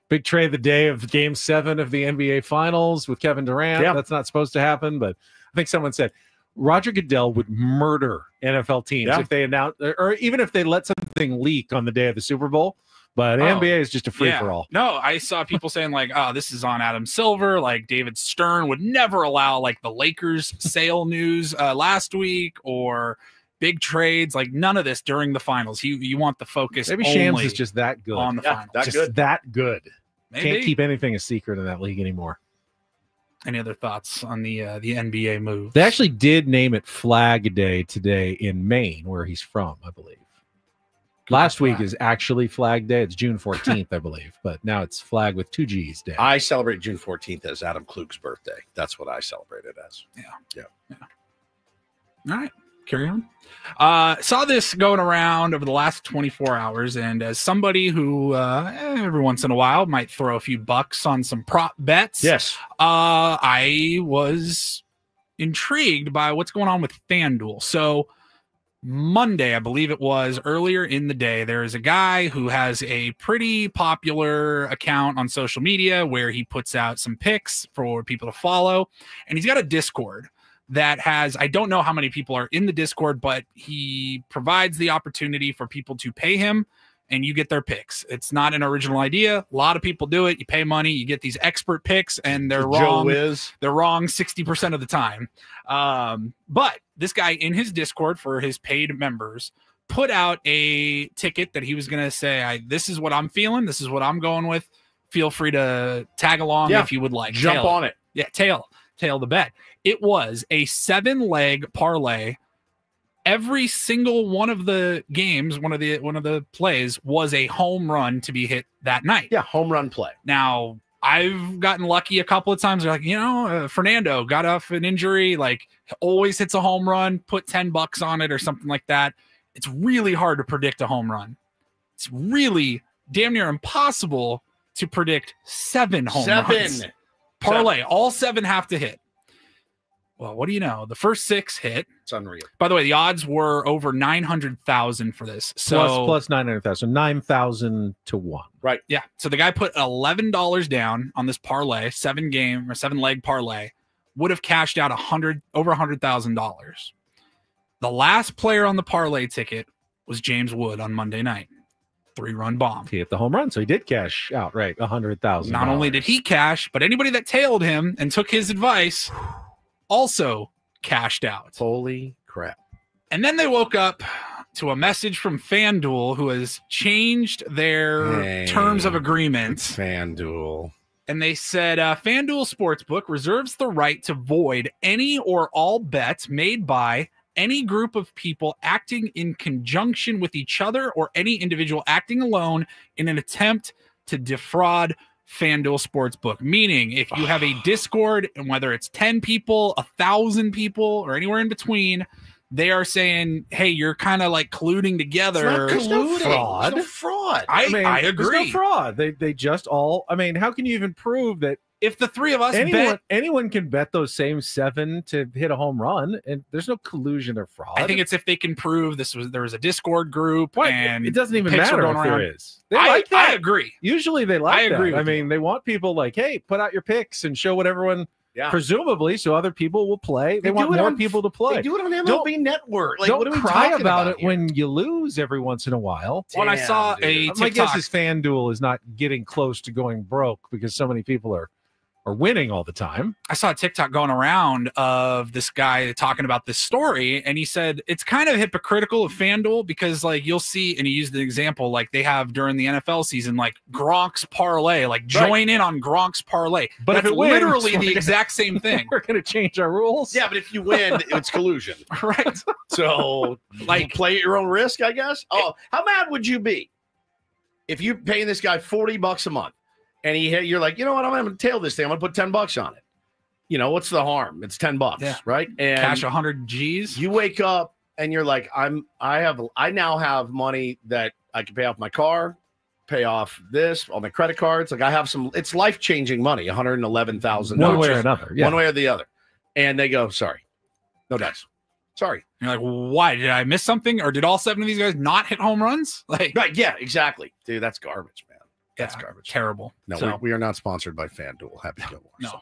big trade the day of Game 7 of the NBA Finals with Kevin Durant. Yeah. That's not supposed to happen, but I think someone said Roger Goodell would murder NFL teams if they announce, or even if they let something leak on the day of the Super Bowl. But NBA is just a free for all. No, I saw people saying like, "Oh, this is on Adam Silver." Like David Stern would never allow like the Lakers sale news last week, or big trades, like none of this during the finals. You want the focus. Maybe Shams is just that good on the finals. That good. Maybe. Can't keep anything a secret in that league anymore. Any other thoughts on the NBA move? They actually did name it Flag Day today in Maine, where he's from, I believe. Last week is actually Flag Day. It's June 14th, I believe, but now it's Flag with 2 G's Day. I celebrate June 14th as Adam Klug's birthday. That's what I celebrate it as. Yeah. All right, carry on. Saw this going around over the last 24 hours, and as somebody who every once in a while might throw a few bucks on some prop bets, yes, I was intrigued by what's going on with FanDuel. So Monday, I believe it was, earlier in the day, there is a guy who has a pretty popular account on social media where he puts out some picks for people to follow, and he's got a Discord that has, I don't know how many people are in the Discord, but he provides the opportunity for people to pay him and you get their picks. It's not an original idea. A lot of people do it. You pay money, you get these expert picks, and they're wrong. They're wrong 60% of the time. But this guy in his Discord for his paid members put out a ticket that he was going to say, this is what I'm feeling. This is what I'm going with. Feel free to tag along if you would like. Jump on it. Yeah, tail the bet. It was a 7-leg parlay. Every single one of the games, one of the plays was a home run to be hit that night. Yeah, home run play. Now, I've gotten lucky a couple of times. They're like, Fernando got off an injury, like always hits a home run, put $10 on it or something like that. It's really hard to predict a home run. It's really damn near impossible to predict 7 home runs. Parlay, all 7 have to hit. Well, what do you know? The first 6 hit. It's unreal. By the way, the odds were over 900,000 for this. So plus 900,000, 9,000 to 1. Right. Yeah. So the guy put $11 down on this parlay, 7-leg parlay, would have cashed out over $100,000. The last player on the parlay ticket was James Wood on Monday night. 3-run bomb. He hit the home run, so he did cash out, right? $100,000. Not only did he cash, but anybody that tailed him and took his advice also cashed out. Holy crap. And then they woke up to a message from FanDuel, who has changed their terms of agreement. FanDuel. And they said, FanDuel Sportsbook reserves the right to void any or all bets made by any group of people acting in conjunction with each other or any individual acting alone in an attempt to defraud FanDuel Sportsbook. Meaning, if you have a Discord, and whether it's 10 people, 1,000 people, or anywhere in between, they are saying, hey, you're kind of like colluding together. There's no fraud. There's no fraud. I agree. There's no fraud. They just all, how can you even prove that if the 3 of us anyone can bet those same 7 to hit a home run, and there's no collusion or fraud? I think it's if they can prove there was a Discord group, and it doesn't even matter if there is. They like that. I agree. Usually they like that. I agree. They want people like, hey, put out your picks and show what everyone. Yeah. Presumably, so other people will play. They want more people to play. They do it on MLB Network. Like, don't what are we cry talking about it here? when you lose every once in a while. When I saw a TikTok, my guess is FanDuel is not getting close to going broke because so many people are winning all the time. I saw a TikTok going around of this guy talking about this story, and he said it's kind of hypocritical of FanDuel because, like, you'll see, and he used the example like they have during the NFL season, like Gronk's parlay, like join in on Gronk's parlay. But that's if it wins, literally the exact same thing. We're going to change our rules. Yeah, but if you win, it's collusion. Right. So, like, play at your own risk, I guess. Oh, how mad would you be if you're paying this guy $40 a month? And you're like, you know what? I'm going to tail this thing. I'm going to put $10 on it. You know, what's the harm? It's $10, right? And cash 100 G's. You wake up and you're like, I now have money that I can pay off my car, pay off this, all my credit cards. Like I have it's life-changing money, $111,000. One way or another. Yeah. One way or the other. And they go, sorry, no dice. Sorry. You're like, why? Did I miss something? Or did all 7 of these guys not hit home runs? Like, right? Yeah, exactly. Dude, that's garbage, man. That's garbage. Terrible. No, we are not sponsored by FanDuel. Happy to go more. No.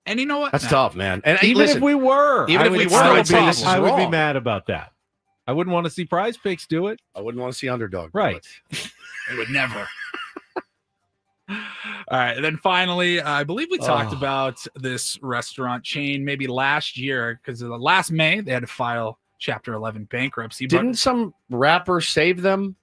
And you know what? That's tough, man. And even if we were, I would be mad about that. I wouldn't want to see Prize Picks do it. I wouldn't want to see Underdog. Right. They would never. All right. And then finally, I believe we talked about this restaurant chain maybe last year because last May they had to file Chapter 11 bankruptcy. Didn't some rapper save them?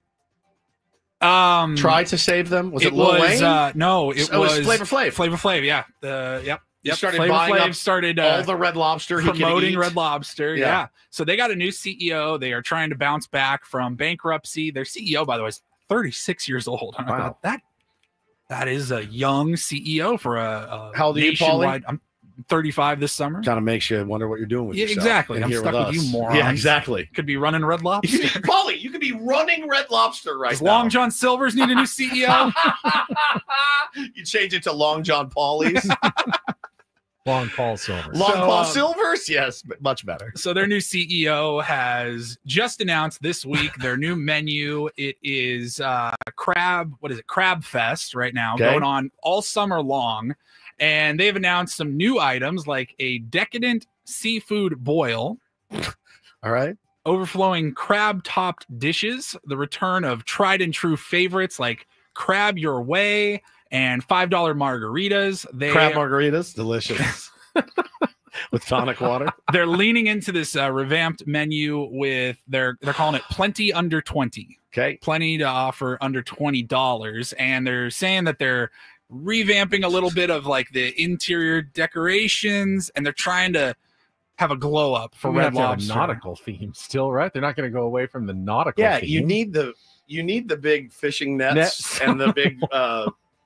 Try to save them? Was it Lil Wayne? No, it was Flavor Flav. Flavor Flav, yeah. He started Flavor buying Flav up, started all the Red Lobster he could promoting eat. Red Lobster. Yeah. Yeah. So they got a new CEO. They are trying to bounce back from bankruptcy. Their CEO, by the way, is 36 years old. I Wow. thought that is a young CEO for a How old are you, nationwide. Paulie? I'm 35 this summer. Kind of makes you wonder what you're doing with Yeah, yourself. exactly. and I'm here stuck with you, us. morons. Yeah, exactly. Could be running Red Lobster. Paulie, you could be running Red Lobster right Does now. Long John Silver's need a new CEO? You change it to Long John Paulie's. Long Paul Silvers. Long Paul Silvers? Yes, but much better. So their new CEO has just announced this week their new menu. It is Crab Fest right now, Okay. going on all summer long. And they've announced some new items like a decadent seafood boil. All right. Overflowing crab-topped dishes, the return of tried and true favorites like Crab Your Way and $5 margaritas. Crab margaritas, delicious. With tonic water. They're leaning into this revamped menu with they're calling it Plenty Under 20. Okay. Plenty to offer under $20. And they're saying that they're revamping a little bit of like the interior decorations, and they're trying to have a glow up for We Red have to have a Lobster. nautical theme still, right? They're not going to go away from the nautical Yeah, theme. you need the big fishing nets, Nets. and the big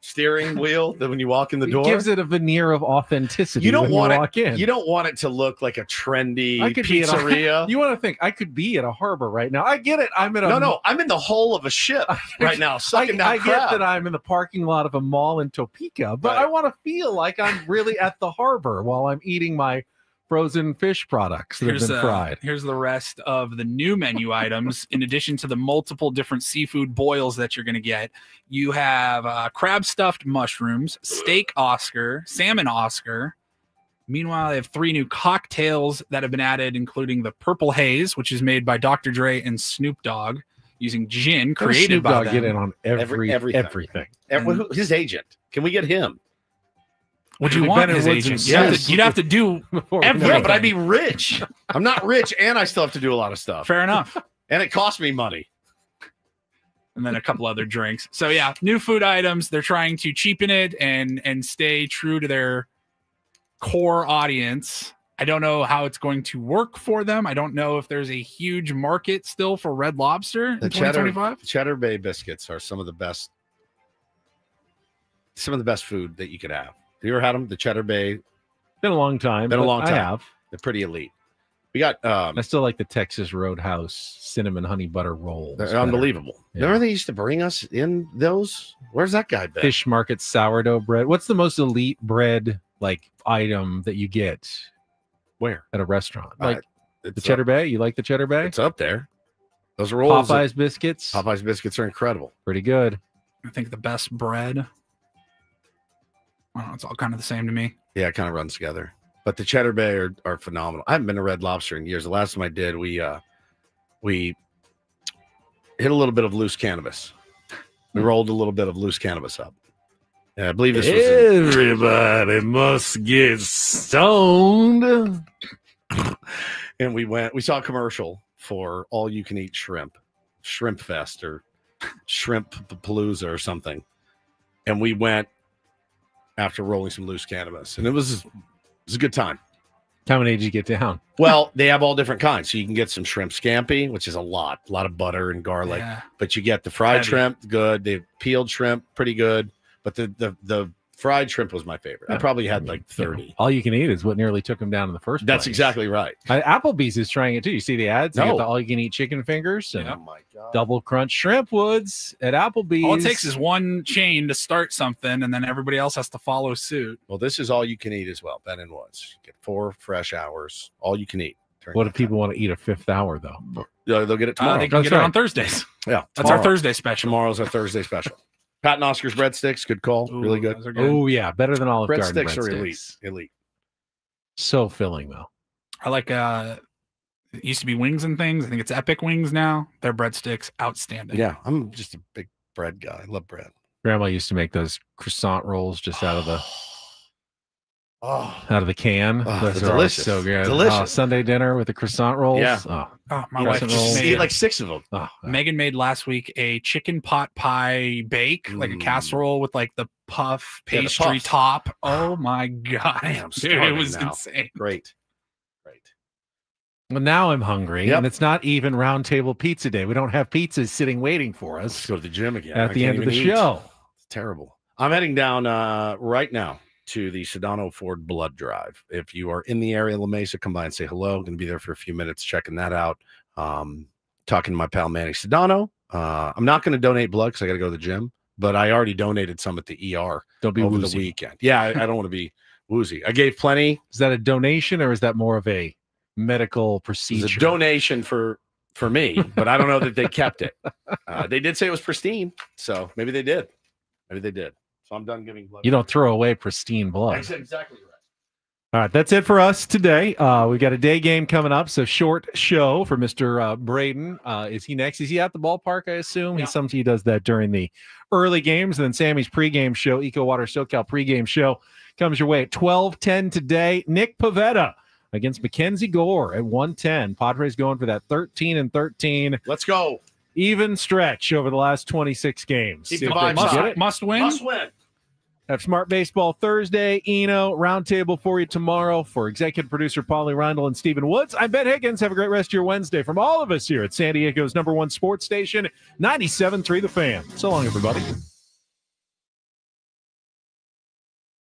steering wheel that when you walk in the door. It gives it a veneer of authenticity. You don't when want you walk in. You don't want it to look like a trendy I could be at pizzeria. you want to think I could be at a harbor right now? I get it. I'm at a No, I'm in the hull of a ship right now, sucking down I crab. get that I'm in the parking lot of a mall in Topeka, but I want to feel like I'm really at the harbor while I'm eating my frozen fish products that have been fried. Here's the rest of the new menu items. In addition to the multiple different seafood boils that you're going to get, you have crab stuffed mushrooms, steak Oscar, salmon Oscar. Meanwhile, they have 3 new cocktails that have been added, including the Purple Haze, which is made by Dr. Dre and Snoop Dogg using gin created Snoop by Dogg them. get in on everything. His agent. Can we get him? Would you want his agent? You'd have to do everything. Yeah, but I'd be rich. I'm not rich, and I still have to do a lot of stuff. Fair enough. And it costs me money. And then a couple other drinks. So yeah, new food items. They're trying to cheapen it and stay true to their core audience. I don't know how it's going to work for them. I don't know if there's a huge market still for Red Lobster in 2025. Cheddar Bay biscuits are some of the best food that you could have. Have you ever had them? The Cheddar Bay? Been a long time. Been a but long time. I have. They're pretty elite. We got. I still like the Texas Roadhouse cinnamon honey butter rolls. They're unbelievable. Yeah. Remember they used to bring us in those? Where's that guy been? Fish Market sourdough bread. What's the most elite bread like item that you get? Where? At a restaurant? Like it's the Cheddar Bay? You like the Cheddar Bay? It's up there. Those rolls. Popeyes biscuits. Popeyes biscuits are incredible. Pretty good. I think the best bread. I don't know, it's all kind of the same to me. Yeah, it kind of runs together. But the Cheddar Bay are phenomenal. I haven't been to Red Lobster in years. The last time I did, we hit a little bit of loose cannabis. We rolled a little bit of loose cannabis up. And I believe this was Everybody must get stoned. And we saw a commercial for all you can eat shrimp fest or shrimp palooza or something. And we went after rolling some loose cannabis, and it was a good time. How many did you get down? Well, they have all different kinds. So you can get some shrimp scampi, which is a lot of butter and garlic. Yeah. But you get the fried Heavy. shrimp, good. The peeled shrimp, pretty good. But the fried shrimp was my favorite. I probably had like 30. All you can eat is what nearly took him down in the first place. That's exactly right. Applebee's is trying it too. You see the ads? They No. got the all you can eat chicken fingers and Oh my God. double crunch shrimp woods at Applebee's. All it takes is one chain to start something, and then everybody else has to follow suit. Well, this is all you can eat as well. Ben and Woods. You get 4 fresh hours. All you can eat. What if people want to eat a 5th hour though? They'll get it tomorrow. They can That's get it right. on Thursdays. Yeah. That's our Thursday special. Tomorrow's our Thursday special. Pat and Oscar's breadsticks, good call. Really good. Those are good. Oh yeah, better than Olive Garden Breadsticks are breadsticks. elite. So filling though. I like it used to be Wings and Things. I think it's Epic Wings now. Their breadsticks, outstanding. Yeah, I'm just a big bread guy. I love bread. Grandma used to make those croissant rolls just out of the out of the can. Those are delicious. so good. Delicious. Sunday dinner with the croissant rolls. Yeah. My wife just ate like 6 of them. Megan made last week a chicken pot pie bake, like a casserole with like the puff pastry puffs. top. Oh my god, Man, I'm dude, it was now. insane. Great. Well, now I'm hungry, Yep. and it's not even round table pizza day. We don't have pizzas sitting waiting for us. Let's go to the gym again. At the end of the show. It's terrible. I'm heading down right now to the Sedano Ford Blood Drive. If you are in the area of La Mesa, come by and say hello. Going to be there for a few minutes checking that out. Talking to my pal Manny Sedano. I'm not going to donate blood because I got to go to the gym, but I already donated some at the ER. Don't be over woozy. the weekend. Yeah, I don't want to be woozy. I gave plenty. Is that a donation or is that more of a medical procedure? It's a donation for me, but I don't know that they kept it. They did say it was pristine, so maybe they did. So I'm done giving blood. You don't throw away pristine blood. That's exactly right. All right, that's it for us today. We've got a day game coming up, so short show for Mr. Braden. Is he next? Is he at the ballpark, I assume? Yeah. He does that during the early games, and then Sammy's pregame show, Eco Water SoCal pregame show, comes your way at 12:10 today. Nick Pavetta against Mackenzie Gore at 1:10. Padres going for that 13-13. Let's go. Even stretch over the last 26 games. Keep the vibes high. Must win. Must win. Have Smart Baseball Thursday. Eno, roundtable for you tomorrow. For executive producer Paulie Reindl and Stephen Woods, I'm Ben Higgins. Have a great rest of your Wednesday from all of us here at San Diego's #1 sports station, 97.3 The Fan. So long, everybody.